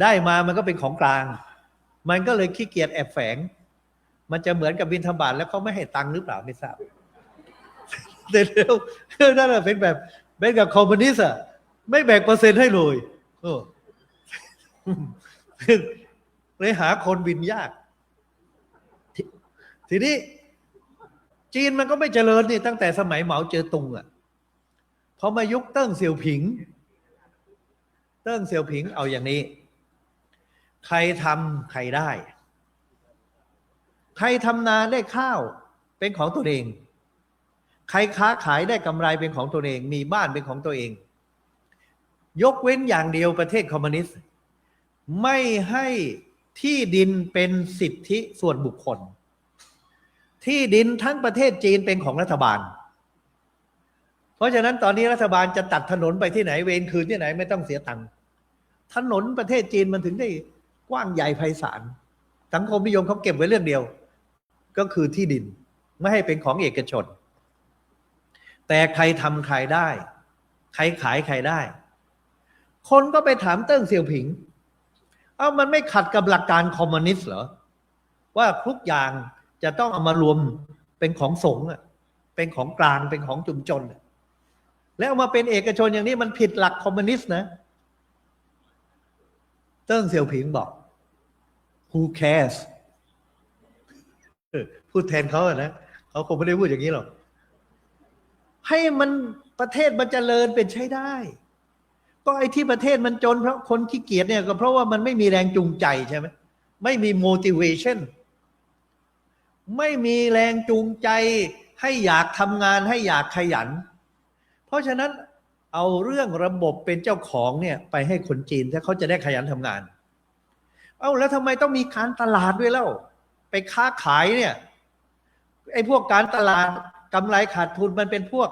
ได้มามันก็เป็นของกลางมันก็เลยขี้เกียจแอบแฝงมันจะเหมือนกับบิณฑบาตแล้วเขาไม่ให้ตังค์หรือเปล่าไม่ทราบแต่เดี๋ยวนั่นแหละเป็นแบบเป็นกับคอมมิวนิสต์อะไม่แบ่งเปอร์เซ็นต์ให้เลยเลยหาคนบินยากทีนี้จีนมันก็ไม่เจริญนี่ตั้งแต่สมัยเหมาเจ๋อตุงอ่ะพอมายุคเติ้งเสี่ยวผิงเอาอย่างนี้ใครทำใครได้ใครทำนาได้ข้าวเป็นของตัวเองใครค้าขายได้กำไรเป็นของตัวเองมีบ้านเป็นของตัวเองยกเว้นอย่างเดียวประเทศคอมมิวนิสต์ไม่ให้ที่ดินเป็นสิทธิส่วนบุคคลที่ดินทั้งประเทศจีนเป็นของรัฐบาลเพราะฉะนั้นตอนนี้รัฐบาลจะตัดถนนไปที่ไหนเวรคืนที่ไหนไม่ต้องเสียตังค์ถนนประเทศจีนมันถึงได้กว้างใหญ่ไพศาลสังคมนิยมเขาเก็บไว้เรื่องเดียวก็คือที่ดินไม่ให้เป็นของเอกชนแต่ใครทำใครได้ใครขายใครได้คนก็ไปถามเติ้งเสี่ยวผิงมันไม่ขัดกับหลักการคอมมิวนิสต์เหรอว่าทุกอย่างจะต้องเอามารวมเป็นของสงฆ์เป็นของกลางเป็นของชุมชนแล้วเอามาเป็นเอกชนอย่างนี้มันผิดหลักคอมมิวนิสต์นะเติ้งเสี่ยวผิงบอก who cares พูดแทนเขานะเขาคงไม่ได้พูดอย่างนี้หรอกให้มันประเทศมันเจริญเป็นใช้ได้ก็ไอ้ที่ประเทศมันจนเพราะคนขี้เกียจเนี่ยก็เพราะว่ามันไม่มีแรงจูงใจใช่ไหมไม่มี motivation ไม่มีแรงจูงใจให้อยากทำงานให้อยากขยันเพราะฉะนั้นเอาเรื่องระบบเป็นเจ้าของเนี่ยไปให้คนจีนถ้าเขาจะได้ขยันทำงานแล้วทำไมต้องมีการตลาดด้วยเล่าไป ไปค้าขายเนี่ยไอ้พวกการตลาดกำไรขาดทุนมันเป็นพวก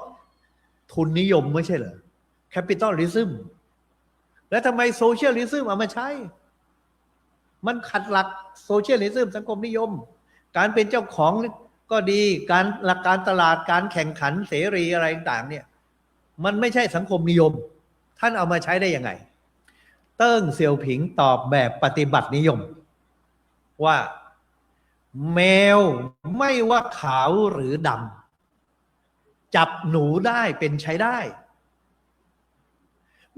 ทุนนิยมไม่ใช่เหรอแคปิตอลิซึมแล้วทำไมโซเชียลิซึมเอามาใช้มันขัดหลักโซเชียลิซึมสังคมนิยมการเป็นเจ้าของก็ดีการหลักการตลาดการแข่งขันเสรีอะไรต่างเนี่ยมันไม่ใช่สังคมนิยมท่านเอามาใช้ได้ยังไงเติ้งเสี่ยวผิงตอบแบบปฏิบัตินิยมว่าแมวไม่ว่าขาวหรือดำจับหนูได้เป็นใช้ได้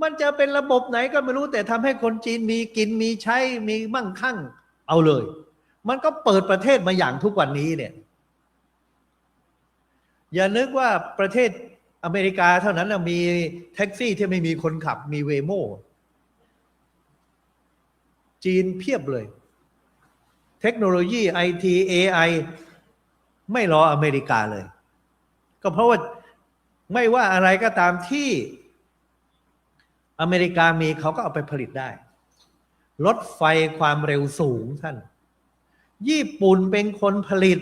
มันจะเป็นระบบไหนก็ไม่รู้แต่ทำให้คนจีนมีกินมีใช้มีมั่งคั่งเอาเลยมันก็เปิดประเทศมาอย่างทุกวันนี้เนี่ยอย่านึกว่าประเทศอเมริกาเท่านั้นนะมีแท็กซี่ที่ไม่มีคนขับมีเวโมจีนเพียบเลยเทคโนโลยี IT AI ไม่รออเมริกาเลยก็เพราะว่าไม่ว่าอะไรก็ตามที่อเมริกามีเขาก็เอาไปผลิตได้รถไฟความเร็วสูงท่านญี่ปุ่นเป็นคนผลิต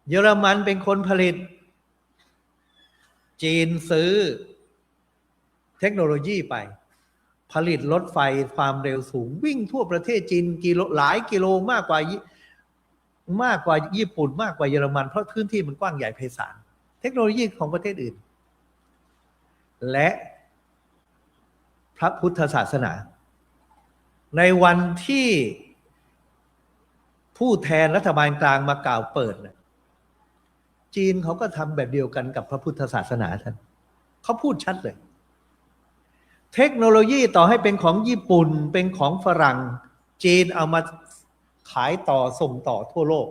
เยอรมันเป็นคนผลิตจีนซื้อเทคโนโลยีไปผลิตรถไฟความเร็วสูงวิ่งทั่วประเทศจีนกิโลหลายกิโลมากกว่าญี่ปุ่นมากกว่าเยอรมันเพราะพื้นที่มันกว้างใหญ่ไพศาลเทคโนโลยีของประเทศอื่นและพระพุทธศาสนาในวันที่ผู้แทนรัฐบาลกลางมากล่าวเปิดจีนเขาก็ทำแบบเดียวกันกับพระพุทธศาสนาท่านเขาพูดชัดเลยเทคโนโลยีต่อให้เป็นของญี่ปุ่นเป็นของฝรั่งจีนเอามาขายต่อส่งต่อทั่วโลก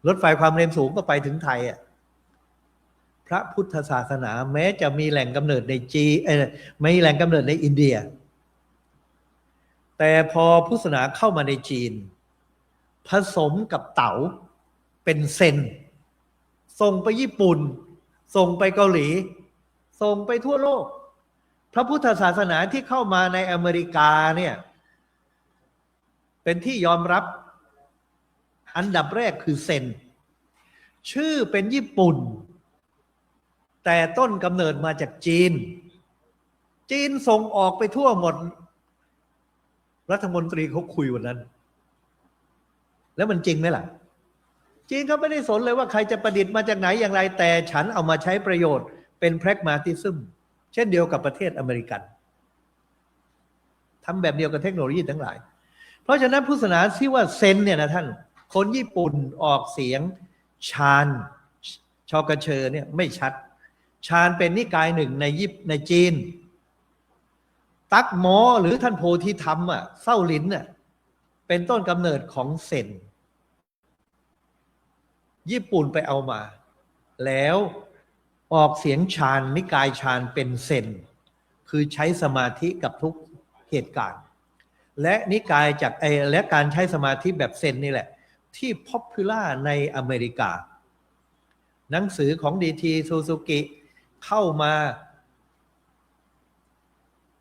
รถไฟความเร็วสูงก็ไปถึงไทยพระพุทธศาสนาแม้จะมีแหล่งกำเนิดในมีแหล่งกำเนิดในอินเดียแต่พอพุทธศาสนาเข้ามาในจีนผสมกับเต๋าเป็นเซนส่งไปญี่ปุ่นส่งไปเกาหลีส่งไปทั่วโลกพระพุทธศาสนาที่เข้ามาในอเมริกาเนี่ยเป็นที่ยอมรับอันดับแรกคือเซนชื่อเป็นญี่ปุ่นแต่ต้นกำเนิดมาจากจีนส่งออกไปทั่วหมดรัฐมนตรีเขาคุยวันนั้นแล้วมันจริงไหมล่ะจีนเขาไม่ได้สนเลยว่าใครจะประดิษฐ์มาจากไหนอย่างไรแต่ฉันเอามาใช้ประโยชน์เป็นแพรกมาติซึมเช่นเดียวกับประเทศอเมริกันทำแบบเดียวกับเทคโนโลยีทั้งหลายเพราะฉะนั้นพุทธศาสนาที่ว่าเซนเนี่ยนะท่านคนญี่ปุ่นออกเสียงชานชอกระเชอเนี่ยไม่ชัดชานเป็นนิกายหนึ่งในจีนตักหมอหรือท่านโพธิธรรมเส้าลิ้นเป็นต้นกำเนิดของเซนญี่ปุ่นไปเอามาแล้วออกเสียงฌานนิกายฌานเป็นเซนคือใช้สมาธิกับทุกเหตุการณ์และนิกายจากและการใช้สมาธิแบบเซนนี่แหละที่ป๊อปปูล่าในอเมริกาหนังสือของดี.ซูซูกิเข้ามา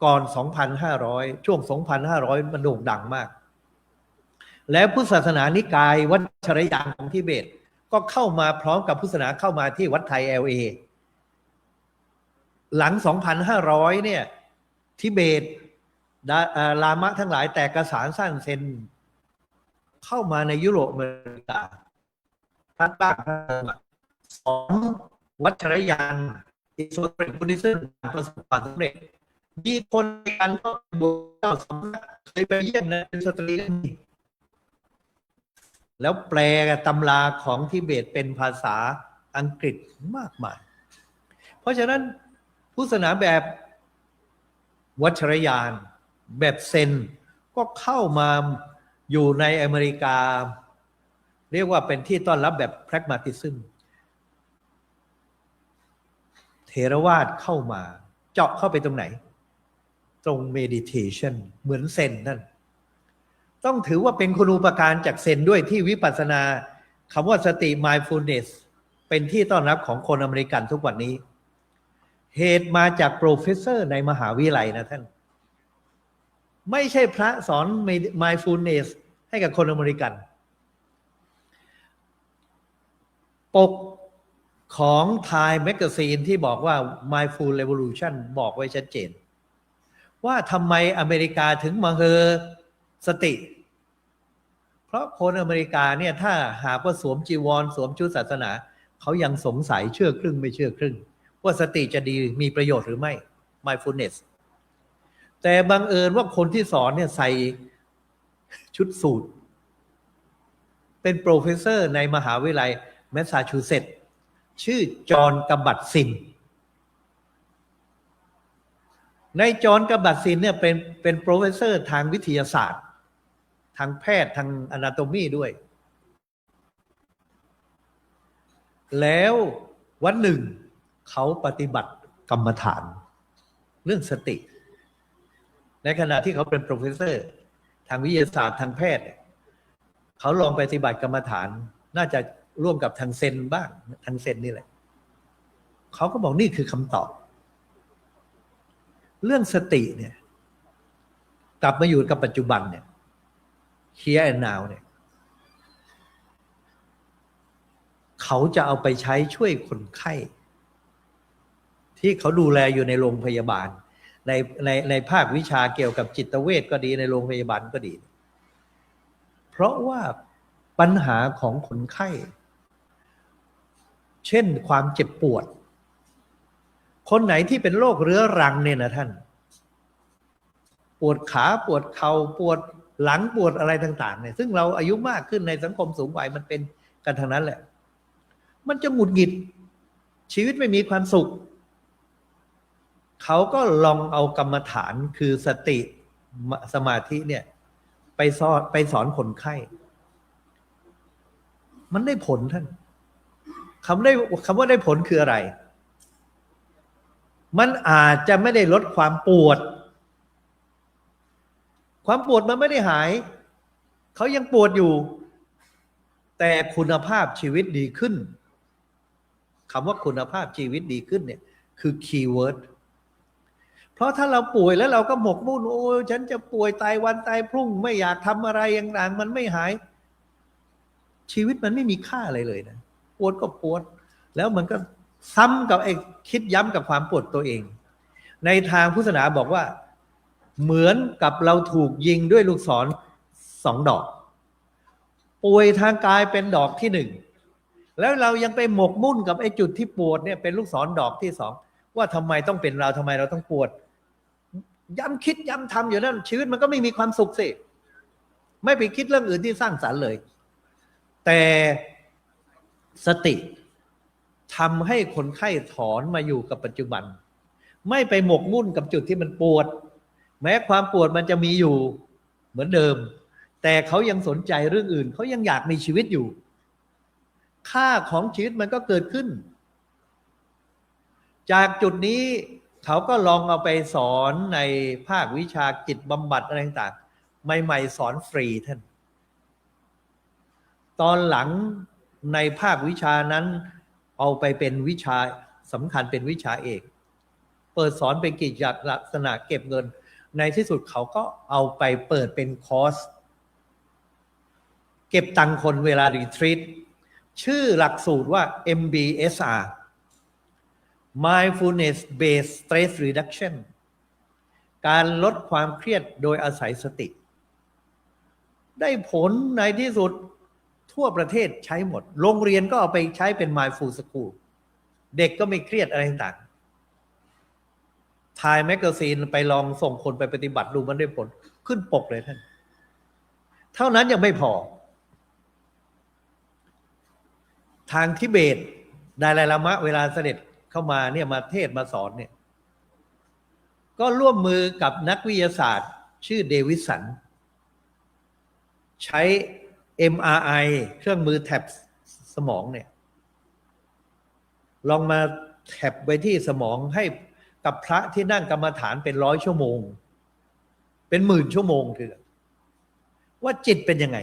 ก่อน 2,500 ช่วง 2,500 มันโด่งดังมากและพุทธศาสนานิกายวัชรยานของทิเบตก็เข้ามาพร้อมกับพุทธศาสนาเข้ามาที่วัดไทย LA หลัง 2,500 เนี่ยทิเบตลามะทั้งหลายแตกกระสานสร้างเซนเข้ามาในยุโรปอเมริกาท่านบ้างสอนวัชรยานอิสลามพุทธิซึมประสบความสำเร็จมีคนในการก็บุกเจ้าสำนักเคยไปเยี่ยมนะเป็นสตรีแล้วแปลตำราของทิเบตเป็นภาษาอังกฤษมากมายเพราะฉะนั้นพุทธศาสนาแบบวัชรยานแบบเซนก็เข้ามาอยู่ในอเมริกาเรียกว่าเป็นที่ต้อนรับแบบแพรกมาติซึมเถรวาทเข้ามาเจาะเข้าไปตรงไหนตรงเมดิเทชันเหมือนเซนนั่นต้องถือว่าเป็นคุณูปการจากเซนด้วยที่วิปัสสนาคำว่าสติ mindfulness เป็นที่ต้อนรับของคนอเมริกันทุกวันนี้เหตุมาจากโปรเฟสเซอร์ในมหาวิทยาลัยนะท่านไม่ใช่พระสอน mindfulness ให้กับคนอเมริกัน ปกของ Time Magazine ที่บอกว่า Mindful Revolution บอกไว้ชัดเจนว่าทำไมอเมริกาถึงมาเฮอสติ เพราะคนอเมริกาเนี่ยถ้าหากว่าสวมจีวรสวมชุดศาสนาเขายังสงสัยเชื่อครึ่งไม่เชื่อครึ่งว่าสติจะดีมีประโยชน์หรือไม่ mindfulness แต่บังเอิญว่าคนที่สอนเนี่ยใส่ชุดสูทเป็นโปรเฟสเซอร์ในมหาวิทยาลัยแมสซาชูเซตส์ชื่อจอห์นกัมบัตซินในจอห์นกัมบัตซินเนี่ยเป็นโปรเฟสเซอร์ทางวิทยาศาสตร์ทางแพทย์ทางอนาโตมีด้วยแล้ววันหนึ่งเขาปฏิบัติกรรมฐานเรื่องสติในขณะที่เขาเป็นโปรเฟสเซอร์ทางวิทยาศาสตร์ทางแพทย์เขาลองปฏิบัติกรรมฐานน่าจะร่วมกับทางเซนบ้างทางเซนนี่แหละเขาก็บอกนี่คือคำตอบเรื่องสติเนี่ยกลับมาอยู่กับปัจจุบันเนี่ย here and now เนี่ยเขาจะเอาไปใช้ช่วยคนไข้ที่เขาดูแลอยู่ในโรงพยาบาลในภาควิชาเกี่ยวกับจิตเวชก็ดีในโรงพยาบาลก็ดีเพราะว่าปัญหาของคนไข้เช่นความเจ็บปวดคนไหนที่เป็นโรคเรื้อรังเนี่ยนะท่านปวดขาปวดเข่าปวดหลังปวดอะไรต่างๆเนี่ยซึ่งเราอายุมากขึ้นในสังคมสูงวัยมันเป็นกันทั้งนั้นแหละมันจะหงุดหงิดชีวิตไม่มีความสุขเขาก็ลองเอากรรมฐานคือสติสมาธิเนี่ยไปสอนคนไข้มันได้ผลท่านคำว่าได้ผลคืออะไรมันอาจจะไม่ได้ลดความปวดมันไม่ได้หายเขายังปวดอยู่แต่คุณภาพชีวิตดีขึ้นคำว่าคุณภาพชีวิตดีขึ้นเนี่ยคือคีย์เวิร์ดเพราะถ้าเราป่วยแล้วเราก็หมกมุ่นโอ้ฉันจะป่วยตายวันตายพรุ่งไม่อยากทำอะไรต่างๆมันไม่หายชีวิตมันไม่มีค่าอะไรเลยนะปวดก็ปวดแล้วมันก็ซ้ำกับไอ้คิดย้ำกับความปวดตัวเองในทางพุทธศาสนาบอกว่าเหมือนกับเราถูกยิงด้วยลูกศร2 ดอกป่วยทางกายเป็นดอกที่1แล้วเรายังไปหมกมุ่นกับไอ้จุดที่ปวดเนี่ยเป็นลูกศรดอกที่2ว่าทำไมต้องเป็นเราทำไมเราต้องปวดย้ำคิดย้ำทำอยู่นั่นชีวิตมันก็ไม่มีความสุขสิไม่ไปคิดเรื่องอื่นที่สร้างสรรค์เลยแต่สติทำให้คนไข้ถอนมาอยู่กับปัจจุบันไม่ไปหมกมุ่นกับจุดที่มันปวดแม้ความปวดมันจะมีอยู่เหมือนเดิมแต่เขายังสนใจเรื่องอื่นเขายังอยากมีชีวิตอยู่ค่าของชีวิตมันก็เกิดขึ้นจากจุดนี้เขาก็ลองเอาไปสอนในภาควิชาจิตบำบัดอะไรต่างๆใหม่ๆสอนฟรีท่านตอนหลังในภาควิชานั้นเอาไปเป็นวิชาสำคัญเป็นวิชาเอกเปิดสอนเป็นกิจลักษณะเก็บเงินในที่สุดเขาก็เอาไปเปิดเป็นคอร์สเก็บตังค์คนเวลารีทรีตชื่อหลักสูตรว่า MBSR Mindfulness Based Stress Reduction การลดความเครียดโดยอาศัยสติได้ผลในที่สุดทั่วประเทศใช้หมดโรงเรียนก็เอาไปใช้เป็น Mindful School เด็กก็ไม่เครียดอะไรต่างๆ Time Magazine ไปลองส่งคนไปปฏิบัติดูมันได้ผลขึ้นปกเลยท่านเท่านั้นยังไม่พอทางทิเบตดาไลลามะเวลาเสด็จเข้ามาเนี่ยมาเทศมาสอนเนี่ยก็ร่วมมือกับนักวิทยาศาสตร์ชื่อเดวิสันใช้ MRI เครื่องมือแท็บสมองเนี่ยลองมาแท็บไปที่สมองให้กับพระที่นั่งกรรมฐานเป็น100 ชั่วโมงเป็น10,000 ชั่วโมงเถอะว่าจิตเป็นยังไง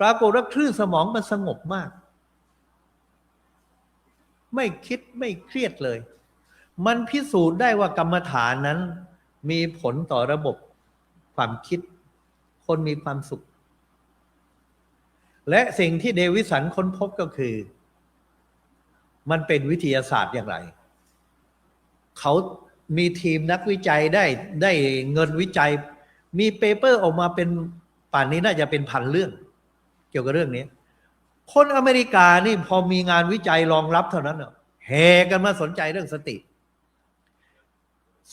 ปรากฏว่าคลื่นสมองมันสงบมากไม่คิดไม่เครียดเลยมันพิสูจน์ได้ว่ากรรมฐานนั้นมีผลต่อระบบความคิดคนมีความสุข และสิ่งที่เดวิสันค้นพบก็คือ มันเป็นวิทยาศาสตร์อย่างไร เขามีทีมนักวิจัยได้เงินวิจัย มีเปเปอร์ออกมาเป็นป่านนี้น่าจะเป็นพันเรื่อง เกี่ยวกับเรื่องนี้ คนอเมริกานี่พอมีงานวิจัยรองรับเท่านั้นแห่กันมาสนใจเรื่องสติ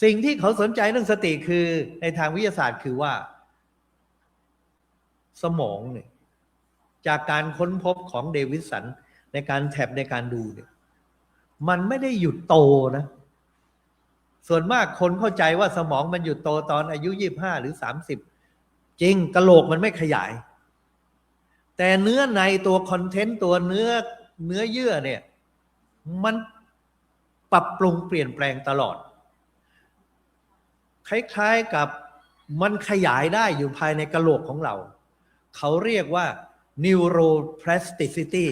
สิ่งที่เขาสนใจเรื่องสติคือในทางวิทยาศาสตร์คือว่า สมองเนี่ยจากการค้นพบของเดวิสันในการแท็บในการดูเนี่ยมันไม่ได้หยุดโตนะส่วนมากคนเข้าใจว่าสมองมันหยุดโตตอนอายุ25หรือ30จริงกะโหลกมันไม่ขยายแต่เนื้อในตัวคอนเทนต์ตัวเนื้อเยื่อเนี่ยมันปรับปรุงเปลี่ยนแปลงตลอดคล้ายๆกับมันขยายได้อยู่ภายในกะโหลกของเราเขาเรียกว่า neuroplasticity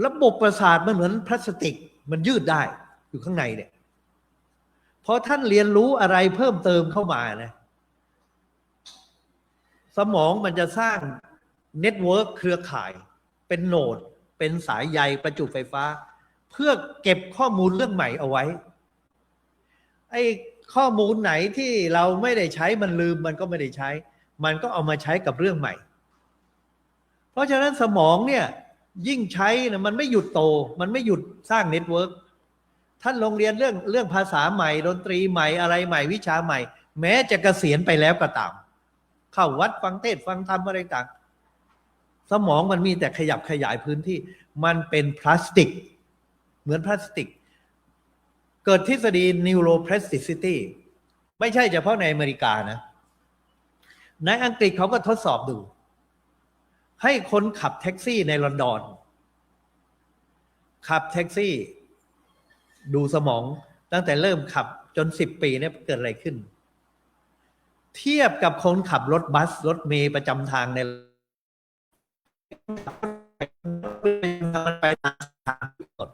ระบบประสาทมันเหมือนพลาสติกมันยืดได้อยู่ข้างในเนี่ยพอท่านเรียนรู้อะไรเพิ่มเติมเข้ามานะสมองมันจะสร้างเน็ตเวิร์กเครือข่ายเป็นโนดเป็นสายใยประจุไฟฟ้าเพื่อเก็บข้อมูลเรื่องใหม่เอาไว้ไอ้ข้อมูลไหนที่เราไม่ได้ใช้มันลืมมันก็ไม่ได้ใช้มันก็เอามาใช้กับเรื่องใหม่เพราะฉะนั้นสมองเนี่ยยิ่งใช้นะมันไม่หยุดโตมันไม่หยุดสร้างเน็ตเวิร์กท่านลงเรียนเรื่องภาษาใหม่ดนตรีใหม่อะไรใหม่วิชาใหม่แม้จะเกษียณไปแล้วก็ตามเข้าวัดฟังเทศน์ฟังธรรมอะไรต่างสมองมันมีแต่ขยับขยายพื้นที่มันเป็นพลาสติกเหมือนพลาสติกเกิดทฤษฎี neuroplasticity ไม่ใช่เฉพาะในอเมริกานะในอังกฤษเขาก็ทดสอบดูให้คนขับแท็กซี่ในลอนดอนขับแท็กซี่ดูสมองตั้งแต่เริ่มขับจน10 ปีเนี่ยเกิดอะไรขึ้นเทียบกับคนขับรถบัสรถเมล์ประจำทางในไปทางกด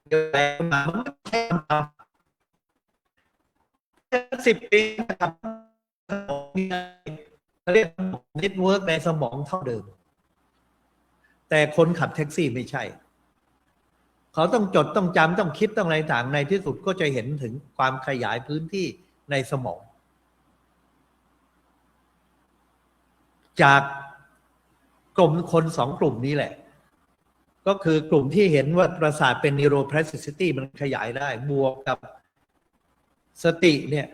เกิดอะไรมามันไม่ใช่10 ปีนะครับเรียกเน็ตเวิร์กในสมองเท่าเดิมแต่คนขับแท็กซี่ไม่ใช่เขาต้องจดต้องจำต้องคิดต้องอะไรต่างในที่สุดก็จะเห็นถึงความขยายพื้นที่ในสมองจากกลุ่มคน2 กลุ่มนี้แหละก็คือกลุ่มที่เห็นว่าประสาทเป็น neuroplasticity มันขยายได้บวกกับสติเนี่ย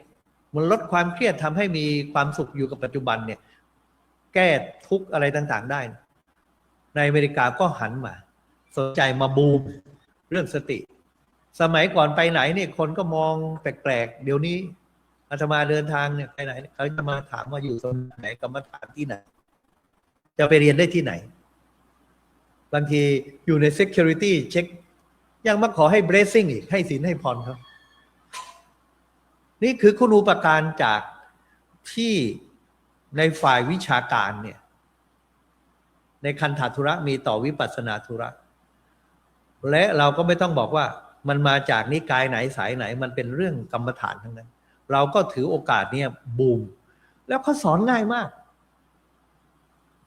มันลดความเครียดทำให้มีความสุขอยู่กับปัจจุบันเนี่ยแก้ทุกข์อะไรต่างๆได้ในอเมริกาก็หันมาสนใจมาบูมเรื่องสติสมัยก่อนไปไหนเนี่ยคนก็มองแปลกๆเดี๋ยวนี้อาตมาเดินทางเนี่ยไปไหนเขาจะมาถามว่าอยู่ตรงไหนกรรมฐานที่ไหนจะไปเรียนได้ที่ไหนบางทีอยู่ใน security เช็คยังมาขอให้ blessing อีกให้ศีลให้พรครับนี่คือคุณูปการจากที่ในฝ่ายวิชาการเนี่ยในคันธทุระมีต่อวิปัสสนาธุระและเราก็ไม่ต้องบอกว่ามันมาจากนิกายไหนสายไหนมันเป็นเรื่องกรรมฐานทั้งนั้นเราก็ถือโอกาสเนี่ยบูมแล้วเขาสอนง่ายมาก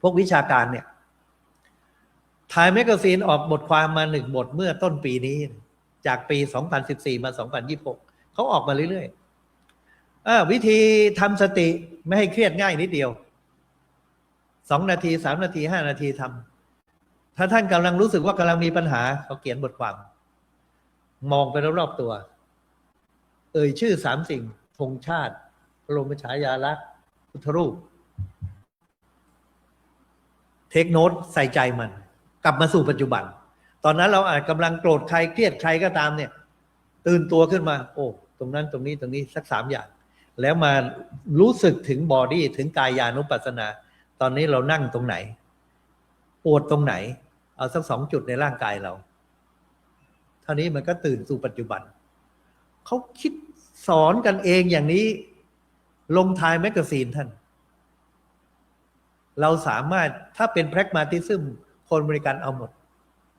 พวกวิชาการเนี่ยไทม์แมกกาซีนออกบทความมา1 บทเมื่อต้นปีนี้จากปี2014มา2026เขาออกมาเรื่อยๆวิธีทำสติไม่ให้เครียดง่ายนิดเดียว2 นาที3 นาที5 นาทีทำถ้าท่านกำลังรู้สึกว่ากำลังมีปัญหาเขาเขียนบทความมองไปรอบๆตัวชื่อ3 สิ่งธงชาติพระบรมฉายาลักษณ์พุทธรูปเทคโนตใส่ใจมันกลับมาสู่ปัจจุบันตอนนั้นเราอาจกำลังโกรธใครเครียดใครก็ตามเนี่ยตื่นตัวขึ้นมาโอ้ตรงนั้นตรงนี้สัก3 อย่างแล้วมารู้สึกถึงบอดี้ถึงกายานุปัสสนาตอนนี้เรานั่งตรงไหนปวดตรงไหนเอาสัก2 จุดในร่างกายเราเท่านี้มันก็ตื่นสู่ปัจจุบันเขาคิดสอนกันเองอย่างนี้ลงท้ายแมกกาซีนท่านเราสามารถถ้าเป็นแพรกมาติซึมคนบริการเอาหมด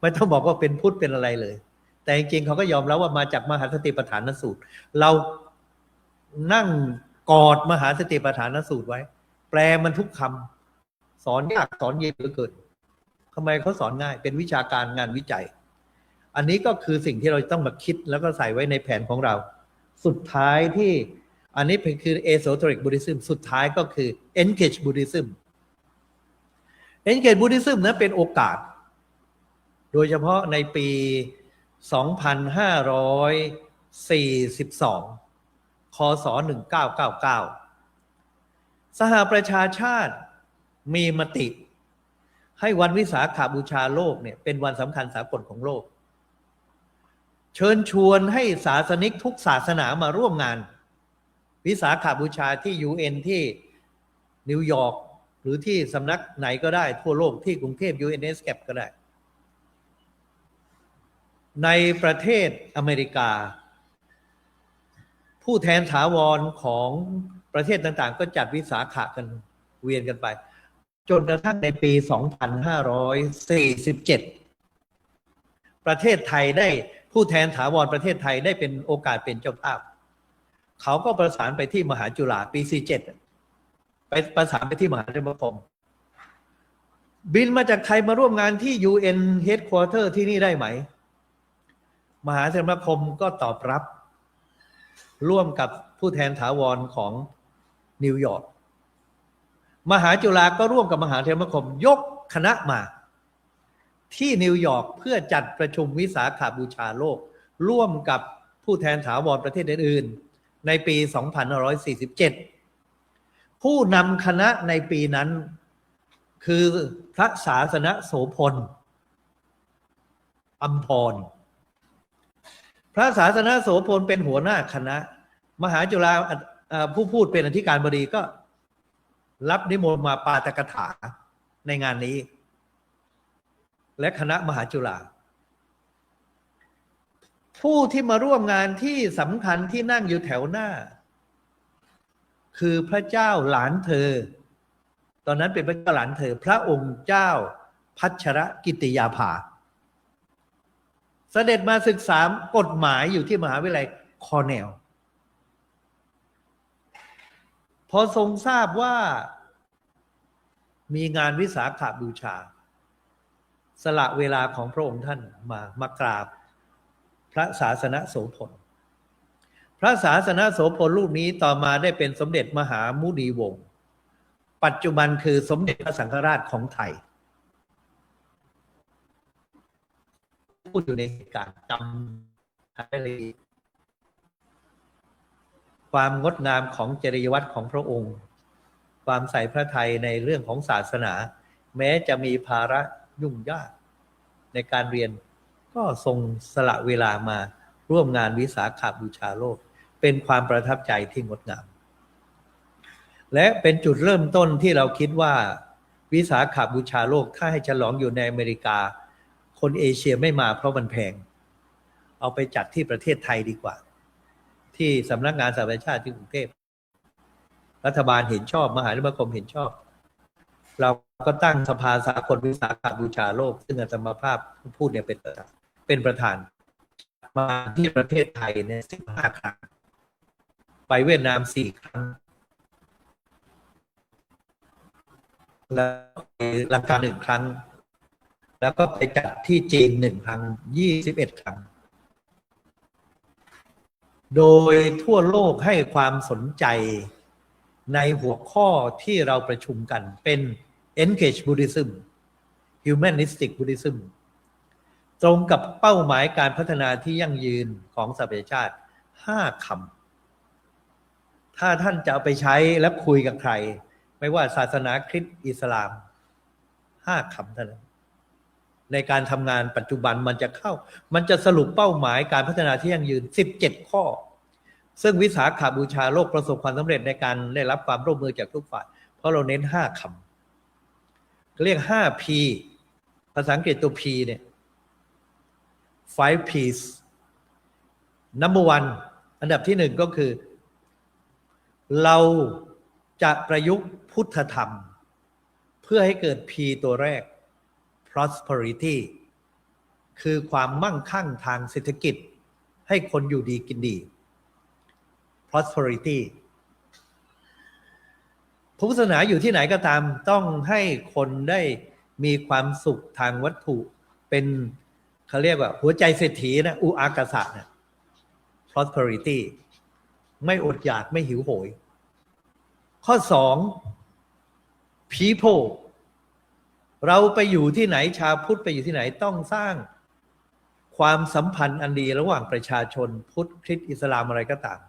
ไม่ต้องบอกว่าเป็นพุทธเป็นอะไรเลยแต่จริงๆเขาก็ยอมรับว่ามาจากมหาสติปัฏฐานสูตรเรานั่งกอดมหาสติปัฏฐานสูตรไว้แปลมันทุกค สอนยากสอนเย็นเหลือเกินทำไมเขาสอนง่ายเป็นวิชาการงานวิจัย อันนี้ก็คือสิ่งที่เราต้องมาคิดแล้วก็ใส่ไว้ในแผนของเราสุดท้ายที่อันนี้เป็นคือ Esoteric Buddhism สุดท้ายก็คือ Engage Buddhism Engage Buddhism นั้นเป็นโอกาสโดยเฉพาะในปี 2542 คศ 1999 สหประชาชาติมีมติให้วันวิสาขบูชาโลกเนี่ยเป็นวันสำคัญสากลของโลกเชิญชวนให้ศาสนิกทุกศาสนามาร่วมงานวิสาขบูชาที่ UN ที่นิวยอร์กหรือที่สำนักไหนก็ได้ทั่วโลกที่กรุงเทพ UNSCAP ก็ได้ในประเทศอเมริกาผู้แทนถาวรของประเทศต่างๆก็จัดวิสาขะกันเวียนกันไปจนกระทั่งในปี 2547 ประเทศไทยได้ผู้แทนถาวรประเทศไทยได้เป็นโอกาสเป็นเจ้าภาพเขาก็ประสานไปที่มหาจุฬาปี 47 ไปประสานไปที่มหาธรรมคมบินมาจากไทยมาร่วมงานที่ UN Headquarter ที่นี่ได้ไหมมหาธรรมคมก็ตอบรับร่วมกับผู้แทนถาวรของนิวยอร์กมหาจุฬาก็ร่วมกับมหาธรรมคมยกคณะมาที่นิวยอร์กเพื่อจัดประชุมวิสาขบูชาโลกร่วมกับผู้แทนถาวรประเทศอื่นๆในปี 2547 ผู้นำคณะในปีนั้นคือพระศาสนโสพลอัมพรพระศาสนโสพลเป็นหัวหน้าคณะมหาจุฬาผู้พูดเป็นอธิการบดีก็รับนิมนต์มาปาฐกถาในงานนี้และคณะมหาจุฬาผู้ที่มาร่วมงานที่สำคัญที่นั่งอยู่แถวหน้าคือพระเจ้าหลานเธอตอนนั้นเป็นพระเจ้าหลานเธอพระองค์เจ้าพัชรกิติยาภาเสด็จมาศึกษากฎหมายอยู่ที่มหาวิทยาลัยคอร์เนลพอทรงทราบว่ามีงานวิสาขบูชาสละเวลาของพระองค์ท่านมากราบพระศาสนโสพลพระศาสนโสพลรูปนี้ต่อมาได้เป็นสมเด็จมหามุนีวงศ์ปัจจุบันคือสมเด็จพระสังฆราชของไทยพูดอยู่ในเหตุการณ์จำได้เลยความงดงามของจริยวัตรของพระองค์ความใส่พระทัยในเรื่องของศาสนาแม้จะมีภาระยุ่งยากในการเรียนก็ทรงสละเวลามาร่วมงานวิสาขบูชาโลกเป็นความประทับใจที่งดงามและเป็นจุดเริ่มต้นที่เราคิดว่าวิสาขบูชาโลกถ้าให้ฉลองอยู่ในอเมริกาคนเอเชียไม่มาเพราะมันแพงเอาไปจัดที่ประเทศไทยดีกว่าที่สำนักงานสหประชาชาติที่กรุงเทพรัฐบาลเห็นชอบมหาธรรมคมเห็นชอบเราก็ตั้งสภาสากลวิสาขบูชาโลกซึ่งอาตมาภาพผู้พูดเนี่ยเป็นประธานมาที่ประเทศไทยเนี่ย15 ครั้งไปเวียดนาม4 ครั้งแล้วไปลังกา1 ครั้งแล้วก็ไปจัดที่จีน1 ครั้ง21 ครั้งโดยทั่วโลกให้ความสนใจในหัวข้อที่เราประชุมกันเป็น Engage Buddhism Humanistic Buddhism ตรงกับเป้าหมายการพัฒนาที่ยั่งยืนของสหประชาชาติ5 คำถ้าท่านจะเอาไปใช้และคุยกับใครไม่ว่าศาสนาคริสต์อิสลาม5 คำเท่านั้นในการทำงานปัจจุบันมันจะสรุปเป้าหมายการพัฒนาที่ยั่งยืน17 ข้อซึ่งวิสาขบูชาโลกประสบความสำเร็จในการได้รับความร่วมมือจากทุกฝ่ายเพราะเราเน้น5 คำเรียก5 P ภาษาอังกฤษตัว P เนี่ย5 P's number 1อันดับที่ 1ก็คือเราจะประยุกต์พุทธธรรมเพื่อให้เกิด P ตัวแรก prosperity คือความมั่งคั่งทางเศรษฐกิจให้คนอยู่ดีกินดี prosperity พุทธศาสนาอยู่ที่ไหนก็ตามต้องให้คนได้มีความสุขทางวัตถุเป็นเขาเรียกว่าหัวใจเศรษฐีนะอุอากาสะนะ prosperity ไม่อดอยากไม่หิวโหย ข้อ2 people เราไปอยู่ที่ไหนชาวพุทธไปอยู่ที่ไหนต้องสร้างความสัมพันธ์อันดีระหว่างประชาชนพุทธคริสต์อิสลามอะไรก็ตาม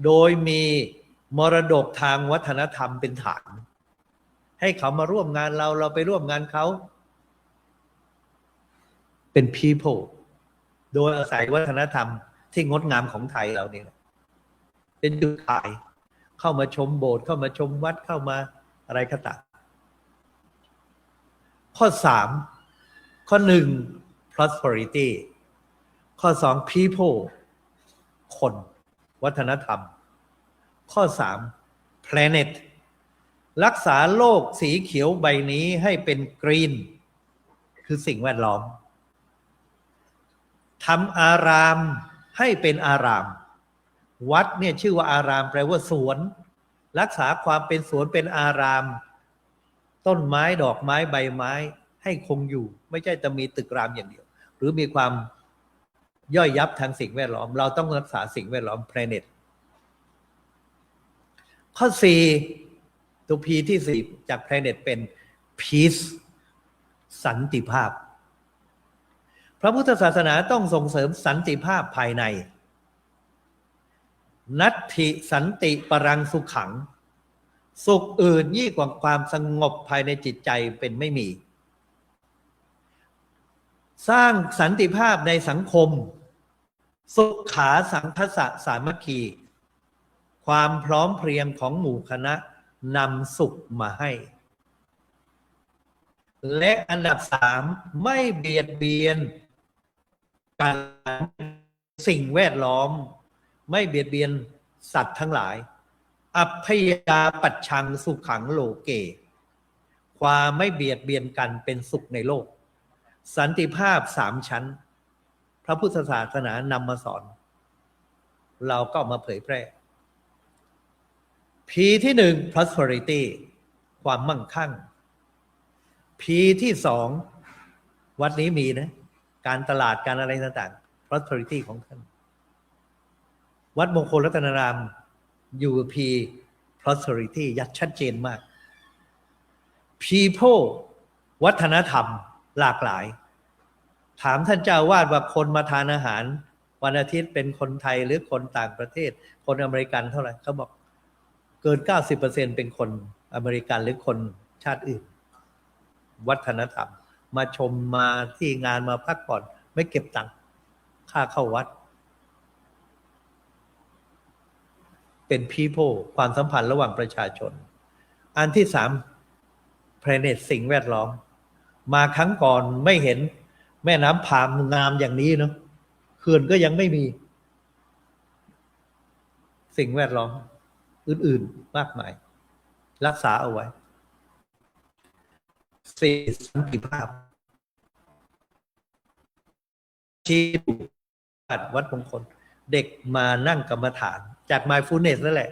โดยมีมรดกทางวัฒนธรรมเป็นฐานให้เขามาร่วมงานเราไปร่วมงานเขาเป็น people โดยอาศัยวัฒนธรรมที่งดงามของไทยเราเนี่ยเป็นจุดขายเข้ามาชมโบสถ์เข้ามาชมวัดเข้ามาอะไรก็ตามข้อ3ข้อ1 prosperity ข้อ2 people คนวัฒนธรรมข้อ3 planet รักษาโลกสีเขียวใบนี้ให้เป็นกรีนคือสิ่งแวดล้อมทำอารามให้เป็นอารามวัดเนี่ยชื่อว่าอารามแปลว่าสวนรักษาความเป็นสวนเป็นอารามต้นไม้ดอกไม้ใบไม้ให้คงอยู่ไม่ใช่จะมีตึกรามอย่างเดียวหรือมีความย่อยยับทางสิ่งแวดล้อมเราต้องรักษาสิ่งแวดล้อม planet ข้อ4ตัว P ที่4จาก planet เป็น peace สันติภาพพระพุทธศาสนาต้องส่งเสริมสันติภาพภายในนัตถิสันติปรังสุขขังสุขอื่นยิ่งกว่าความสงบภายในจิตใจเป็นไม่มีสร้างสันติภาพในสังคมสุขาสังคสะสามัคคีความพร้อมเพรียงของหมู่คณะนำสุขมาให้และอันดับ3ไม่เบียดเบียนการสิ่งแวดล้อมไม่เบียดเบียนสัตว์ทั้งหลายอัพพยาปัชชังสุขังโลเกความไม่เบียดเบียนกันเป็นสุขในโลกสันติภาพ3ชั้นพระพุทธศาสนานำมาสอนเราก็มาเผยแพร่ P ที่1 prosperity ความมั่งคั่ง P ที่2วัดนี้มีนะการตลาดการอะไรต่างๆ prosperity ของท่านวัดมงคลรัตนาราม UP prosperity ยัดชัดเจนมาก people วัฒนธรรมหลากหลายถามท่านเจ้าวาดว่าคนมาทานอาหารวันอาทิตย์เป็นคนไทยหรือคนต่างประเทศคนอเมริกันเท่าไหร่เขาบอกเกิน 90% เป็นคนอเมริกันหรือคนชาติอื่นวัฒนธรรมมาชมมาที่งานมาพักผ่อนไม่เก็บตังค์ค่าเข้าวัดเป็น people ความสัมพันธ์ระหว่างประชาชนอันที่3 planet สิ่งแวดล้อมมาครั้งก่อนไม่เห็นแม่น้ำพามงามอย่างนี้เนาะเขื่อนก็ยังไม่มีสิ่งแวดล้อมอื่นๆมากมายรักษาเอาไว้สันติภาพที่วัดมงคลเด็กมานั่งกรรมฐานจาก mindfulness นั่นแหละ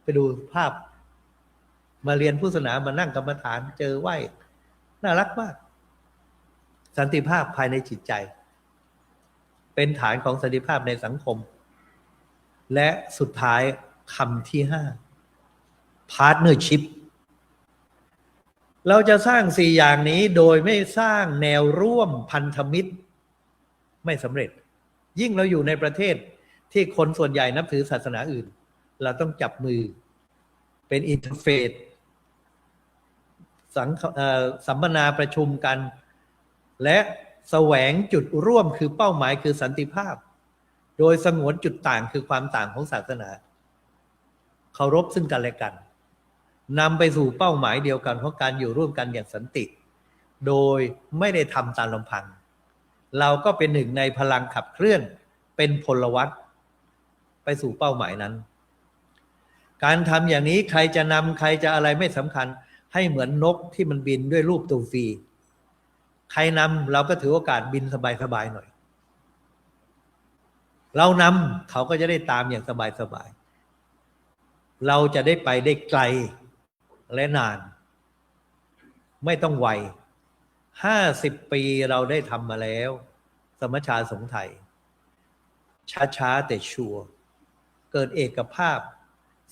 ไปดูภาพมาเรียนพุทธศาสนามานั่งกรรมฐานเจอไหว้น่ารักมากสันติภาพภายในจิตใจเป็นฐานของสันติภาพในสังคมและสุดท้ายคำที่5 partnership เราจะสร้าง4อย่างนี้โดยไม่สร้างแนวร่วมพันธมิตรไม่สำเร็จยิ่งเราอยู่ในประเทศที่คนส่วนใหญ่นับถือศาสนาอื่นเราต้องจับมือเป็นอินเทอร์เฟซสัมมนาประชุมกันและแสวงจุดร่วมคือเป้าหมายคือสันติภาพโดยสงวนจุดต่างคือความต่างของศาสนาเคารพซึ่งกันและกันนำไปสู่เป้าหมายเดียวกันเพราะการอยู่ร่วมกันอย่างสันติโดยไม่ได้ทำตามลำพังเราก็เป็นหนึ่งในพลังขับเคลื่อนเป็นพลวัตไปสู่เป้าหมายนั้นการทำอย่างนี้ใครจะนำใครจะอะไรไม่สำคัญให้เหมือนนกที่มันบินด้วยรูปตัวฟรีใครนำเราก็ถือโอกาสบินสบายๆหน่อยเรานำเขาก็จะได้ตามอย่างสบาย เราจะได้ไปได้ไกลและนาน ไม่ต้องไว50 ปีเราได้ทำมาแล้ว สมัชชาสงฆ์ไทย ช้าๆแต่ชัวร์เกิดเอกภาพ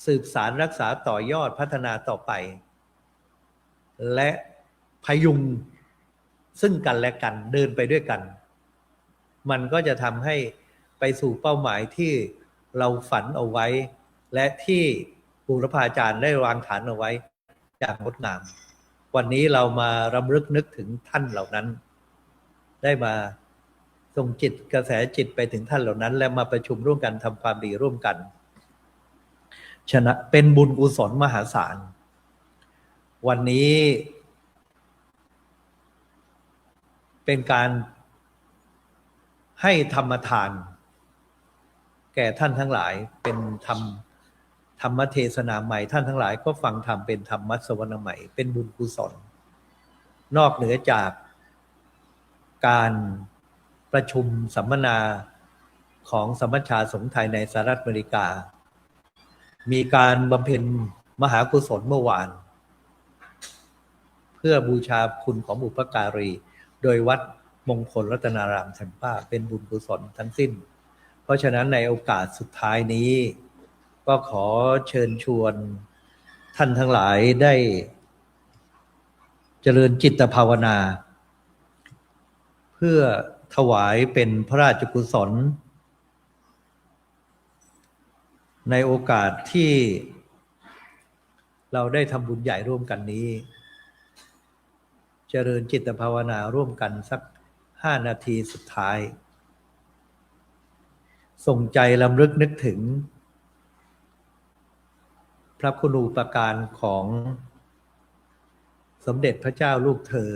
สืบสารรักษาต่อยอดพัฒนาต่อไป และพยุงซึ่งกันและกันเดินไปด้วยกัน มันก็จะทำให้ไปสู่เป้าหมายที่เราฝันเอาไว้ และที่บูรพาจารย์ได้วางฐานเอาไว้อย่างงดงาม วันนี้เรามารำลึกนึกถึงท่านเหล่านั้น ได้มาส่งจิตกระแสจิตไปถึงท่านเหล่านั้น และมาประชุมร่วมกันทำความดีร่วมกันชนะเป็นบุญกุศลมหาศาลวันนี้เป็นการให้ธรรมทาน แก่ท่านทั้งหลายเป็นธรรมเทศนาใหม่ท่านทั้งหลายก็ฟังธรรมเป็นธรรมสวรรค์ใหม่เป็นบุญกุศลนอกเหนือจากการประชุมสัมมนาของสมัชชาสงฆ์ไทยในสหรัฐอเมริกามีการบำเพ็ญมหากุศลเมื่อวานเพื่อบูชาคุณของบุพการีโดยวัดมงคลรัตนารามแทมป้าเป็นบุญกุศลทั้งสิ้นเพราะฉะนั้นในโอกาสสุดท้ายนี้ก็ขอเชิญชวนท่านทั้งหลายได้เจริญจิตภาวนาเพื่อถวายเป็นพระราชกุศลในโอกาสที่เราได้ทำบุญใหญ่ร่วมกันนี้เจริญจิตภาวนาร่วมกันสัก5 นาทีสุดท้ายส่งใจรำลึกนึกถึงพระคุณูปการของสมเด็จพระเจ้าลูกเธอ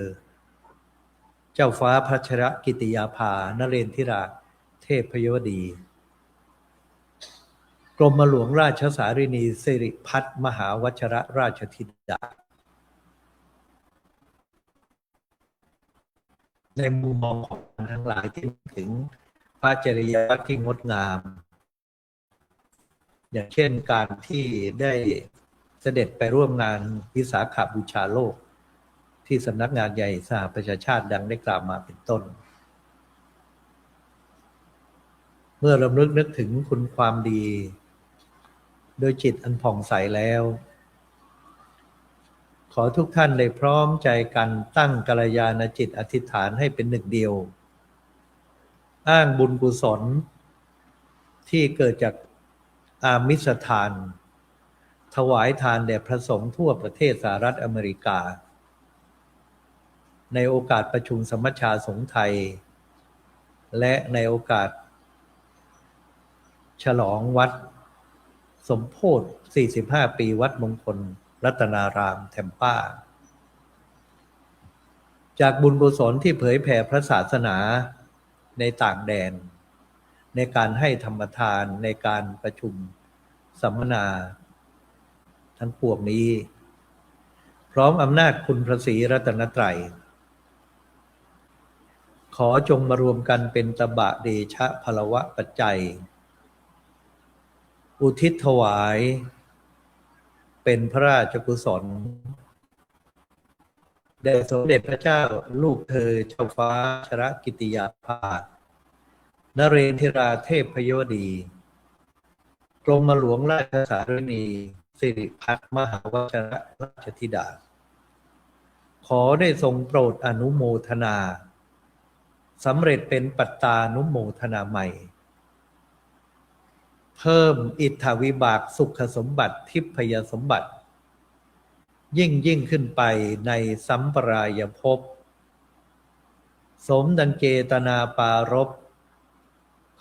เจ้าฟ้าพัชรกิติยาภานเรนทิราเทพยวดีกรมหลวงราชสารินีสิริพัฒน์มหาวชรราชธิดาในมุมมองของทั้งหลายที่ถึงพระจริยวัตรที่งดงามอย่างเช่นการที่ได้เสด็จไปร่วมงานวิสาขบูชาโลกที่สำนักงานใหญ่สหประชาชาติดังได้กล่าวมาเป็นต้นเมื่อรำลึกนึกถึงคุณความดีโดยจิตอันผ่องใสแล้วขอทุกท่านได้พร้อมใจกันตั้งกัลยาณจิตอธิษฐานให้เป็นหนึ่งเดียวอ้างบุญกุศลที่เกิดจากอามิสทานถวายทานแด่พระสงฆ์ทั่วประเทศสหรัฐอเมริกาในโอกาสประชุมสมัชชาสงฆ์ไทยและในโอกาสฉลองวัดสมโภช45 ปีวัดมงคลรัตนารามแทมป้าจากบุญกุศลที่เผยแผ่พระศาสนาในต่างแดนในการให้ธรรมทานในการประชุมสัมมนาทั้งปวงนี้พร้อมอำนาจคุณพระศรีรัตนตรัยขอจงมารวมกันเป็นตบะเดชะพลวะปัจจัยอุทิศถวายเป็นพระราชกุศลแด่สมเด็จพระเจ้าลูกเธอเจ้าฟ้าชรกิติยาภานเรนทิราเทพยวดีกรมหลวงราชสารินีสิริพัฒน์มหาวชรราชธิดาขอได้ทรงโปรดอนุโมทนาสำเร็จเป็นปัตตานุโมทนาใหม่เพิ่มอิทธวิบากสุขสมบัติทิพยสมบัติยิ่งขึ้นไปในสัมปรายภพสมดังเจตนาปารภ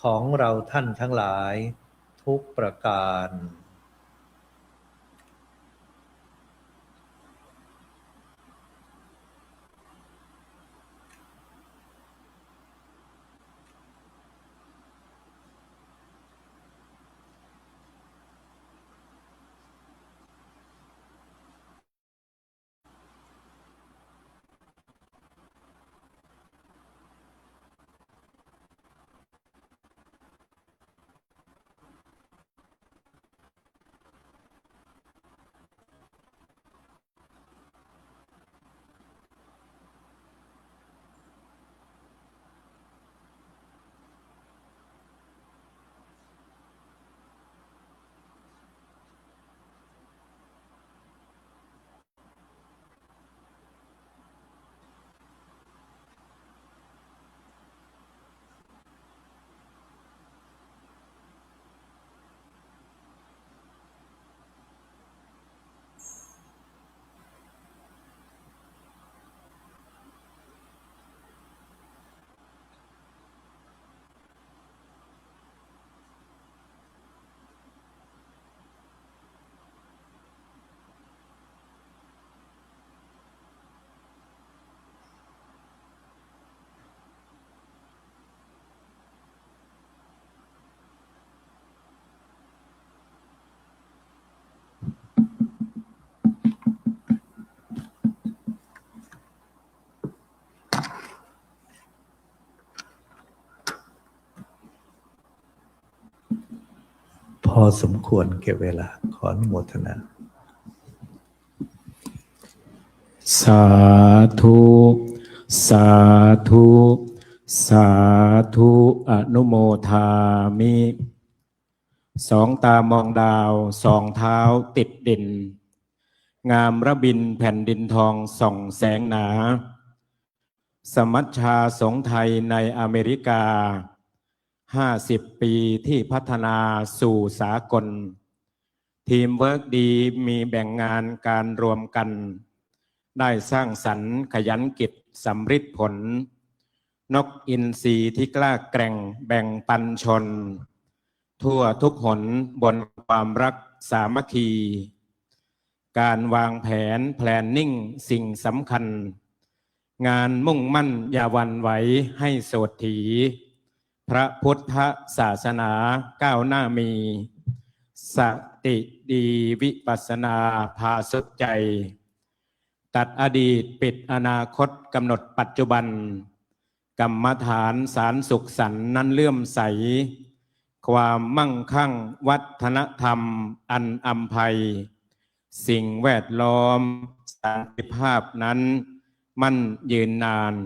ของเราท่านทั้งหลายทุกประการ อสมควรเก็บเวลาขออนุโมทนา สาธุสาธุสาธุอนุโมทามิสองตามองดาวสองเท้าติดดินงามระบินแผ่นดินทองส่องแสงหนาสมัชชาสงฆ์ไทยในอเมริกา50 ปีที่พัฒนาสู่สากลทีมเวิร์กดีมีแบ่งงานการรวมกันได้สร้างสรรค์ขยันกิจสำฤทธิ์ผลนกอินทรีที่กล้าแกร่งแบ่งปันชนทั่วทุกหนบนความรักสามัคคีการวางแผนแพลนนิ่งสิ่งสำคัญงานมุ่งมั่นอย่าหวั่นไหวให้โสดถีพระพุทธศาสนาก้าวหน้ามีสติดีวิปัสสนาพาสุดใจตัดอดีตปิดอนาคตกำหนดปัจจุบันกรรมฐานสารสุขสันต์นั้นเลื่อมใสความมั่งคั่งวัฒนธรรมอันอำไพสิ่งแวดล้อมสันติภาพนั้นมั่นยืนนาน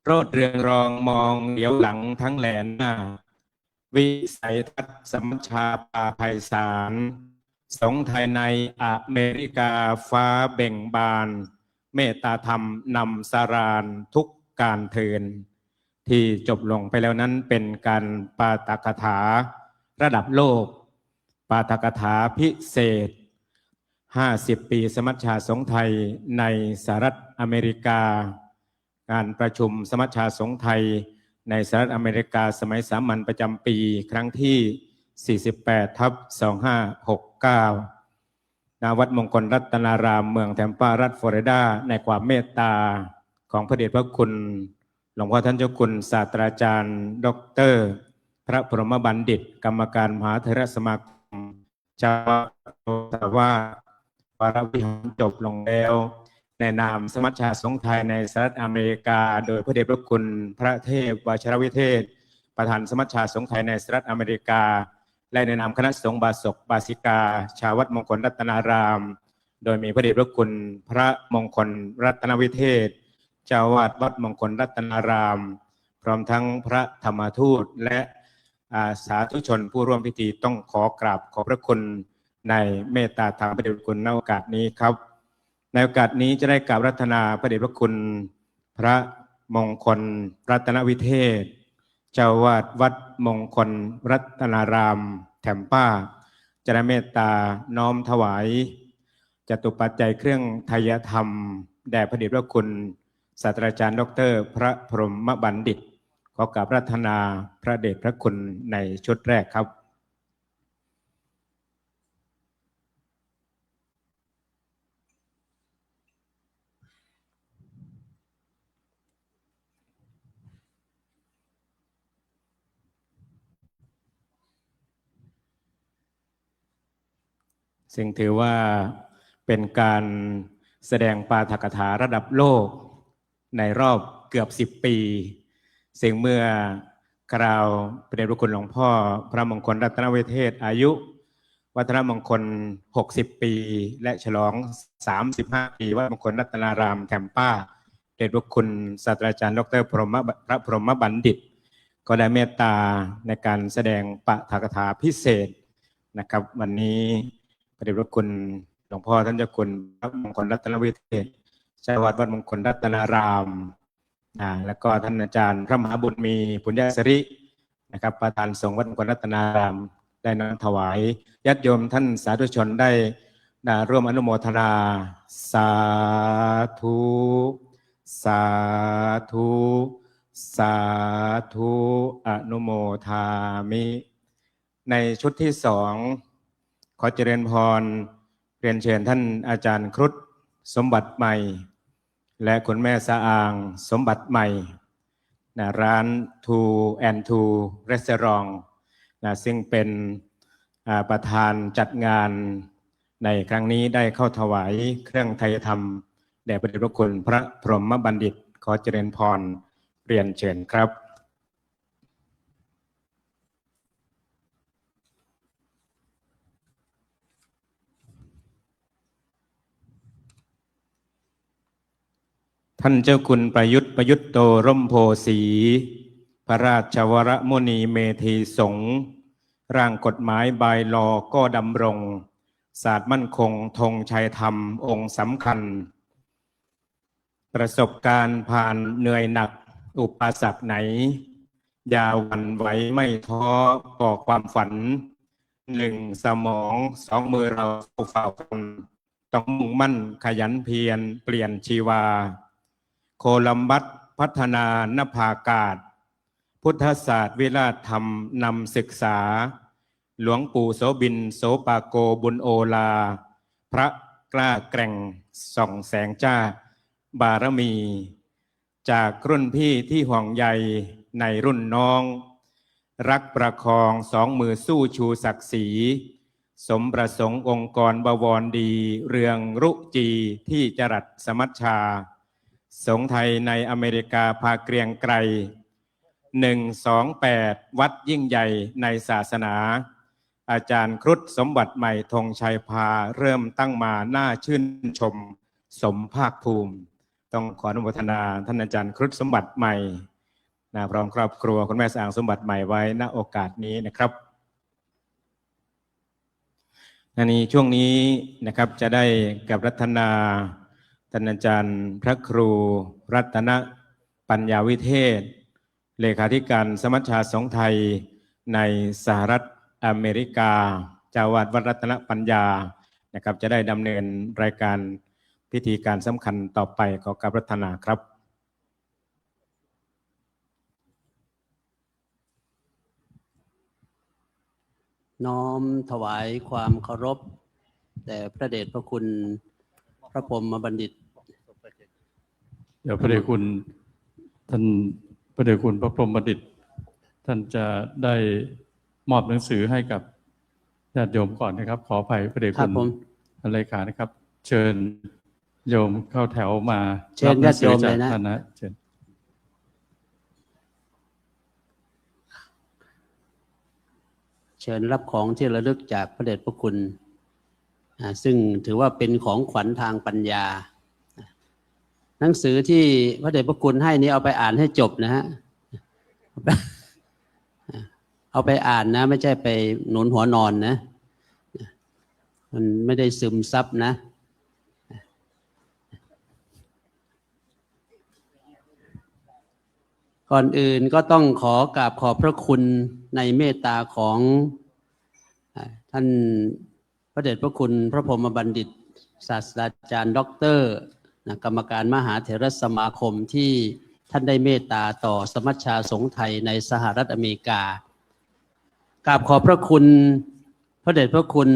โรดเรืองรองมองเหลียวหลังทั้งแหลนหน้าวิสัยทัศน์สมัชชาปาไพศาลสงฆ์ไทยในอเมริกาฟ้าเบ่งบานเมตตาธรรมนำสารานทุกการเทินที่จบลงไปแล้วนั้นเป็นการปาฐกถาระดับโลกปาฐกถาพิเศษ50 ปีสมัชชาสงฆ์ไทยในสหรัฐอเมริกาการประชุมสมัชชาสงฆ์ไทยในสหรัฐอเมริกาสมัยสามัญประจำปีครั้งที่48/2569ณวัดมงคลรัตนารามเมืองแทมปารัฐฟลอริดาในความเมตตาของพระเดชพระคุณหลวงพ่อท่านเจ้าคุณศาสตราจารย์ดร.พระพรหมบัณฑิตกรรมการมหาเถรสมาคมเจ้าว่าวาระวิหารจบลงแล้วในนามสมัชชาสงฆ์ไทยในสหรัฐอเมริกาโดยพระเดชพระคุณพระเทพวชิรวิเทศประธานสมัชชาสงฆ์ไทยในสหรัฐอเมริกาและในนามคณะสงฆ์บาศกบาสิกาชาววัดมงคลรัตนารามโดยมีพระเดชพระคุณพระมงคลรัตนวิเทศเจ้าวาดวัดมงคลรัตนารามพร้อมทั้งพระธรรมทูตและสาธุชนผู้ร่วมพิธีต้องขอกราบขอบพระคุณในเมตตาธรรมพระเดชพระคุณในโอกาสนี้ครับในโอกาสนี้จะได้กราบรัตนาพระเดชพระคุณพระมงคลรัตนวิเทศเจ้าวาดวัดมงคลรัตนารามแถมป้าจะได้เมตตาน้อมถวายจตุปัจจัยเครื่องไทยธรรมแด่พระเดชพระคุณศาสตราจารย์ดร.พระพรหมบัณฑิตขอกราบรัตนาพระเดชพระคุณในชุดแรกครับซึ่งถือว่าเป็นการแสดงปาฐกถาระดับโลกในรอบเกือบ10 ปีซึ่งเมื่อคราวพระเดชพระคุณหลวงพ่อพระมงคลรัตนวิเทศอายุวัฒนมงคล60 ปีและฉลอง35 ปีวัดมงคลรัตนารามแถมป้าเดชพระคุณศาสตราจารย์ดร.พระพรหมบัณฑิตก็ได้เมตตาในการแสดงปาฐกถาพิเศษนะครับวันนี้พระเดชพระคุณหลวงพ่อท่านเจ้าคุณพระมงคลรัตนวิเทศเจ้าอาวาสวัดมงคลรัตนารามแล้วก็ท่านอาจารย์พระมหาบุญมีปุญญสิรินะครับประธานสงฆ์วัดมงคลรัตนารามได้น้อมถวายญาติโยมท่านสาธุชนได้ร่วมอนุโมทนาสาธุสาธุสาธุอนุโมทามิในชุดที่2ขอเจริญพรเรียนเชิญท่านอาจารย์ครุฑสมบัติใหม่และคุณแม่สะอางสมบัติใหม่ร้าน 2&2 Restaurant ซึ่งเป็นประธานจัดงานในครั้งนี้ได้เข้าถวายเครื่องไทยธรรมแด่พระเดชพระคุณพระพรหมบัณฑิตขอเจริญพรเรียนเชิญครับ ท่านเจ้าคุณประยุทธ์ประยุทธ์โตร่มโพสีพระราชวรมุนีเมธีสงฆ์ร่างกฎหมายบายลอก็ดำรงศาสตร์มั่นคงธงชัยธรรมองค์สำคัญประสบการณ์ผ่านเหนื่อยหนักอุปสรรคไหนอย่าหวั่นไหวไม่ท้อก่อความฝันหนึ่งสมองสองมือเราฝ่าฟันต้องมุ่งมั่นขยันเพียรเปลี่ยนชีวาโคลัมบัสพัฒนานภากาศพุทธศาสตร์วิราชธรรมนำศึกษาหลวงปู่โสบินโสปาโกบุญโอลาพระกล้าแกร่งส่องแสงจ้าบารมี จากรุ่นพี่ที่ห่วงใยในรุ่นน้องรักประคองสองมือสู้ชูศักดิ์ศรีสมประสงค์องค์กรบวรดีเรืองรุจีที่จรัสสมัชชาสงฆ์ไทยในอเมริกาพาเกรียงไกร128วัดยิ่งใหญ่ในศาสนาอาจารย์ครุฑสมบัติใหม่ธงชัยพาเริ่มตั้งมาน่าชื่นชมสมภาคภูมิต้องขออนุโมทนาท่านอาจารย์ครุฑสมบัติใหม่พร้อมครอบครัวคุณแม่สางสมบัติใหม่ไว้ณโอกาสนี้นะครับในช่วงนี้นะครับจะได้กับรัตนาท่านอาจารย์พระครูรัตนปัญญาวิเทศเลขาธิการสมัชชาสงฆ์ไทยในสหรัฐอเมริกาเจ้าวาดวัดรัตนปัญญานะครับจะได้ดำเนินรายการพิธีการสำคัญต่อไปขอการรัตนาครับน้อมถวายความเคารพแด่พระเดชพระคุณพระพรหมบัณฑิตเดี๋ยวพระเดชคุณท่านพระเดชคุณพระพรหมบัณฑิตท่านจะได้มอบหนังสือให้กับญาติโยมก่อนนะครับขออภัยพระเดชคุณท่านเลขานะครับเชิญโยมเข้าแถวมาเชิญญาติโยมเลยนะเชิญรับของที่ระลึกจากพระเดชพระคุณซึ่งถือว่าเป็นของขวัญทางปัญญาหนังสือที่พระเดชพระคุณให้นี้เอาไปอ่านให้จบนะฮะเอาไปอ่านนะไม่ใช่ไปหนุนหัวนอนนะมันไม่ได้ซึมซับนะก่อนอื่นก็ต้องขอกราบขอบพระคุณในเมตตาของท่านพระเดชพระคุณพระพรหมบัณฑิตศาสตราจารย์ด็อกเตอร์กรรมการมหาเถรสมาคมที่ท่านได้เมตตาต่อสมัชชาสงฆ์ไทยในสหรัฐอเมริกากราบขอบพระคุณพระเดชพระคุณ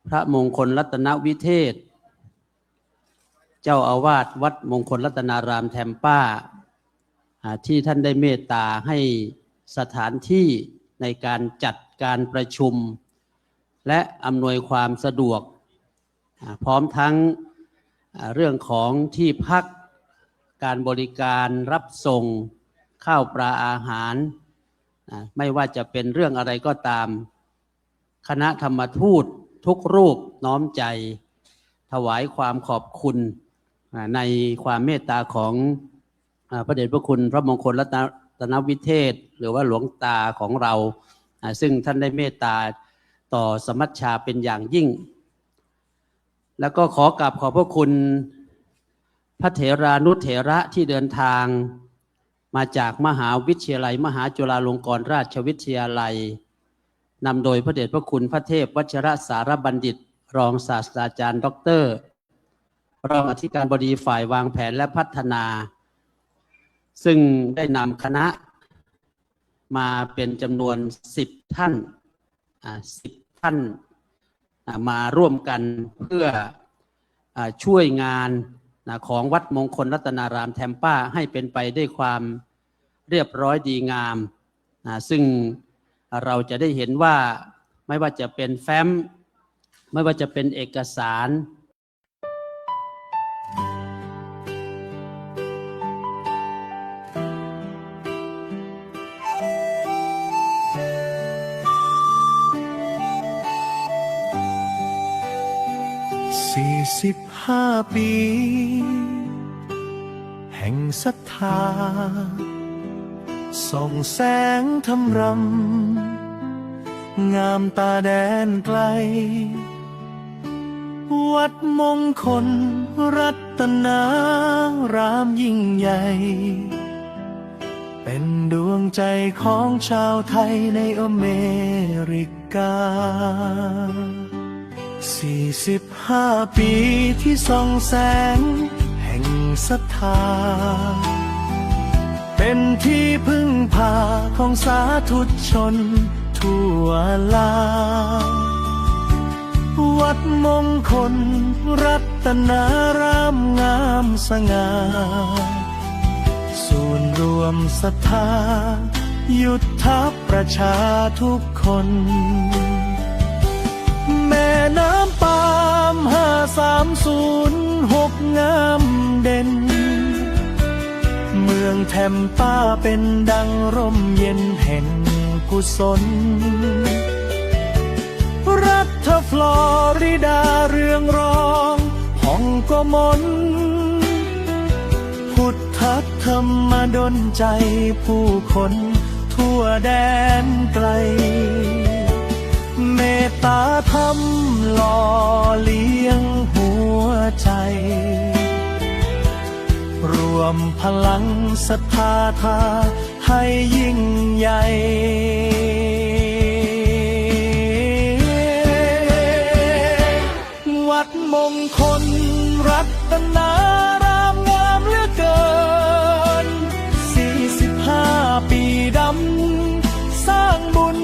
พระมงคลรัตนวิเทศเจ้าอาวาสวัดมงคลรัตนารามแทมป้าที่ท่านได้เมตตาให้สถานที่ในการจัดการประชุมและอำนวยความสะดวกพร้อมทั้งเรื่องของที่พักการบริการรับส่งข้าวปลาอาหารไม่ว่าจะเป็นเรื่องอะไรก็ตามคณะธรรมทูตทุกรูปน้อมใจถวายความขอบคุณในความเมตตาของพระเดชพระคุณพระมงคลรัตนวิเทศหรือว่าหลวงตาของเราซึ่งท่านได้เมตตาต่อสมัชชาเป็นอย่างยิ่งแล้วก็ขอกราบขอบพระคุณพระเถรานุเถระที่เดินทางมาจากมหาวิทยาลัยมหาจุฬาลงกรณราชวิทยาลัยนำโดยพระเดชพระคุณพระเทพวชิรสารบัณฑิตรองศาสตราจารย์ด็อกเตอร์รองอธิการบดีฝ่ายวางแผนและพัฒนาซึ่งได้นำคณะมาเป็นจำนวน10 ท่าน10 ท่านมาร่วมกันเพื่อช่วยงานของวัดมงคลรัตนารามแทมป้าให้เป็นไปด้วยความเรียบร้อยดีงามซึ่งเราจะได้เห็นว่าไม่ว่าจะเป็นแฟ้มไม่ว่าจะเป็นเอกสาร45 ปี ห่งศรัทธาส่องแสงทำรำงามตาแดนไกล วัดมงคลรัตนารามยิ่งใหญ่ เป็นดวงใจของชาวไทยในอเมริกา 45 ปีที่ส่องแสงแห่งศรัทธา เป็นที่พึ่งพาของสาธุชนทั่วลา วัดมงคลรัตนารามงามสง่า ส่วนรวมศรัทธายุทธประชาทุกคน แม่น้ำปาม530 6 งามเด่น เมืองแทมป้าเป็นดังร่มเย็นแห่งกุศล รัฐฟลอริดาเรืองรองห้องกมล พุทธธรรมดลใจผู้คนทั่วแดนไกล เมตตาธรรมหล่อเลี้ยงหัวใจ รวมพลังศรัทธาทาให้ยิ่งใหญ่ วัดมงคลรัตนารามงามเหลือเกิน 45 ปีดำสร้างบุญ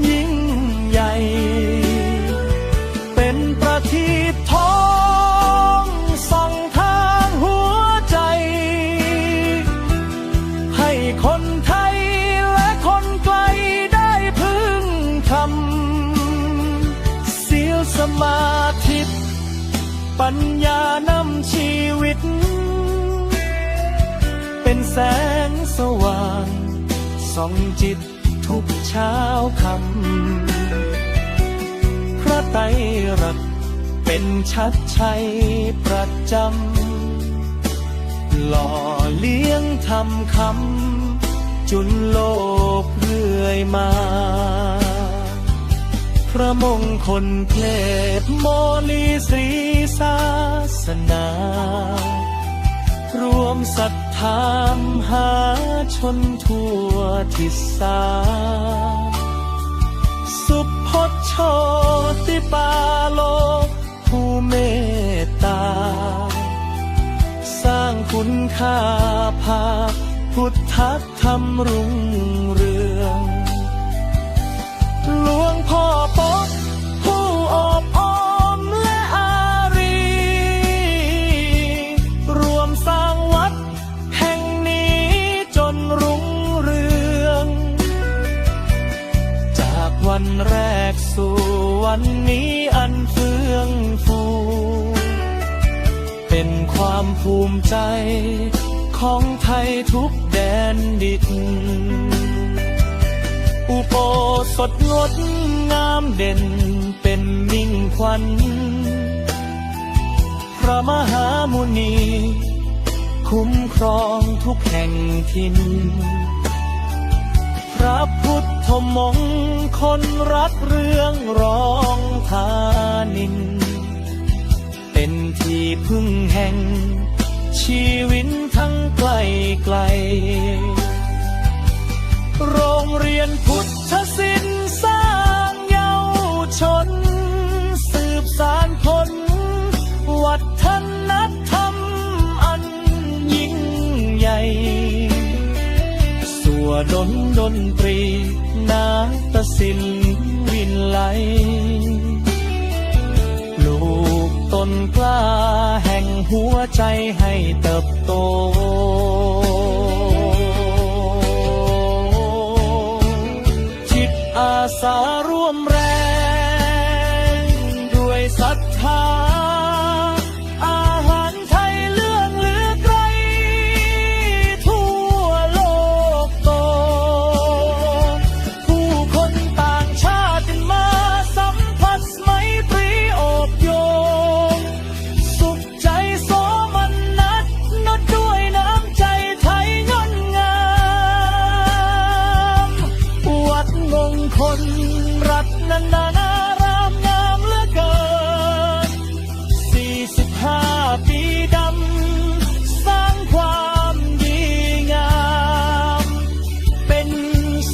ยิ่งใหญ่ เป็นประทีปทองส่องทางหัวใจ ให้คนไทยและคนไกลได้พึ่งธรรม เสียวสมาธิปัญญานำชีวิต เป็นแสงสว่างส่องจิตทุกเช้าค่ำพระไตรรัตน์เป็นชัดชัยประจำหล่อเลี้ยงทำคำจุนโลกเรื่อยมา พระมงคลเพลศโมลีศรีศาสนา รวมศรัทธามหาชนทั่วทิศสา สุพจน์โชติปาโลผู้เมตตา สร้างคุณค่าภาพพุทธธรรมรุ่งเรืองหลวงพ่อปกผู้อบอ้อมและอารี รวมสร้างวัดแห่งนี้จนรุ่งเรือง จากวันแรกสู่วันนี้อันเฟื่องฟู เป็นความภูมิใจของไทยทุกแดนดิน อุโบสถงดงามเด่นเป็นมิ่งขวัญ พระมหามุนีคุ้มครองทุกแห่งถิ่น พระพุทธมงคลรักเรื่องร้องทานิน เป็นที่พึ่งแห่งชีวิตทั้งไกลไกล โรงเรียนพุทธศิลป์สร้างเยาวชน สืบสานผลวัฒนธรรมอันยิ่งใหญ่ สัวดนตรีนาฏศิลป์วิไล ลูกต้นกล้าแห่งหัวใจให้เติบโต อาสาร่วมแรงด้วยศรัทธา อาหารไทยเลื่องลือไกลทั่วโลกโต ผู้คนต่างชาติมาสัมผัสไมตรีโอบโยง สุขใจโสมนัสด้วยน้ำใจ คนรัตนนารามงามเหลือเกิน45 ปีดำสร้างความดีงามเป็น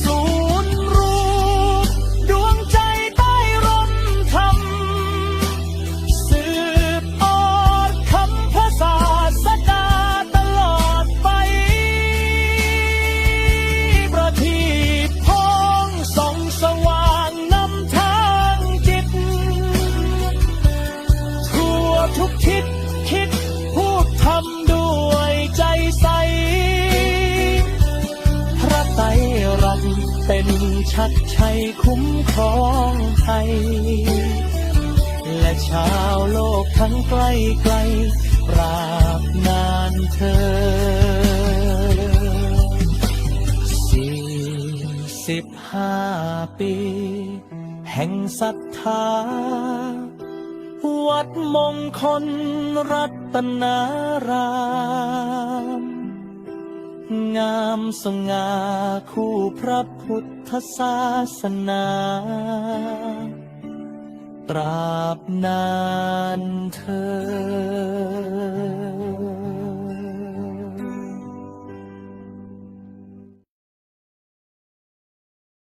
ศูนย์รวมดวงใจใต้ร่มธรรมสืบอดคำพระศาสดาตลอดไปประทีปพองส่องสว่างนำทางจิตทั่วทุกทิศคิดพูดทำด้วยใจใสพระไตรรัตน์เป็นชัดชัยคุ้มครองไทยและชาวโลกทั้งไกลไกลปราบนานเธอ45 ปี แห่งศรัทธา วัดมงคลรัตนาราม งามสง่าคู่พระพุทธศาสนา ตราบนานเธอ